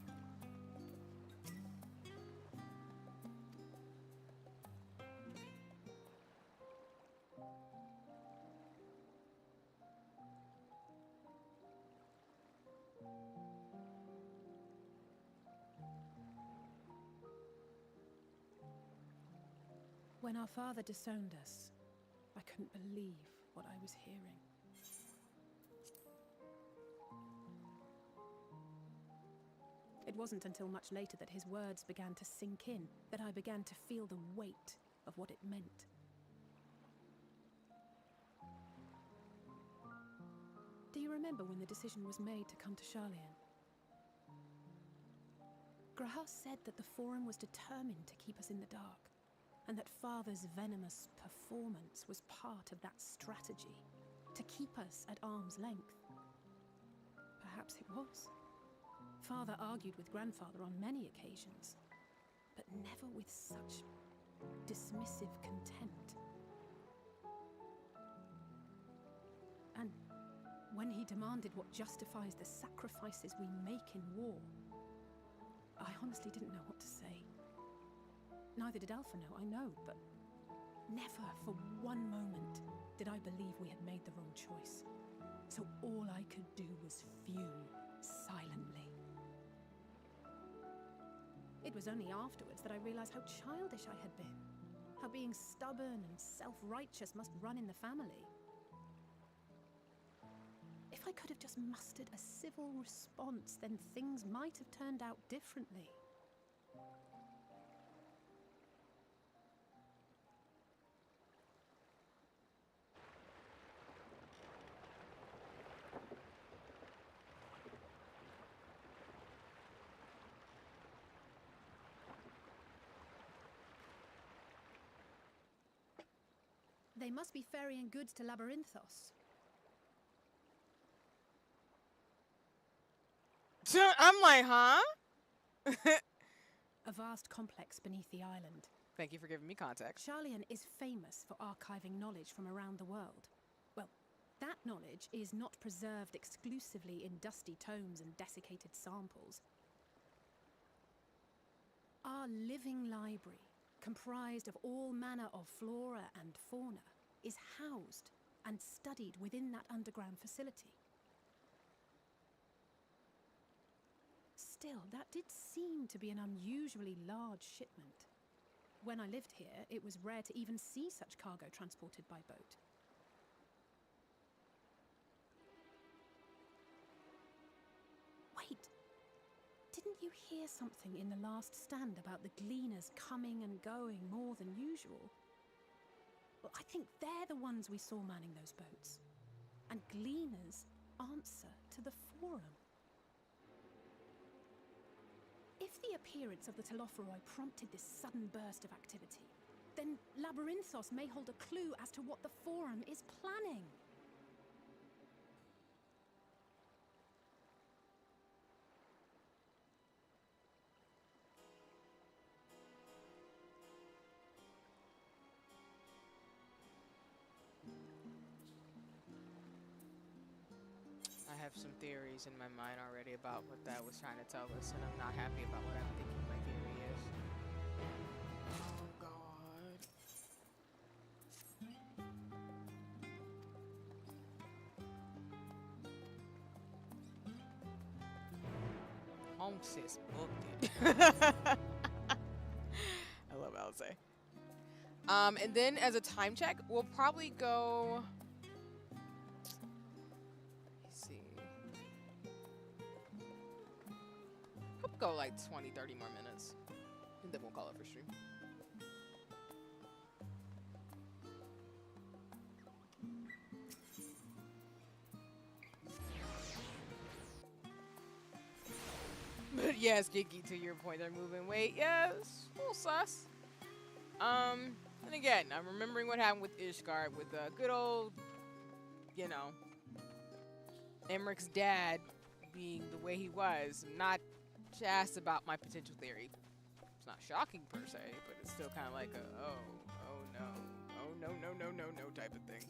When our father disowned us, I couldn't believe what I was hearing. It wasn't until much later that his words began to sink in, that I began to feel the weight of what it meant. Do you remember when the decision was made to come to Charlian? Graham said that the Forum was determined to keep us in the dark, and that Father's venomous performance was part of that strategy, to keep us at arm's length. Perhaps it was. Father argued with Grandfather on many occasions, but never with such dismissive contempt. And when he demanded what justifies the sacrifices we make in war, I honestly didn't know what to say. Neither did Alpha know, I know, but never for one moment did I believe we had made the wrong choice. So all I could do was fume silently. It was only afterwards that I realized how childish I had been. How being stubborn and self-righteous must run in the family. If I could have just mustered a civil response, then things might have turned out differently. They must be ferrying goods to Labyrinthos. I'm like, huh? A vast complex beneath the island. Thank you for giving me context. Sharlayan is famous for archiving knowledge from around the world. Well, that knowledge is not preserved exclusively in dusty tomes and desiccated samples. Our living library, comprised of all manner of flora and fauna, is housed and studied within that underground facility. Still, that did seem to be an unusually large shipment. When I lived here, it was rare to even see such cargo transported by boat. Wait! Didn't you hear something in the last stand about the gleaners coming and going more than usual? Well, I think they're the ones we saw manning those boats. And gleaners answer to the forum. If the appearance of the Telophoroi prompted this sudden burst of activity, then Labyrinthos may hold a clue as to what the forum is planning. I have some theories in my mind already about what that was trying to tell us, and I'm not happy about what I'm thinking my theory is. Oh, God. Home sis booked it. I love Alice. And then as a time check, we'll probably go... Go like 20, 30 more minutes, and then we'll call it for stream. But yes, Gigi, to your point, they're moving weight. Yes, a little sus. And again, I'm remembering what happened with Ishgard, with good old, you know, Emmerich's dad being the way he was. Not asked about my potential theory. It's not shocking per se, but it's still kind of like a oh no type of thing.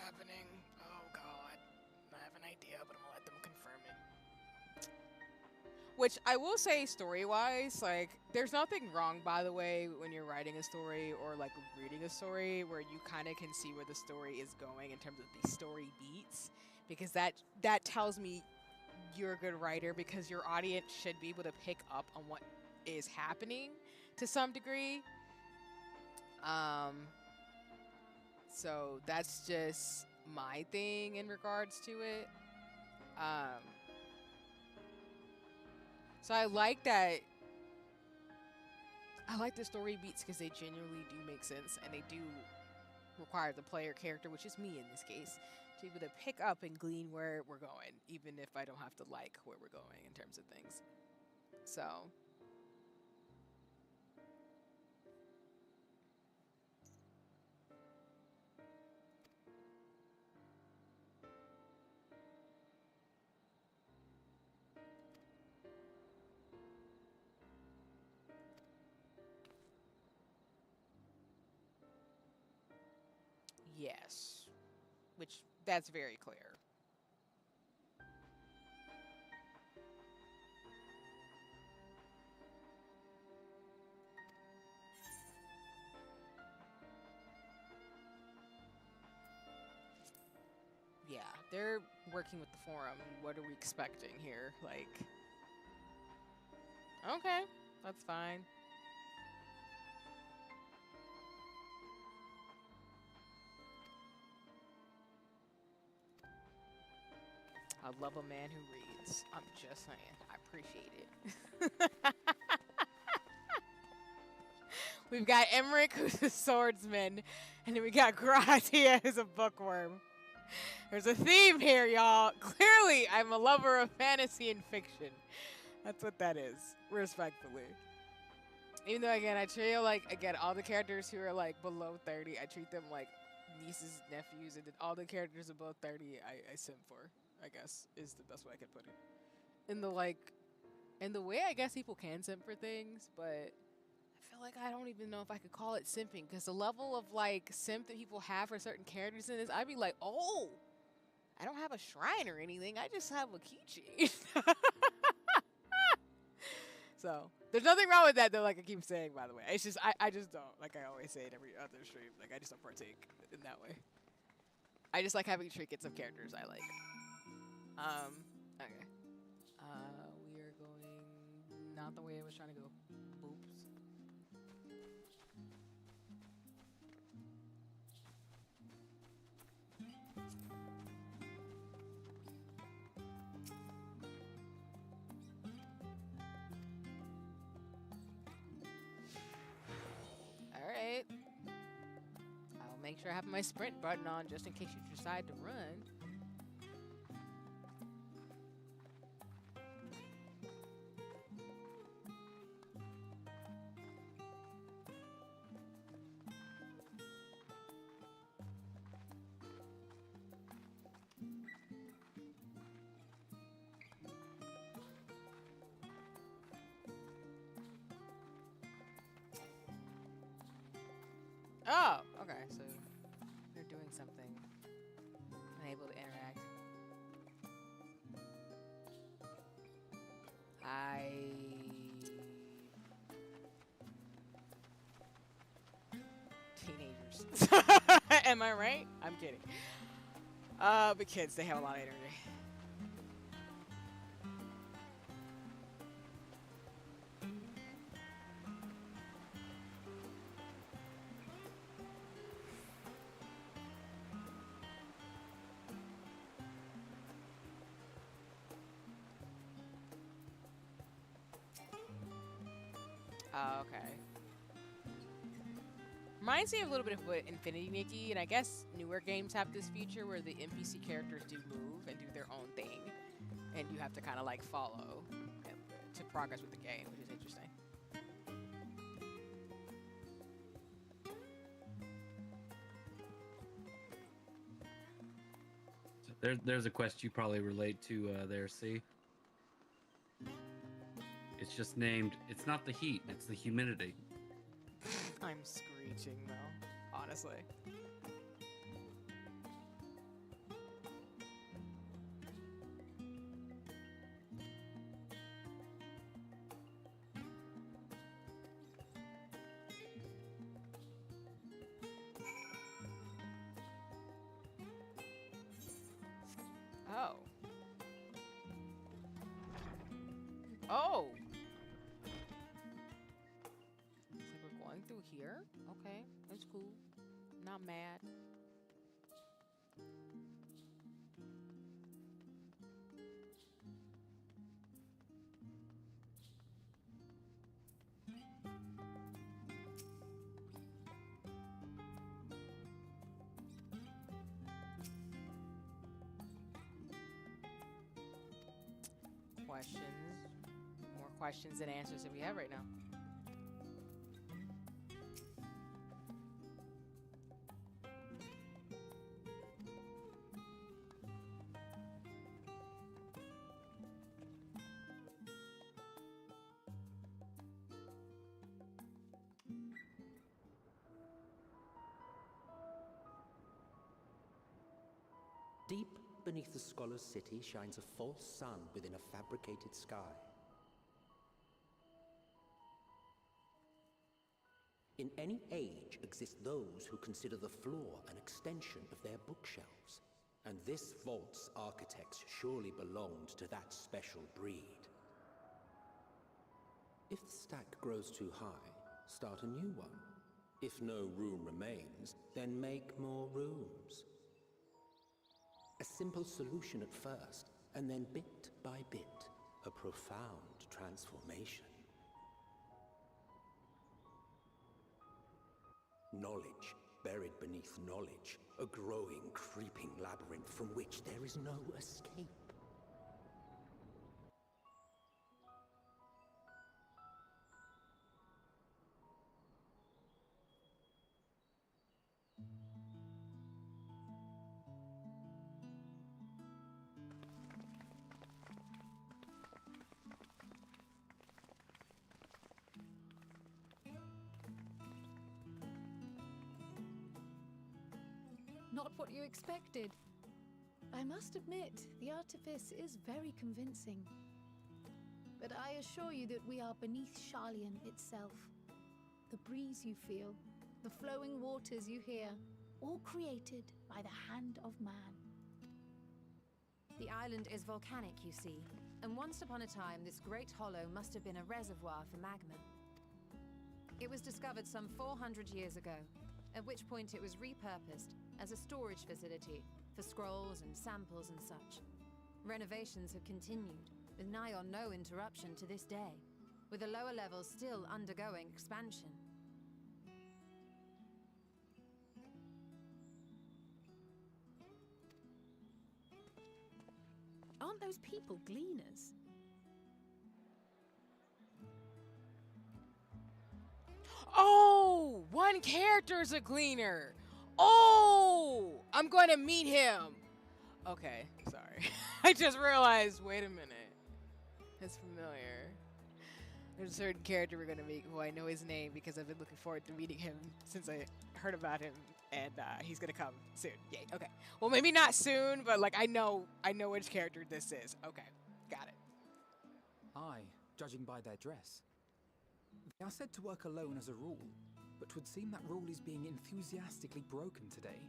Happening. Oh God, I have an idea, but I'm gonna let them confirm it. Which I will say, story-wise, like, there's nothing wrong, by the way, when you're writing a story or like reading a story where you kind of can see where the story is going in terms of the story beats, because that tells me you're a good writer, because your audience should be able to pick up on what is happening to some degree. So that's just my thing in regards to it. So I like that I like the story beats because they genuinely do make sense, and they do require the player character, which is me in this case, to be able to pick up and glean where we're going, even if I don't have to like where we're going in terms of things. So. Yes, which that's very clear. Yeah, they're working with the forum. What are we expecting here? Like, okay, that's fine. I love a man who reads. I'm just saying. I appreciate it. We've got Emmerich, who's a swordsman, and then we got Gratia, who's a bookworm. There's a theme here, y'all. Clearly, I'm a lover of fantasy and fiction. That's what that is, respectfully. Even though, again, I treat, like, again, all the characters who are, like, below 30, I treat them like nieces, nephews, and all the characters above 30, I simp for, I guess, is the best way I could put it. In the, like, in the way I guess people can simp for things, but I feel like I don't even know if I could call it simping, because the level of, like, simp that people have for certain characters in this, I'd be like, oh, I don't have a shrine or anything, I just have a keychain. So, there's nothing wrong with that, though, like I keep saying, by the way. It's just, I just don't, like I always say in every other stream, like, I just don't partake in that way. I just like having trinkets of characters I like. Okay. We are going not the way I was trying to go. Boops. Alright. I'll make sure I have my sprint button on just in case you decide to run. Oh, okay, so they're doing something. Unable to interact. Teenagers. Am I right? I'm kidding. But kids, they have a lot of energy. Oh, okay. Reminds me of a little bit of what Infinity Nikki, and I guess newer games have this feature where the NPC characters do move and do their own thing, and you have to kind of like follow to progress with the game, which is interesting. There's a quest you probably relate to there, see? It's just named, it's not the heat, it's the humidity. I'm screeching though, honestly. Oh. Oh! Looks like we're going through here. Okay, that's cool. Not mad. questions. More questions than answers that we have right now. Deep beneath the scholar's city shines a false sun within a fabricated sky. In any age exist those who consider the floor an extension of their bookshelves, and this vault's architects surely belonged to that special breed. If the stack grows too high, start a new one. If no room remains, then make more rooms. A simple solution at first, and then bit by bit, a profound transformation. Knowledge buried beneath knowledge, a growing, creeping labyrinth from which there is no escape. Not what you expected. I must admit, the artifice is very convincing. But I assure you that we are beneath Sharlayan itself. The breeze you feel, the flowing waters you hear, all created by the hand of man. The island is volcanic, you see, and once upon a time this great hollow must have been a reservoir for magma. It was discovered some 400 years ago, at which point it was repurposed as a storage facility for scrolls and samples and such. Renovations have continued, with nigh on no interruption to this day, with the lower levels still undergoing expansion. Aren't those people gleaners? Oh, one character's a gleaner. Oh, I'm going to meet him. Okay, sorry. I just realized, wait a minute. It's familiar. There's a certain character we're going to meet who I know his name because I've been looking forward to meeting him since I heard about him, and he's going to come soon. Yay, okay. Well, maybe not soon, but like I know which character this is. Okay, got it. Aye, judging by their dress. They are said to work alone as a rule, but 'twould seem that rule is being enthusiastically broken today.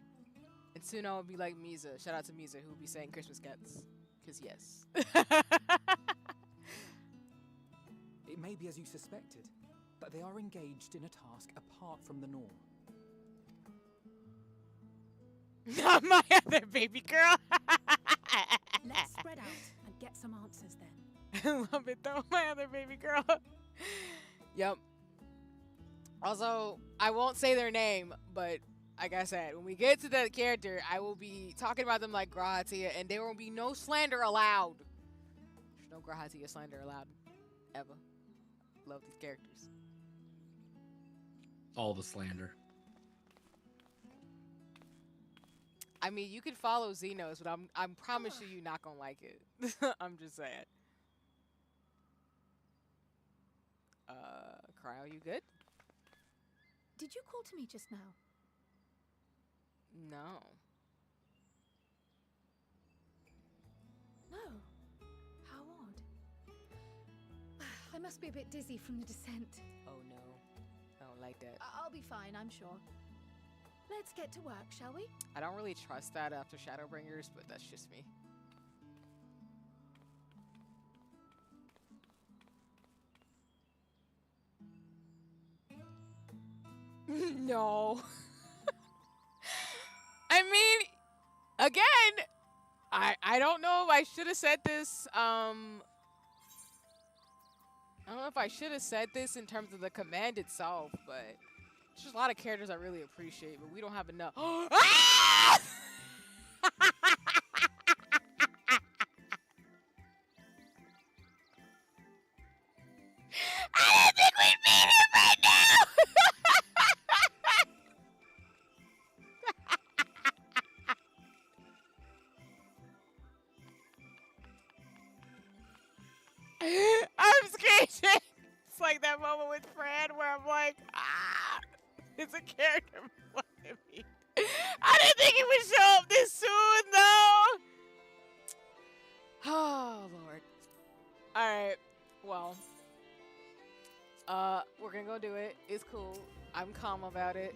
And soon I will be like Misa. Shout out to Misa, who will be saying Christmas cats. Because yes. It may be as you suspected, that they are engaged in a task apart from the norm. Not my other baby girl. Let's spread out and get some answers then. I love it though, my other baby girl. Yep. Also, I won't say their name, but like I said, when we get to that character, I will be talking about them like Kopintea, and there will be no slander allowed. There's no Kopintea slander allowed. Ever. Love these characters. All the slander. I mean, you could follow Xenos, but I'm promise you, you're not gonna like it. I'm just saying. Cryo, you good? Did you call to me just now? No. No. How odd. I must be a bit dizzy from the descent. Oh no. I don't like that. I'll be fine, I'm sure. Let's get to work, shall we? I don't really trust that after Shadowbringers, but that's just me. No. I mean, again, I don't know if I should have said this. I don't know if I should have said this in terms of the command itself, but there's just a lot of characters I really appreciate, but we don't have enough. Ah! it's a character we want to meet. I didn't think it would show up this soon, though. Oh, Lord. Alright. Well. We're gonna go do it. It's cool. I'm calm about it.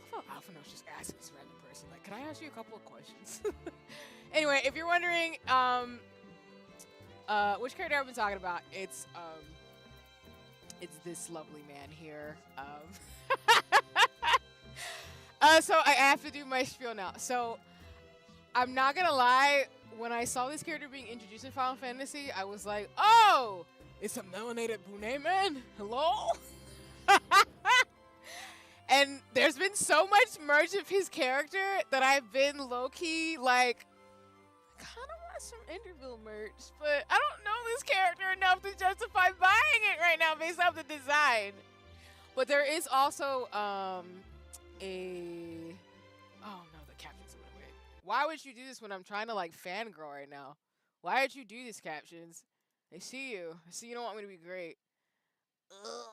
I thought Alphino's just asking this random person, like, can I ask you a couple of questions? Anyway, if you're wondering, which character I've been talking about, it's this lovely man here. So I have to do my spiel now. So I'm not gonna lie, when I saw this character being introduced in Final Fantasy, I was like, oh, it's a melanated Bune man. Hello? And there's been so much merch of his character that I've been low-key like, I kind of want some Enderville merch, but I don't know this character enough to justify buying it right now based off the design. But there is also oh no, the captions went away. Why would you do this when I'm trying to like fangirl right now? Why would you do these captions? I see you. I see you don't want me to be great. Ugh.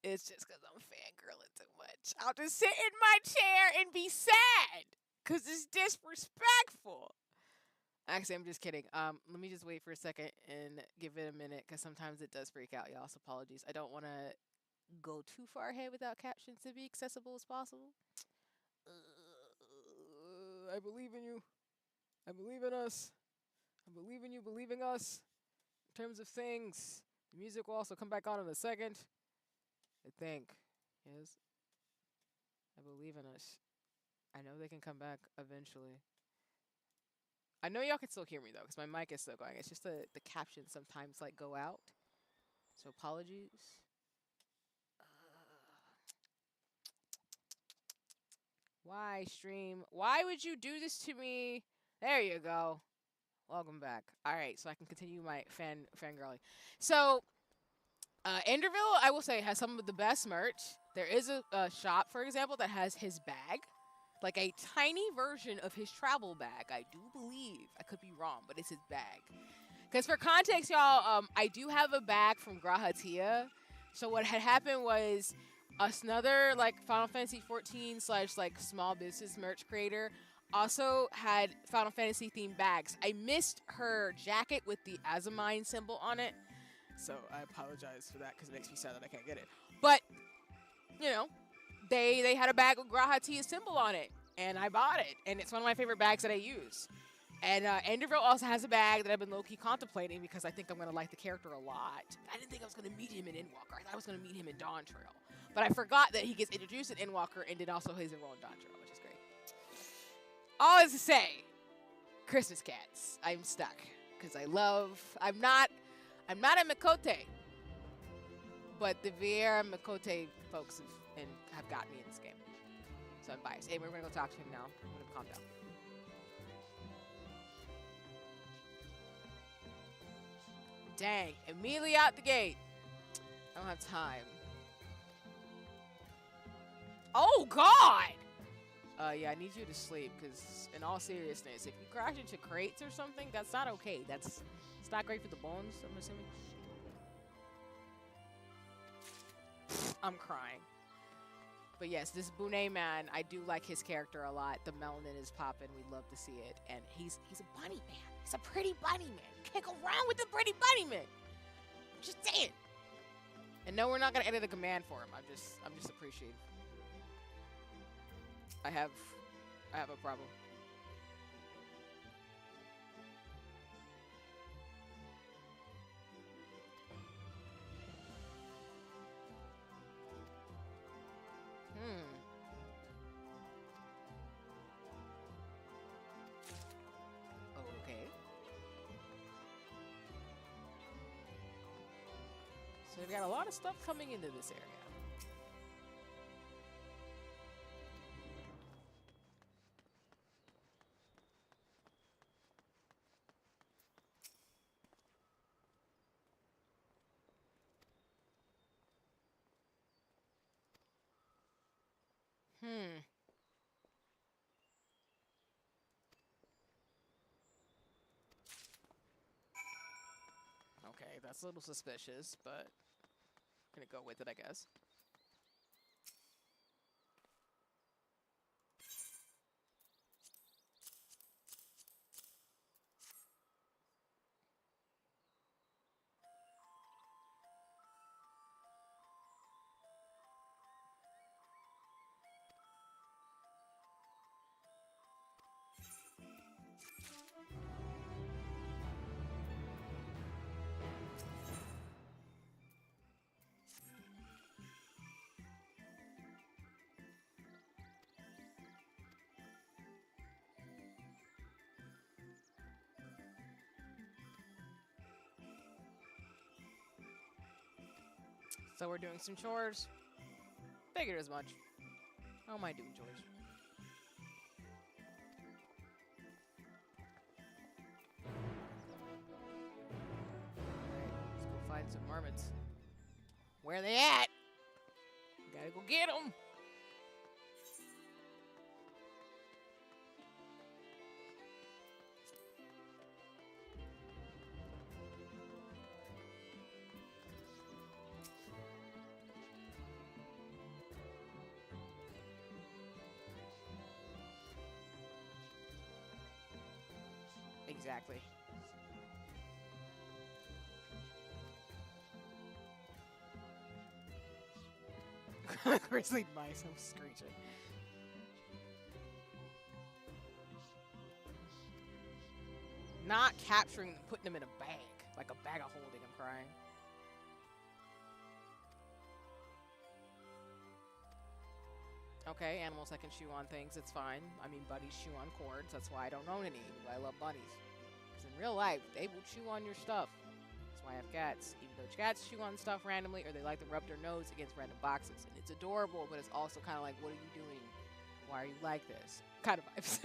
It's just because I'm fangirling too much. I'll just sit in my chair and be sad because it's disrespectful. Actually, I'm just kidding. Let me just wait for a second and give it a minute because sometimes it does freak out, y'all. So apologies. I don't want to go too far ahead without captions to be accessible as possible. I believe in you. I believe in us. I believe in you believing us. In terms of things, the music will also come back on in a second. I think. Yes. I believe in us. I know they can come back eventually. I know y'all can still hear me though, because my mic is still going. It's just the captions sometimes like go out. So apologies. Why stream? Why would you do this to me? There you go. Welcome back. Alright, so I can continue my fangirling. So Enderville, I will say, has some of the best merch. There is a shop, for example, that has his bag. Like a tiny version of his travel bag, I do believe. I could be wrong, but it's his bag. Because for context, y'all, I do have a bag from Kopintea. So what had happened was another like Final Fantasy 14 / like small business merch creator also had Final Fantasy themed bags. I missed her jacket with the Azamine symbol on it. So I apologize for that because it makes me sad that I can't get it. But, you know, they had a bag with Kopintea's symbol on it. And I bought it. And it's one of my favorite bags that I use. And Enderville also has a bag that I've been low-key contemplating because I think I'm going to like the character a lot. I didn't think I was going to meet him in Endwalker. I thought I was going to meet him in Dawn Trail. But I forgot that he gets introduced in Endwalker and then also his role in Dawn Trail, which is great. All is to say, Christmas cats. I'm stuck. Because I'm not a Mikote, but the Vieira Mikote folks have got me in this game. So I'm biased. Anyway, we're going to go talk to him now. I'm going to calm down. Dang, immediately out the gate. I don't have time. Oh, God! Yeah, I need you to sleep, because in all seriousness, if you crash into crates or something, that's not okay. It's not great for the bones, I'm assuming. I'm crying. But yes, this Bune man, I do like his character a lot. The melanin is popping. We love to see it. And he's a bunny man. He's a pretty bunny man. You can't go wrong with the pretty bunny man. Just saying. And no, we're not gonna edit a command for him. I'm just appreciative. I have a problem. Okay. So we've got a lot of stuff coming into this area. Okay, that's a little suspicious, but I'm gonna go with it, I guess. So we're doing some chores. Figured as much. I don't mind doing chores. Alright, let's go find some mermaids. Where they at? Gotta go get them. Exactly. Grizzly mice, I'm screeching. Not capturing them, putting them in a bag. Like a bag of holding, I'm crying. Okay, animals that can chew on things, it's fine. I mean, bunnies chew on cords, that's why I don't own any. I love bunnies. Because in real life, they will chew on your stuff. That's why I have cats. Even though cats chew on stuff randomly, or they like to rub their nose against random boxes. And it's adorable, but it's also kind of like, what are you doing? Why are you like this? Kind of vibes.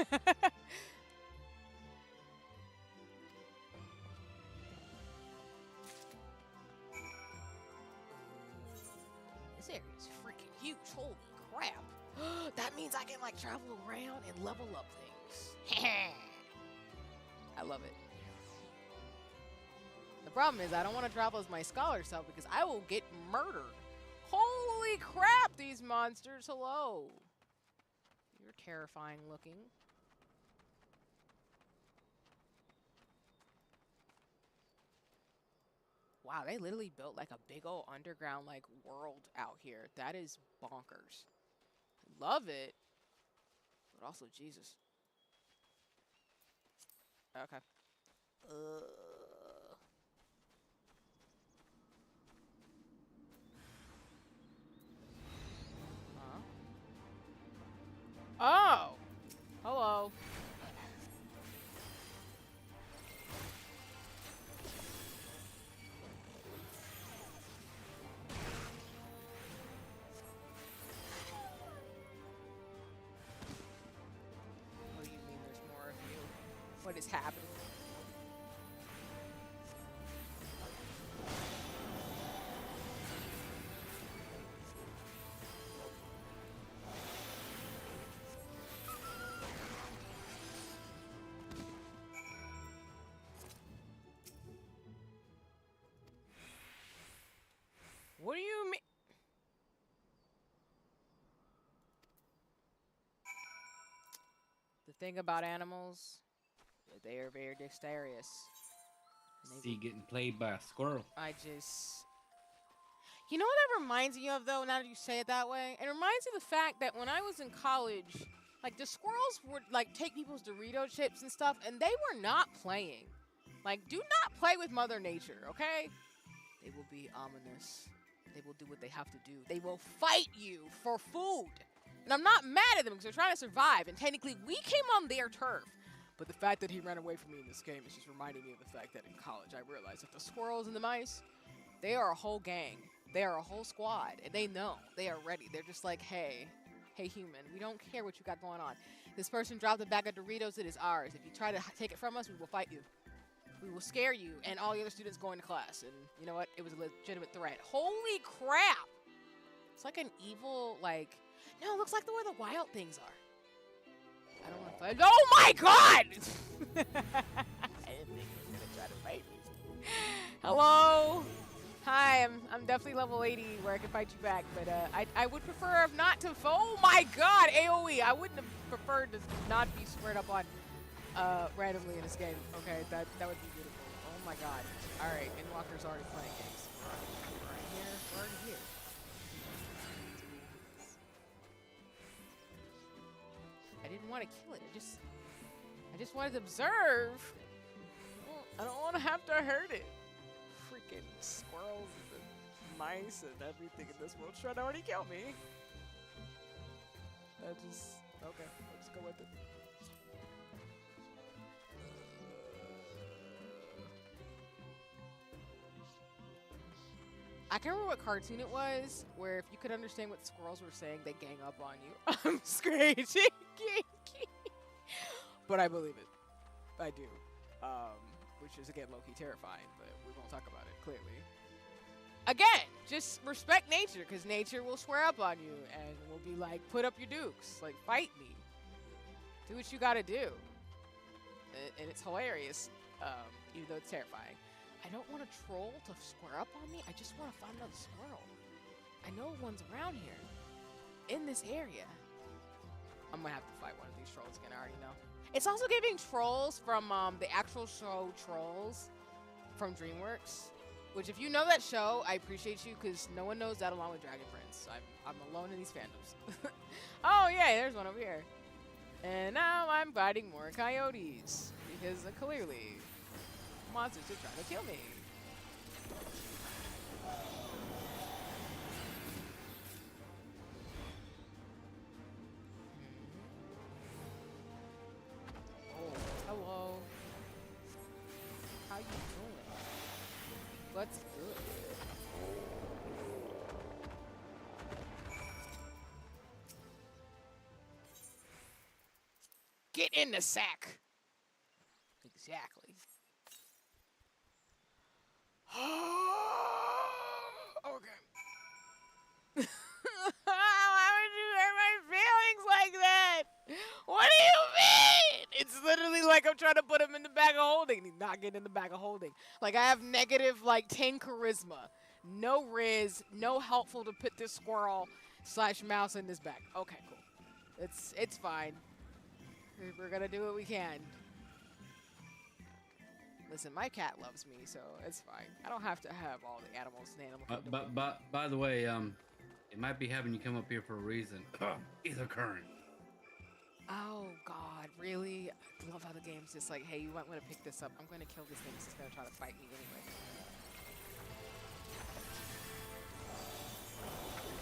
This area is freaking huge. Holy crap. That means I can like travel around and level up things. I love it. The problem is I don't want to travel as my scholar self because I will get murdered. Holy crap, these monsters. Hello. You're terrifying looking. Wow, they literally built like a big old underground like world out here. That is bonkers. Love it. But also, Jesus. Okay. Oh! Hello. What do you mean there's more of you? What is happening? What do you mean? The thing about animals, they are very dexterous. See, getting played by a squirrel. I just... You know what that reminds me of, though, now that you say it that way? It reminds me of the fact that when I was in college, like, the squirrels would, like, take people's Dorito chips and stuff, and they were not playing. Like, do not play with Mother Nature, okay? They will be ominous. They will do what they have to do. They will fight you for food. And I'm not mad at them because they're trying to survive. And technically, we came on their turf. But the fact that he ran away from me in this game is just reminding me of the fact that in college, I realized that the squirrels and the mice, they are a whole gang. They are a whole squad. And they know. They are ready. They're just like, hey human, we don't care what you got going on. This person dropped a bag of Doritos. It is ours. If you try to take it from us, we will fight you. We will scare you and all the other students going to class. And you know what? It was a legitimate threat. Holy crap! It's like an evil, like... No, it looks like the way the wild things are. I don't want to fight. Oh my god! I didn't think he was going to try to fight me. Hello? Hi, I'm definitely level 80 where I can fight you back. But I would prefer not to... Oh my god, AoE! I wouldn't have preferred to not be squared up on... randomly in this game. Okay, that would be beautiful. Oh my god. Alright, Endwalker's already playing games. We're already here. I didn't want to kill it. I just wanted to observe. I don't want to have to hurt it. Freaking squirrels and mice and everything in this world trying to already kill me. Okay, I'll just go with it. I can't remember what cartoon it was, where if you could understand what squirrels were saying, they gang up on you. I'm screeching. But I believe it. I do. Which is, again, low-key terrifying, but we won't talk about it, clearly. Again, just respect nature, because nature will swear up on you and will be like, put up your dukes. Like, fight me. Do what you gotta do. And it's hilarious, even though it's terrifying. I don't want a troll to square up on me. I just want to find another squirrel. I know one's around here. In this area. I'm gonna have to fight one of these trolls again, I already know. It's also giving trolls from the actual show Trolls from DreamWorks. Which, if you know that show, I appreciate you, because no one knows that along with Dragon Prince. I'm alone in these fandoms. Oh, yeah, there's one over here. And now I'm fighting more coyotes. Because clearly, monsters are trying to kill me. Oh, hello. How you doing? What's good? Get in the sack. Exactly. Okay. Why would you hurt my feelings like that? What do you mean? It's literally like I'm trying to put him in the bag of holding. And he's not getting in the bag of holding. Like, I have negative, like, 10 charisma. No riz. No helpful to put this squirrel / mouse in this bag. Okay, cool. It's fine. We're gonna do what we can. Listen, my cat loves me, so it's fine. I don't have to have all the animals and animal. But by the way, it might be having you come up here for a reason. Either current. Oh God, really? I love how the game's just like, hey, you might want to pick this up. I'm gonna kill this thing. It's gonna try to fight me anyway.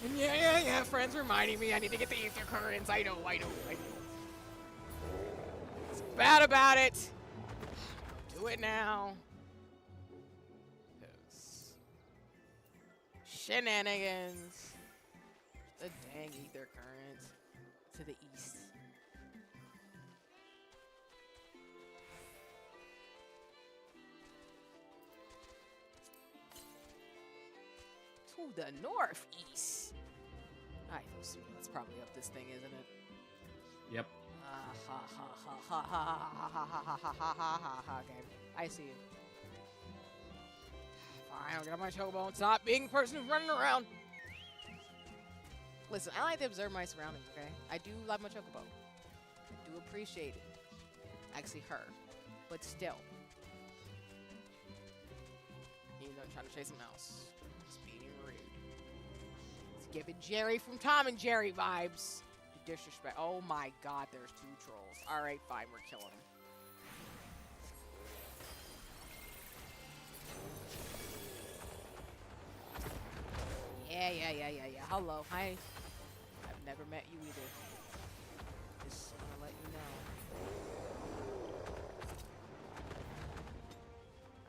And yeah. Friends reminding me I need to get the ether currents. I know. It's bad about it. Do it now. Shenanigans. The dang ether current to the east. To the northeast. Alright, that's probably up this thing, isn't it? Yep. Okay, I see you. Fine, I'll get on my chokerbone. Stop being the person who's running around. Listen, I like to observe my surroundings, okay? I do love my chocobo. I do appreciate it. Actually, her. But still. Even though I'm trying to chase a mouse. It's being rude. It's giving Jerry from Tom and Jerry vibes. Disrespect. Oh my God, there's 2 trolls. Alright, fine, we're killing them. Yeah. Hello, hi. I've never met you either. Just wanna let you know.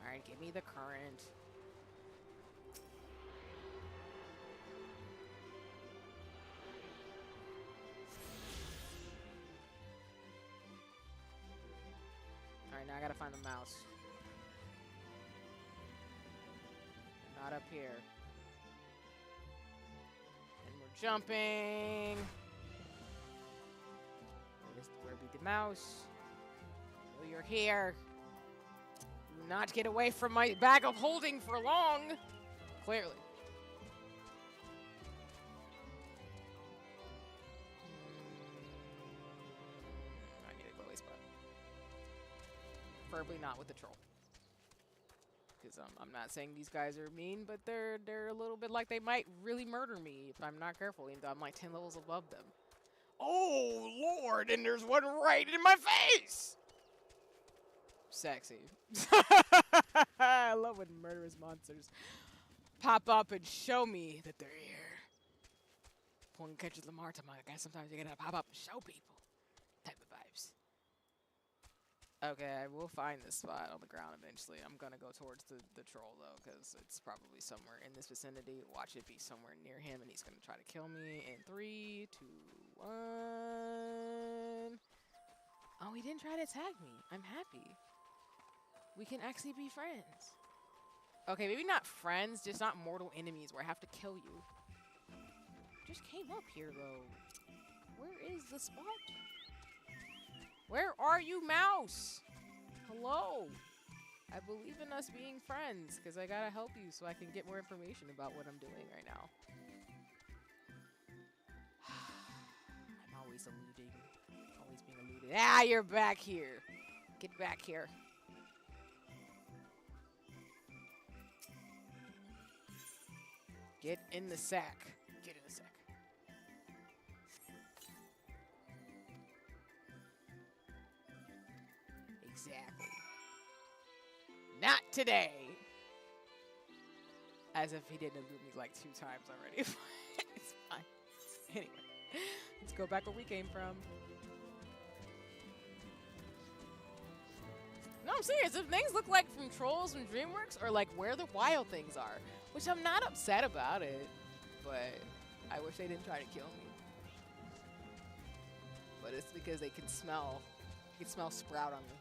Alright, give me the current. Alright, now I gotta find the mouse. Not up here. And we're jumping. Where be the mouse? Oh, you're here. Do not get away from my bag of holding for long. Clearly. I need a glowy spot. Preferably not with the troll. Because I'm not saying these guys are mean, but they're a little bit like they might really murder me if I'm not careful, even though I'm like 10 levels above them. Oh, Lord, and there's one right in my face! Sexy. I love when murderous monsters pop up and show me that they're here. Point catches Lamar to my guy. Sometimes you gotta pop up and show people. Type of vibes. Okay, I will find this spot on the ground eventually. I'm gonna go towards the troll though, because it's probably somewhere in this vicinity. Watch it be somewhere near him, and he's gonna try to kill me in 3, 2, 1. Oh, he didn't try to attack me. I'm happy. We can actually be friends. Okay, maybe not friends, just not mortal enemies where I have to kill you. Just came up here though. Where is the spot? Where are you, mouse? Hello. I believe in us being friends because I gotta help you so I can get more information about what I'm doing right now. I'm always eluding. Always being eluded. Ah, you're back here. Get back here. Get in the sack. Get in the sack. Exactly. Not today. As if he didn't elude me like 2 times already. It's fine. Anyway, let's go back where we came from. No, I'm serious. If things look like from Trolls and DreamWorks or like where the wild things are, which I'm not upset about it, but I wish they didn't try to kill me. But it's because they can smell Sprout on me.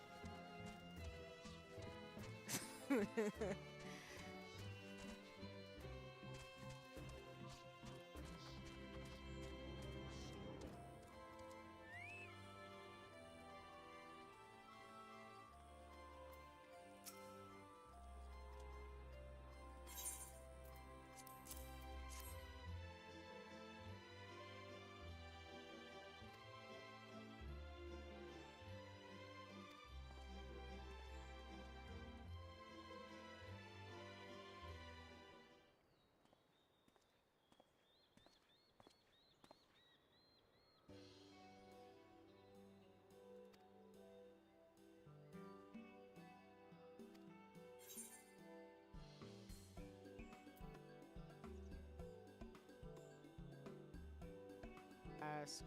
Ask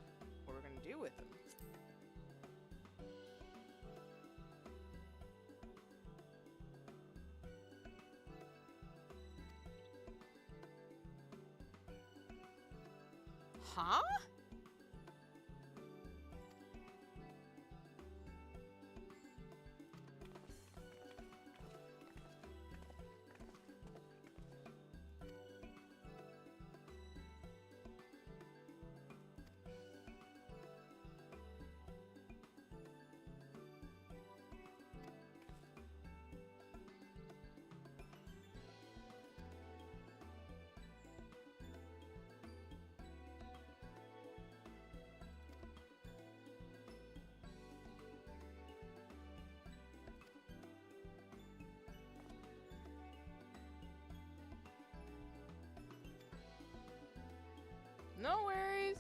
what we're gonna do with them. Huh? No worries.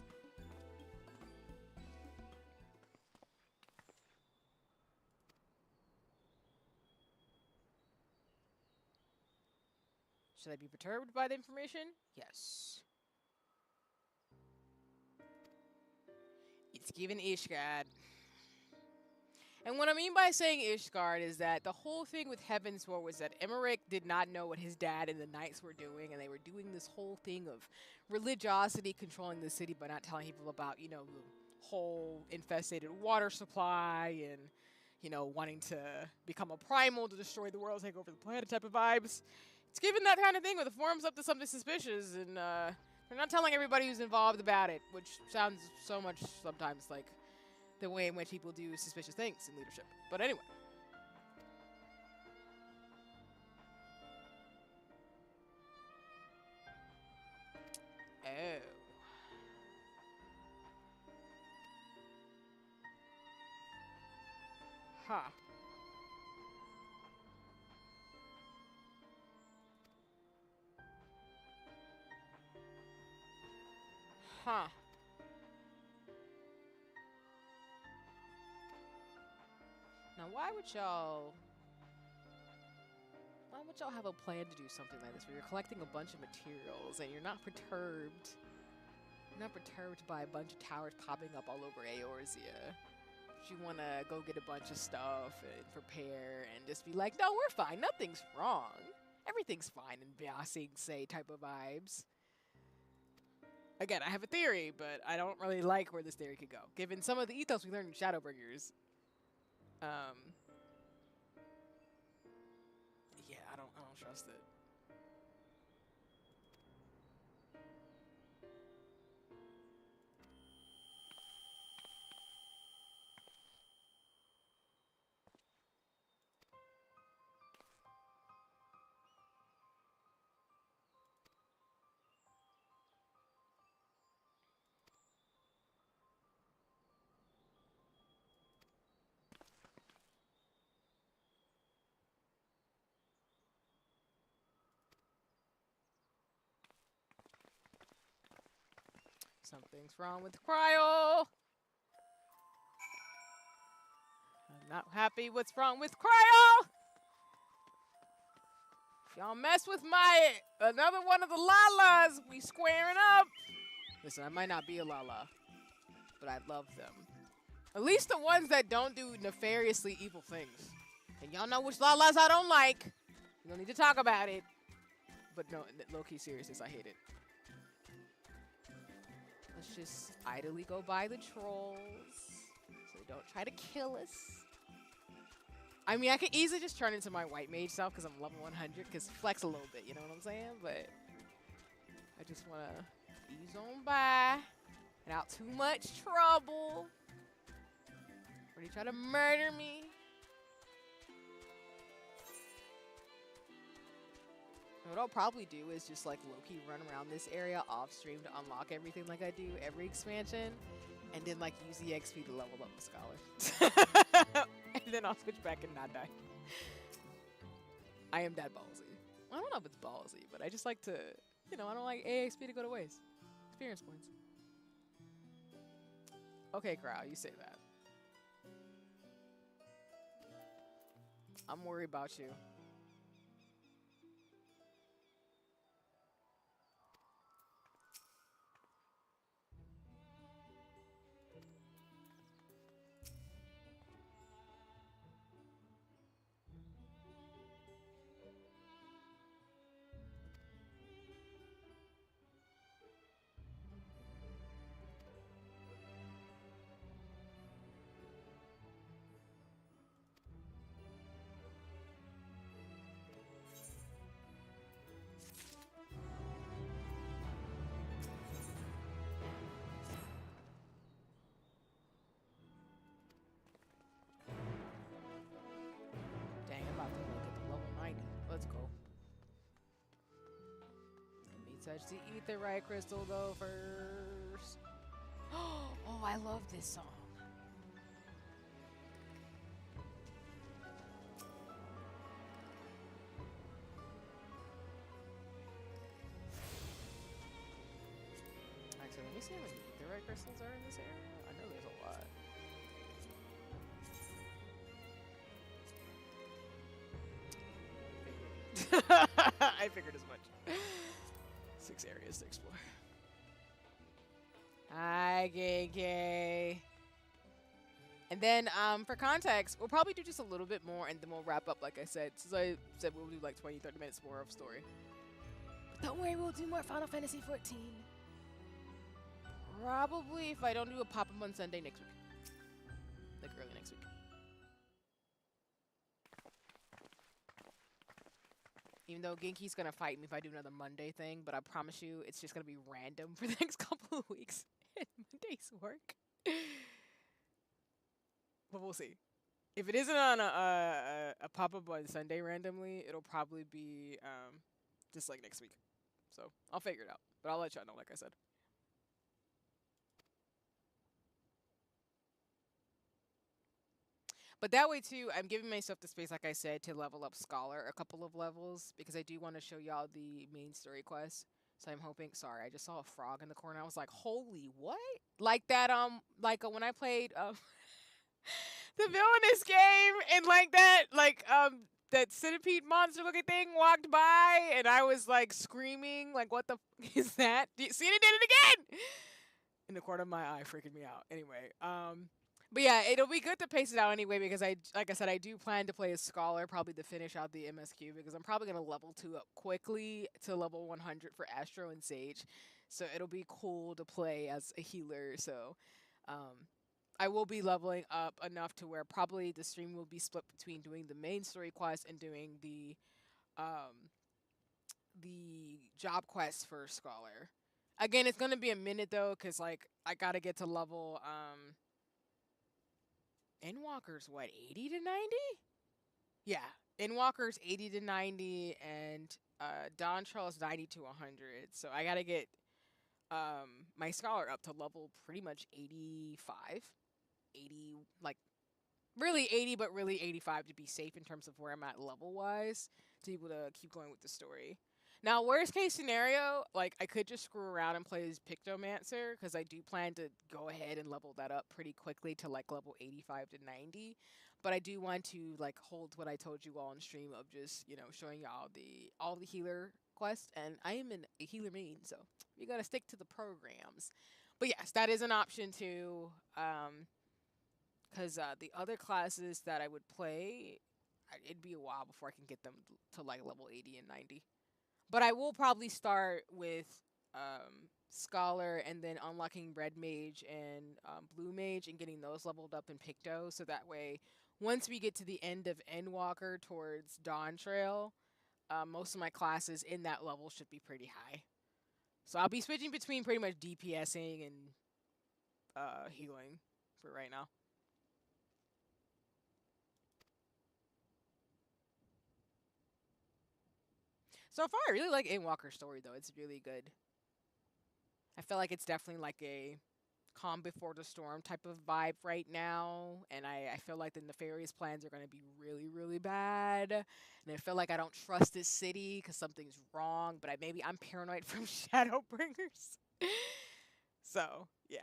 Should I be perturbed by the information? Yes. It's given Ishgard. And what I mean by saying Ishgard is that the whole thing with Heaven's War was that Emmerich did not know what his dad and the Knights were doing, and they were doing this whole thing of religiosity controlling the city by not telling people about, you know, the whole infested water supply and, you know, wanting to become a primal to destroy the world, take over the planet type of vibes. It's given that kind of thing where the forum's up to something suspicious, and they're not telling everybody who's involved about it, which sounds so much sometimes like the way in which people do suspicious things in leadership. But anyway. Oh. Huh. Huh. Now, why would y'all have a plan to do something like this where you're collecting a bunch of materials and you're not perturbed? You're not perturbed by a bunch of towers popping up all over Eorzea. She want to go get a bunch of stuff and prepare and just be like, no, we're fine. Nothing's wrong. Everything's fine in Beyonce say type of vibes. Again, I have a theory, but I don't really like where this theory could go, given some of the ethos we learned in Shadowbringers. Yeah, I don't trust it. Something's wrong with the cryo. I'm not happy. What's wrong with cryo? If y'all mess with another one of the Lalas, we squaring up. Listen, I might not be a Lala, but I love them. At least the ones that don't do nefariously evil things. And y'all know which Lalas I don't like. We don't need to talk about it. But no, low-key seriousness, I hate it. Let's just idly go by the trolls so they don't try to kill us. I mean, I could easily just turn into my white mage self because I'm level 100, because flex a little bit, you know what I'm saying? But I just want to ease on by without too much trouble. Or they try to murder me. What I'll probably do is just like low-key run around this area off stream to unlock everything like I do every expansion, and then like use the XP to level up the scholar. And then I'll switch back and not die. I am that ballsy. I don't know if it's ballsy, but I just like to, you know, I don't like AXP to go to waste. Experience points. Okay, Crow, you say that. I'm worried about you. Dang, I'm about to look at the level 90. Let's go. Let me touch the etherite crystal though first. Oh, I love this song. Actually, let me see how many etherite crystals are in this area. I know there's a lot. I figured as much. 6 areas to explore. Hi, KK. And then, for context, we'll probably do just a little bit more, and then we'll wrap up, like I said. Since I said we'll do like 20, 30 minutes more of story. But don't worry, we'll do more Final Fantasy 14. Probably if I don't do a pop-up on Sunday next week. Like early next week. Even though Genki's gonna fight me if I do another Monday thing, but I promise you, it's just gonna be random for the next couple of weeks. And Monday's work. But we'll see. If it isn't on a pop-up on Sunday randomly, it'll probably be just like next week. So I'll figure it out. But I'll let y'all know, like I said. But that way, too, I'm giving myself the space, like I said, to level up Scholar a couple of levels, because I do want to show y'all the main story quest. So I'm hoping... Sorry, I just saw a frog in the corner. I was like, holy what? Like that, when I played the villainous game, and like that, that centipede monster-looking thing walked by, and I was, like, screaming, like, what the f is that? See, it did it again! In the corner of my eye, freaking me out. Anyway, But yeah, it'll be good to pace it out anyway because like I said, I do plan to play a scholar probably to finish out the MSQ because I'm probably gonna level 2 up quickly to level 100 for Astro and Sage. So it'll be cool to play as a healer. So I will be leveling up enough to where probably the stream will be split between doing the main story quest and doing the job quest for scholar. Again, it's gonna be a minute though, cause like I gotta get to level Endwalker's what, 80 to 90? Yeah, Endwalker's 80 to 90 and Dawn Trail's 90 to 100. So I gotta get my scholar up to level pretty much 85. 80, like really 80, but really 85 to be safe in terms of where I'm at level wise to be able to keep going with the story. Now, worst case scenario, like I could just screw around and play as Pictomancer because I do plan to go ahead and level that up pretty quickly to like level 85 to 90. But I do want to like hold what I told you all on stream of just, you know, showing you all the healer quests, and I am a healer main, so you gotta stick to the programs. But yes, that is an option too. Because the other classes that I would play, it'd be a while before I can get them to like level 80 and 90. But I will probably start with Scholar and then unlocking Red Mage and Blue Mage and getting those leveled up in Picto. So that way, once we get to the end of Endwalker towards Dawn Trail, most of my classes in that level should be pretty high. So I'll be switching between pretty much DPSing and healing for right now. So far, I really like Endwalker's story, though. It's really good. I feel like it's definitely like a calm before the storm type of vibe right now. And I feel like the nefarious plans are going to be really, really bad. And I feel like I don't trust this city because something's wrong. But maybe I'm paranoid from Shadowbringers. So, yeah.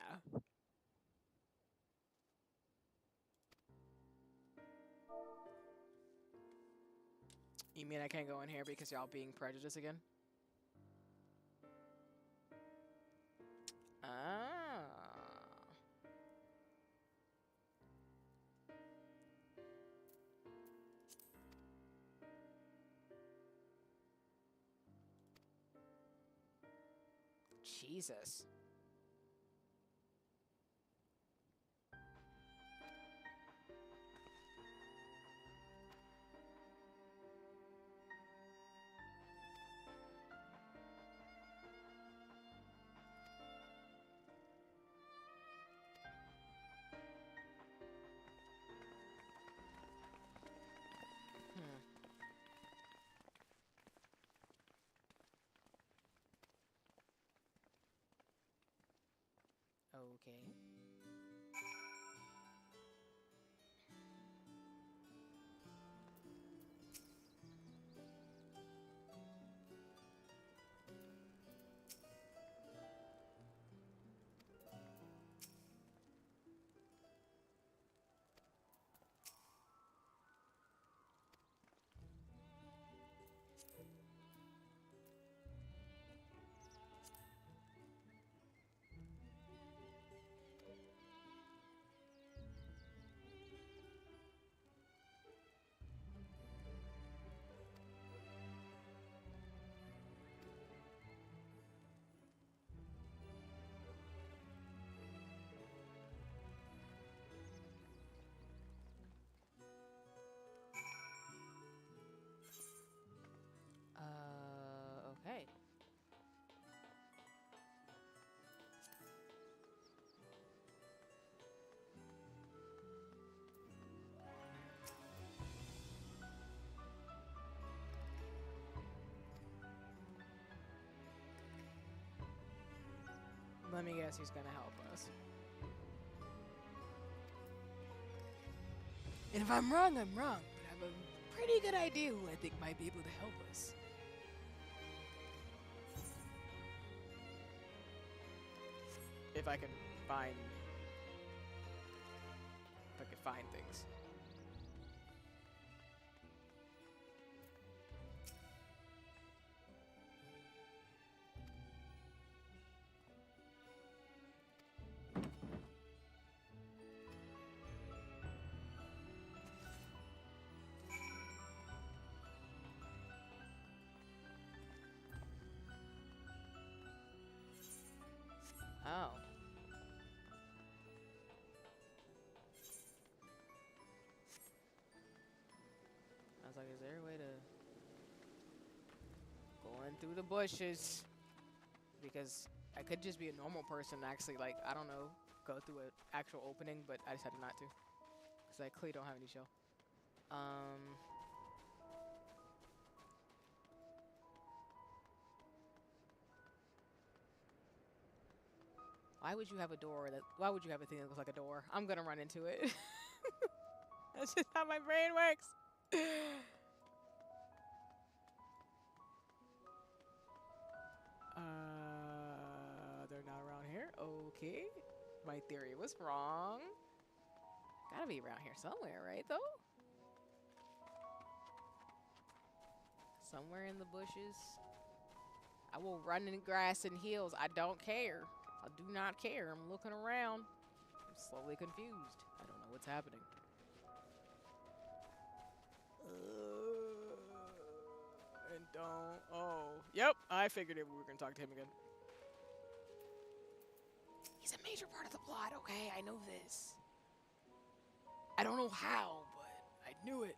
You mean I can't go in here because y'all being prejudiced again? Ah. Jesus. Okay. Okay. Let me guess who's gonna help us. And if I'm wrong, I'm wrong. But I have a pretty good idea who I think might be able to help us. If I can find things. like, is there a way to go in through the bushes? Because I could just be a normal person and actually, like, I don't know, go through an actual opening, but I decided not to. Because I clearly don't have any shell. Why would you have a door that, why would you have a thing that looks like a door? I'm gonna run into it. That's just how my brain works. They're not around here. Okay. My theory was wrong. Gotta be around here somewhere, right, though? Somewhere in the bushes. I will run in grass and hills. I don't care. I do not care. I'm looking around. I'm slowly confused. I don't know what's happening. And don't. Oh. Yep. I figured we were going to talk to him again. He's a major part of the plot, okay? I know this. I don't know how, but I knew it.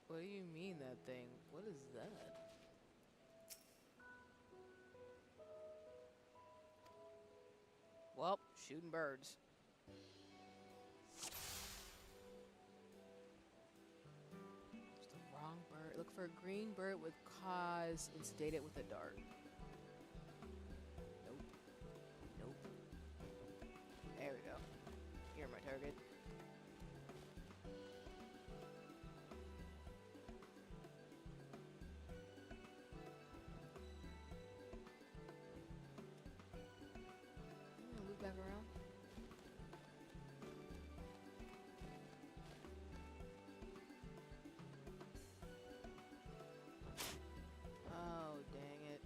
What do you mean that thing? What is that? Well, shooting birds. It's the wrong bird. Look for a green bird with cause and sedate it with a dart. Nope. Nope. There we go. You're my target. Back around. Oh, dang it.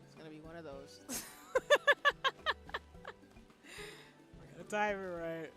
It's gonna be one of those. We're gonna time it right.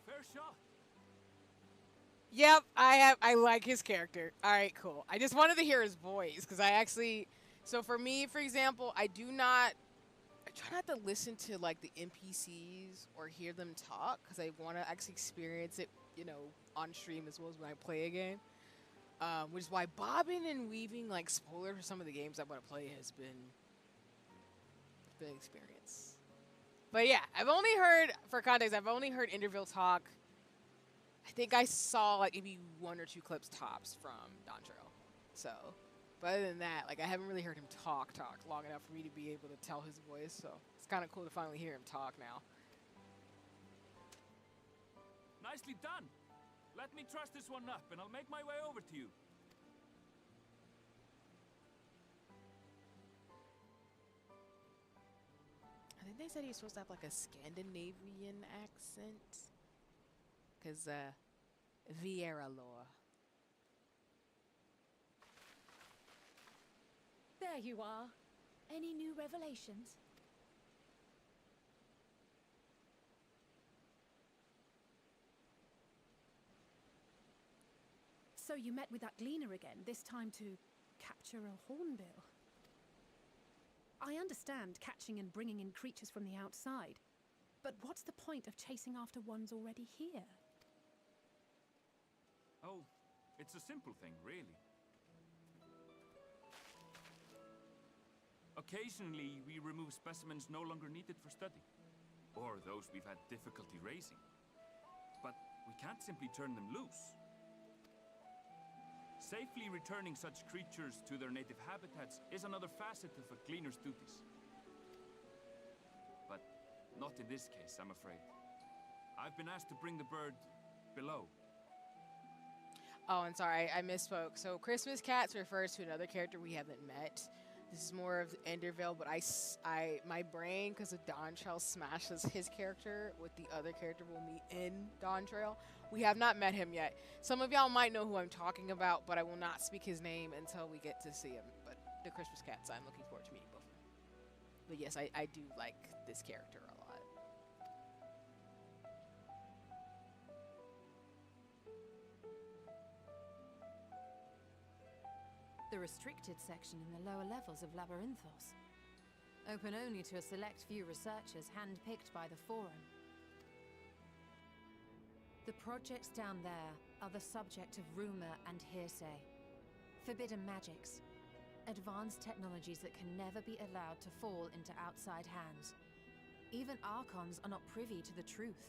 Fair shot. Yep, I like his character. All right, cool. I just wanted to hear his voice because I actually, so for me, for example, I try not to listen to like the NPCs or hear them talk because I want to actually experience it, you know, on stream as well as when I play a game. Which is why bobbing and weaving like spoilers for some of the games I want to play has been an experience. But yeah, I've only heard, for context, I've only heard Interville talk. I think I saw like maybe 1 or 2 clips tops from Dontrell. So, but other than that, like I haven't really heard him talk long enough for me to be able to tell his voice. So it's kind of cool to finally hear him talk now. Nicely done. Let me truss this one up, and I'll make my way over to you. I think they said he was supposed to have like a Scandinavian accent. Because, Vieira lore. There you are. Any new revelations? So you met with that gleaner again, this time to capture a hornbill. I understand catching and bringing in creatures from the outside, But what's the point of chasing after ones already here? Oh, it's a simple thing, really. Occasionally, we remove specimens no longer needed for study, or those we've had difficulty raising. But we can't simply turn them loose. Safely returning such creatures to their native habitats is another facet of a cleaner's duties. But not in this case, I'm afraid. I've been asked to bring the bird below. Oh, and sorry, I misspoke. So Christmas Cats refers to another character we haven't met. This is more of Endervale, but my brain, because of Dawn Trail, smashes his character with the other character we'll meet in Dawn Trail. We have not met him yet. Some of y'all might know who I'm talking about, but I will not speak his name until we get to see him. But the Christmas Cats, I'm looking forward to meeting both of them. But yes, I do like this character a lot. The restricted section in the lower levels of Labyrinthos. Open only to a select few researchers handpicked by the Forum. The projects down there are the subject of rumor and hearsay. Forbidden magics. Advanced technologies that can never be allowed to fall into outside hands. Even Archons are not privy to the truth.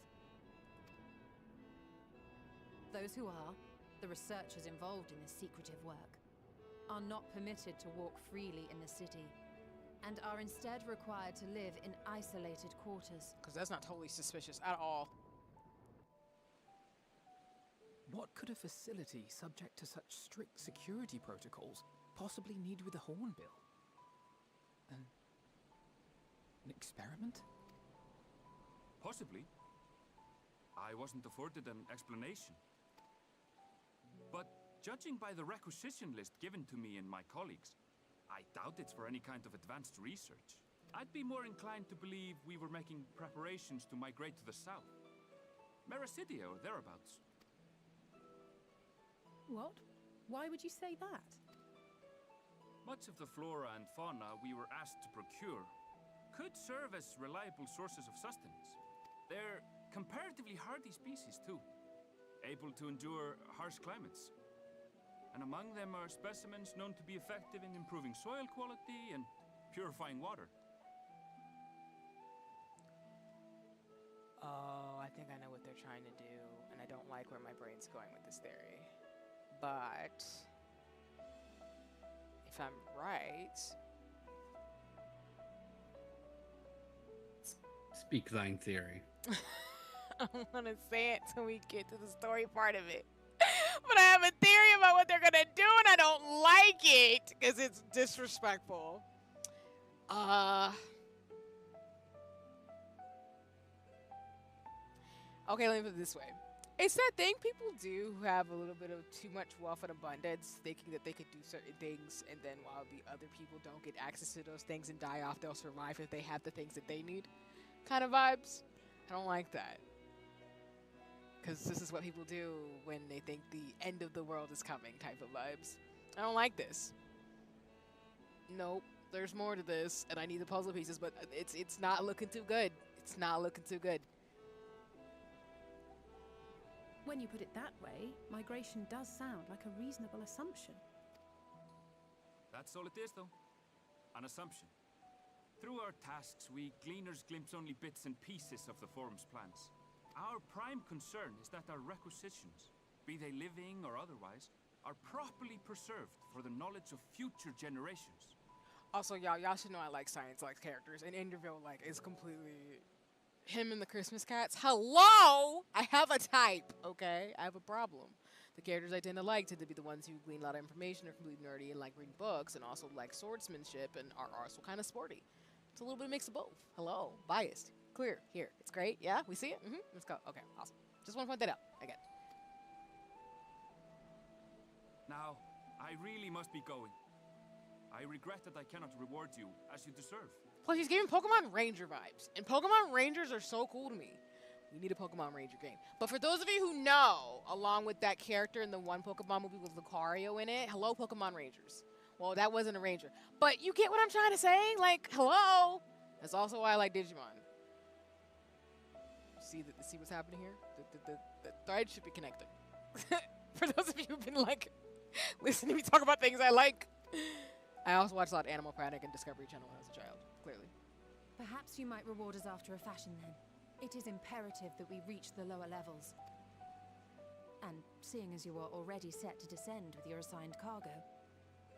Those who are, the researchers involved in this secretive work, are not permitted to walk freely in the city, and are instead required to live in isolated quarters. Because that's not totally suspicious at all. What could a facility subject to such strict security protocols possibly need with a hornbill? An experiment? Possibly. I wasn't afforded an explanation. But judging by the requisition list given to me and my colleagues, I doubt it's for any kind of advanced research. I'd be more inclined to believe we were making preparations to migrate to the south. Mericidia or thereabouts. What? Why would you say that? Much of the flora and fauna we were asked to procure could serve as reliable sources of sustenance. They're comparatively hardy species too, able to endure harsh climates. And among them are specimens known to be effective in improving soil quality and purifying water. Oh, I think I know what they're trying to do, and I don't like where my brain's going with this theory. But if I'm right... Speak thine theory. I want to say it till we get to the story part of it. But I have a theory about what they're going to do, and I don't like it because it's disrespectful. Okay, let me put it this way. It's that thing people do who have a little bit of too much wealth and abundance, thinking that they could do certain things, and then while the other people don't get access to those things and die off, they'll survive if they have the things that they need kind of vibes. I don't like that. Because this is what people do when they think the end of the world is coming type of vibes. I don't like this. Nope, there's more to this, and I need the puzzle pieces, but it's not looking too good. It's not looking too good. When you put it that way, migration does sound like a reasonable assumption. That's all it is, though. An assumption. Through our tasks, we gleaners glimpse only bits and pieces of the Forum's plans. Our prime concern is that our requisitions, be they living or otherwise, are properly preserved for the knowledge of future generations. Also, y'all should know I like science-like characters, and Enderville, is completely... Him and the Christmas Cats. Hello! I have a type, okay? I have a problem. The characters I tend to like tend to be the ones who glean a lot of information, are completely nerdy, and like reading books, and also like swordsmanship, and are also kind of sporty. It's a little bit of a mix of both. Hello. Biased. Clear. Here. It's great. Yeah? We see it? Mm-hmm. Let's go. Okay. Awesome. Just want to point that out. Again. Now, I really must be going. I regret that I cannot reward you as you deserve. Plus, he's giving Pokemon Ranger vibes. And Pokemon Rangers are so cool to me. We need a Pokemon Ranger game. But for those of you who know, along with that character in the one Pokemon movie with Lucario in it, hello, Pokemon Rangers. Well, that wasn't a Ranger. But you get what I'm trying to say? Hello? That's also why I like Digimon. see what's happening here? The thread should be connected. For those of you who've been like listening to me talk about things I like. I also watched a lot of Animal Planet and Discovery Channel when I was a child, clearly. Perhaps you might reward us after a fashion then. It is imperative that we reach the lower levels. And seeing as you are already set to descend with your assigned cargo,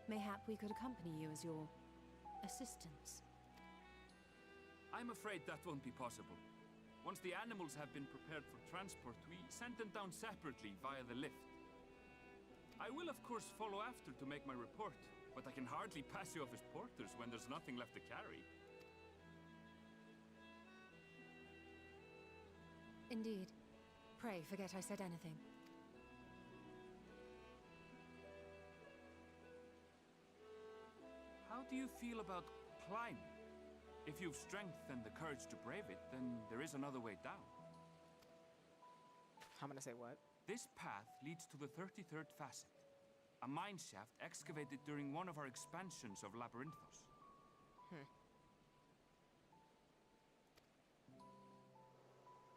mayhap we could accompany you as your assistants. I'm afraid that won't be possible. Once the animals have been prepared for transport, we send them down separately via the lift. I will of course follow after to make my report, but I can hardly pass you off as porters when there's nothing left to carry. Indeed. Pray forget I said anything. How do you feel about climbing? If you've strength and the courage to brave it, then there is another way down. I'm gonna say what? This path leads to the 33rd facet, a mine shaft excavated during one of our expansions of Labyrinthos.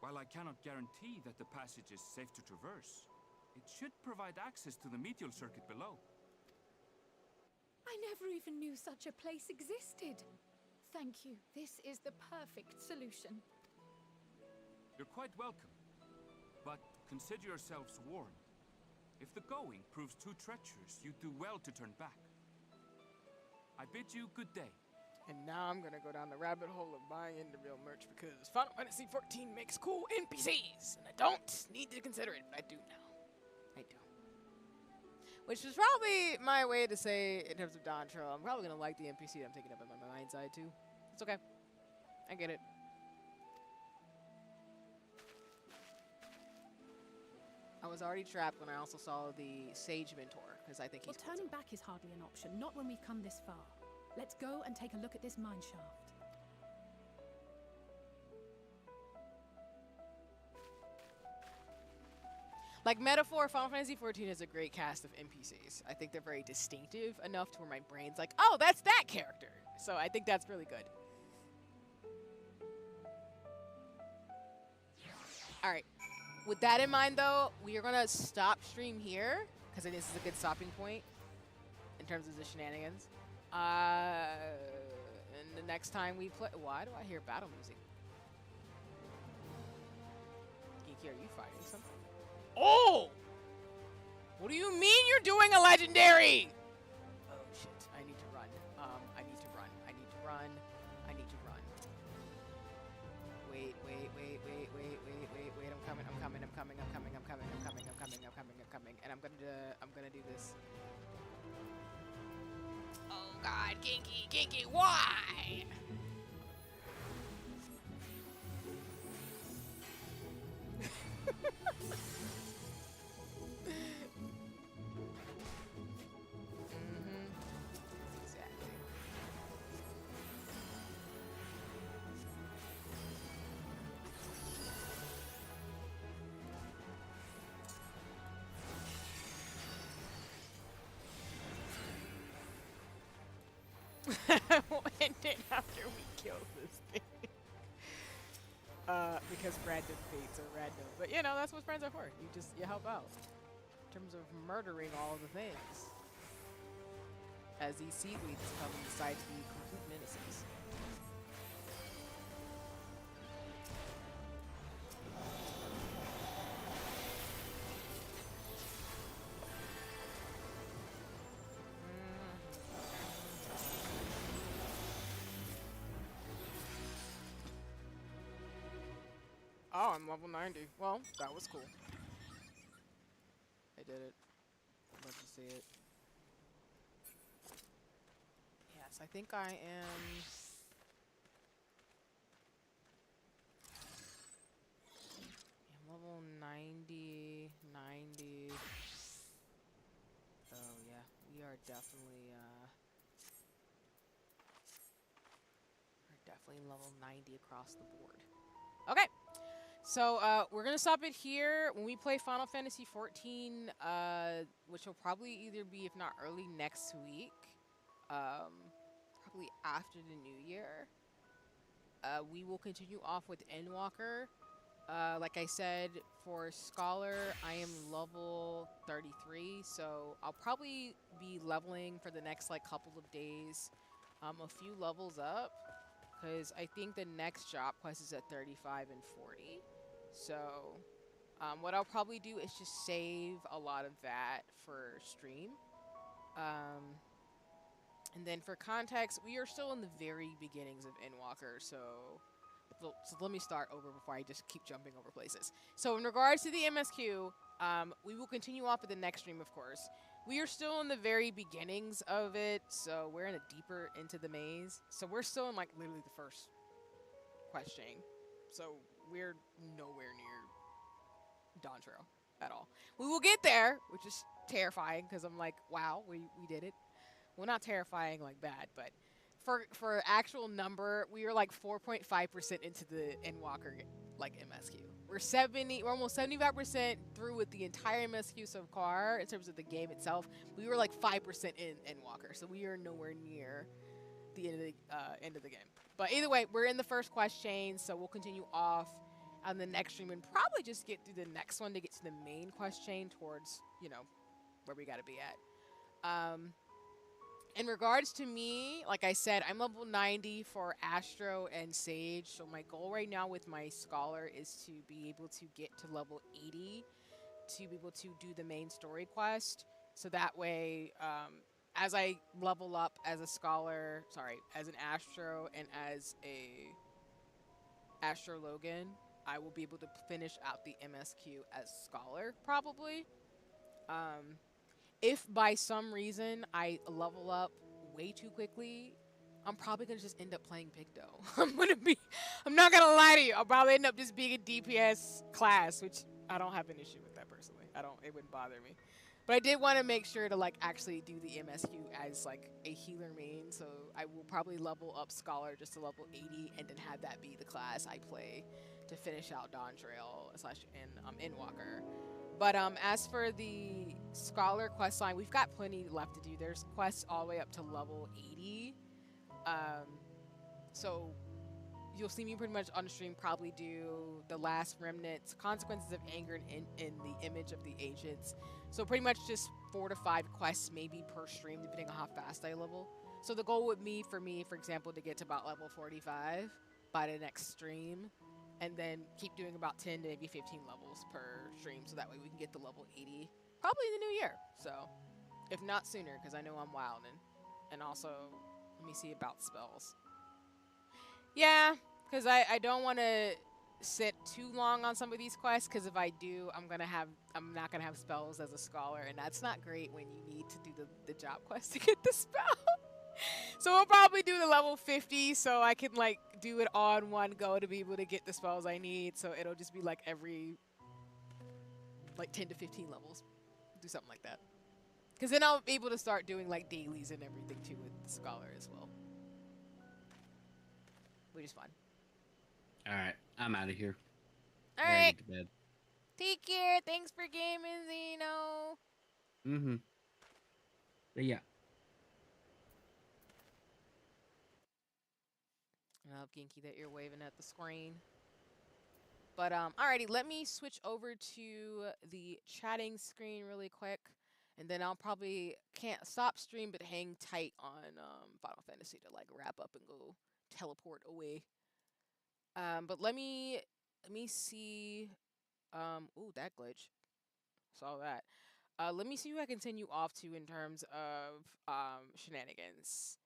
While I cannot guarantee that the passage is safe to traverse, it should provide access to the medial circuit below. I never even knew such a place existed. Thank you. This is the perfect solution. You're quite welcome, but consider yourselves warned. If the going proves too treacherous, you do well to turn back. I bid you good day. And now I'm gonna go down the rabbit hole of buying into real merch because Final Fantasy XIV makes cool NPCs, and I don't need to consider it, but I do now. I do. Which is probably my way to say, in terms of Dontro, I'm probably gonna like the NPC that I'm thinking of in my mind's eye too. It's okay. I get it. I was already trapped when I also saw the Sage Mentor, because I think he's Well, turning back is hardly an option, not when we've come this far. Let's go and take a look at this mine shaft. Like metaphor, Final Fantasy XIV has a great cast of NPCs. I think they're very distinctive enough to where my brain's like, oh, that's that character. So I think that's really good. All right. With that in mind, though, we are going to stop stream here because I think this is a good stopping point in terms of the shenanigans. And the next time we play... Why do I hear battle music? Geeky, are you fighting something? Oh! What do you mean you're doing a legendary? Oh, shit. I need to run. I need to run. I need to run. I need to run. Wait. I'm coming. And I'm gonna do this. Oh, God. Kinky, why? Exactly. We'll end it after we kill this thing. Because random fates are random. But you know, that's what friends are for. You help out. In terms of murdering all of the things. As these seaweeds come and decide to be complete menaces. Oh, I'm level 90. Well, that was cool. I did it. I'd love to see it. Yes, I think I am... I'm level 90. Oh, yeah. We are definitely, we're definitely level 90 across the board. Okay. So, we're going to stop it here. When we play Final Fantasy XIV, which will probably either be, if not early next week, probably after the new year, we will continue off with Endwalker. Like I said, for Scholar, I am level 33, so I'll probably be leveling for the next like couple of days, a few levels up, because I think the next job quest is at 35 and 40. So, what I'll probably do is just save a lot of that for stream. And then for context, we are still in the very beginnings of Endwalker, so let me start over before I just keep jumping over places. So in regards to the MSQ, we will continue off at the next stream, of course. We are still in the very beginnings of it, so we're in a deeper into the maze. So we're still in like literally the first quest chain. So we're nowhere near Dawn Trail at all. We will get there, which is terrifying because I'm like, wow, we did it. Well, not terrifying like bad, but for actual number, we are like 4.5% into the Endwalker like MSQ. We're almost 75% through with the entire MSQ so far in terms of the game itself. We were like 5% in Endwalker, so we are nowhere near the end of the game. But either way, we're in the first quest chain, so we'll continue off on the next stream and probably just get through the next one to get to the main quest chain towards, you know, where we got to be at. In regards to me, like I said, I'm level 90 for Astro and Sage. So my goal right now with my Scholar is to be able to get to level 80 to be able to do the main story quest. So that way, as I level up as a Scholar, as an Astro and as a Astro Logan, I will be able to finish out the MSQ as Scholar, probably. If by some reason I level up way too quickly, I'm probably gonna just end up playing Picto. I'm not gonna lie to you. I'll probably end up just being a DPS class, which I don't have an issue with that personally. It wouldn't bother me. But I did want to make sure to like actually do the MSQ as like a healer main, so I will probably level up Scholar just to level 80 and then have that be the class I play to finish out Dawn Trail / Endwalker. But as for the Scholar quest line, we've got plenty left to do. There's quests all the way up to level 80. So you'll see me pretty much on stream probably do the last remnants, consequences of anger in the image of the agents. So pretty much just 4 to 5 quests maybe per stream, depending on how fast I level. So the goal would be for me, for example, to get to about level 45 by the next stream. And then keep doing about 10 to maybe 15 levels per stream, so that way we can get to level 80 probably in the new year. So, if not sooner, because I know I'm wilding. And also, let me see about spells. Yeah, because I don't want to sit too long on some of these quests, because if I do, I'm not gonna have spells as a Scholar, and that's not great when you need to do the job quest to get the spell. So we'll probably do the level 50 so I can like do it all in one go to be able to get the spells I need. So it'll just be like every like 10 to 15 levels. Do something like that. Because then I'll be able to start doing like dailies and everything too with the Scholar as well. Which is fun. Alright, I'm out of here. Alright. Take care. Thanks for gaming, Zeno. But yeah. I love Genki that you're waving at the screen. But alrighty, let me switch over to the chatting screen really quick, and then I'll probably can't stop stream but hang tight on Final Fantasy to like wrap up and go teleport away. But let me see. Ooh, that glitch. Saw that. Let me see who I continue off to in terms of shenanigans.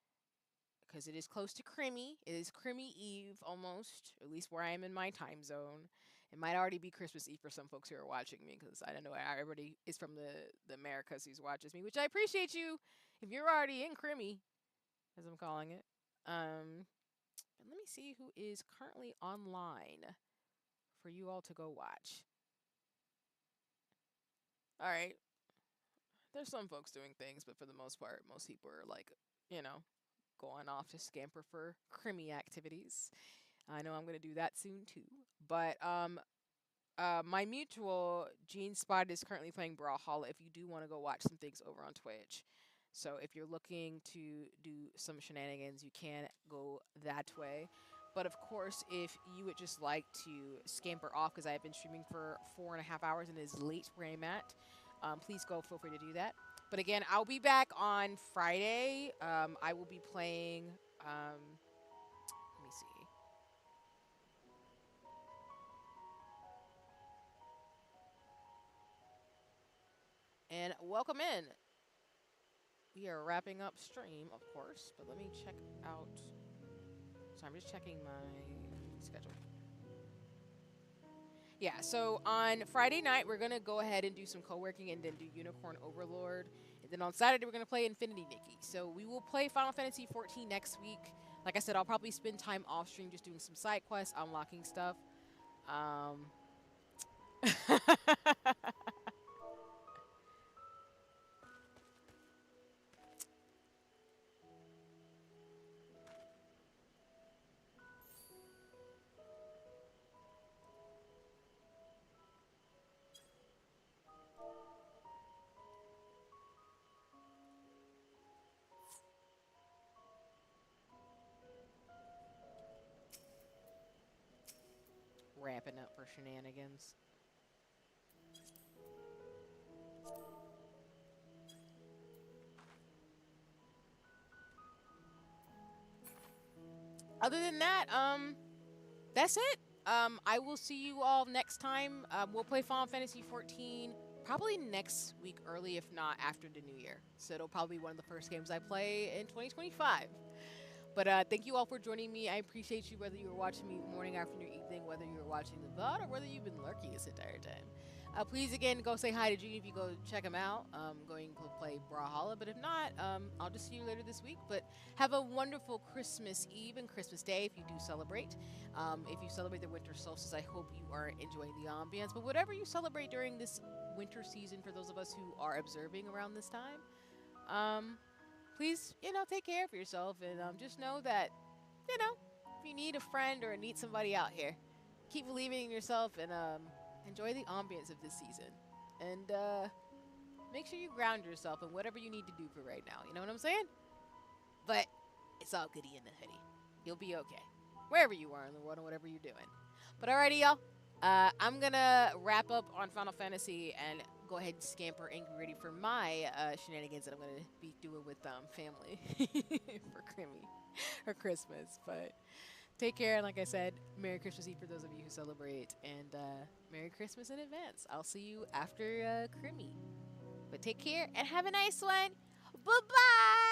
Because it is close to Crimmy. It is Crimmy Eve almost, at least where I am in my time zone. It might already be Christmas Eve for some folks who are watching me, because I don't know, everybody is from the Americas who watches me, which I appreciate you if you're already in Crimmy, as I'm calling it. But let me see who is currently online for you all to go watch. All right. There's some folks doing things, but for the most part, most people are like, you know, going off to scamper for Crimmy activities. I know I'm going to do that soon too. But my mutual, Gene Spot, is currently playing Brawlhalla if you do want to go watch some things over on Twitch. So if you're looking to do some shenanigans, you can go that way. But of course, if you would just like to scamper off, because I have been streaming for 4.5 hours and it is late where I'm at, please go feel free to do that. But again, I'll be back on Friday. I will be playing. Let me see. And welcome in. We are wrapping up stream, of course, but let me check out. So I'm just checking my schedule. Yeah, so on Friday night, we're going to go ahead and do some co-working and then do Unicorn Overlord. And then on Saturday, we're going to play Infinity Nikki. So we will play Final Fantasy XIV next week. Like I said, I'll probably spend time off stream just doing some side quests, unlocking stuff. Ramping up for shenanigans. Other than that, that's it. I will see you all next time. We'll play Final Fantasy XIV probably next week early, if not after the new year. So it'll probably be one of the first games I play in 2025. But thank you all for joining me. I appreciate you, whether you were watching me morning, afternoon, evening, whether you were watching the VOD, or whether you've been lurking this entire time. Please, again, go say hi to Junior if you go check him out. Going to play Brawlhalla. But if not, I'll just see you later this week. But have a wonderful Christmas Eve and Christmas Day if you do celebrate. If you celebrate the winter solstice, I hope you are enjoying the ambience. But whatever you celebrate during this winter season, for those of us who are observing around this time, please, take care of yourself. And just know that, if you need a friend or need somebody out here, keep believing in yourself and enjoy the ambience of this season. And make sure you ground yourself in whatever you need to do for right now. You know what I'm saying? But it's all goody in the hoodie. You'll be okay. Wherever you are in the world and whatever you're doing. But alrighty, y'all. I'm going to wrap up on Final Fantasy and go ahead and scamper and get ready for my shenanigans that I'm going to be doing with family for Crimmy or Christmas. But take care. And like I said, Merry Christmas Eve for those of you who celebrate. And Merry Christmas in advance. I'll see you after Crimmy. But take care and have a nice one. Bye-bye.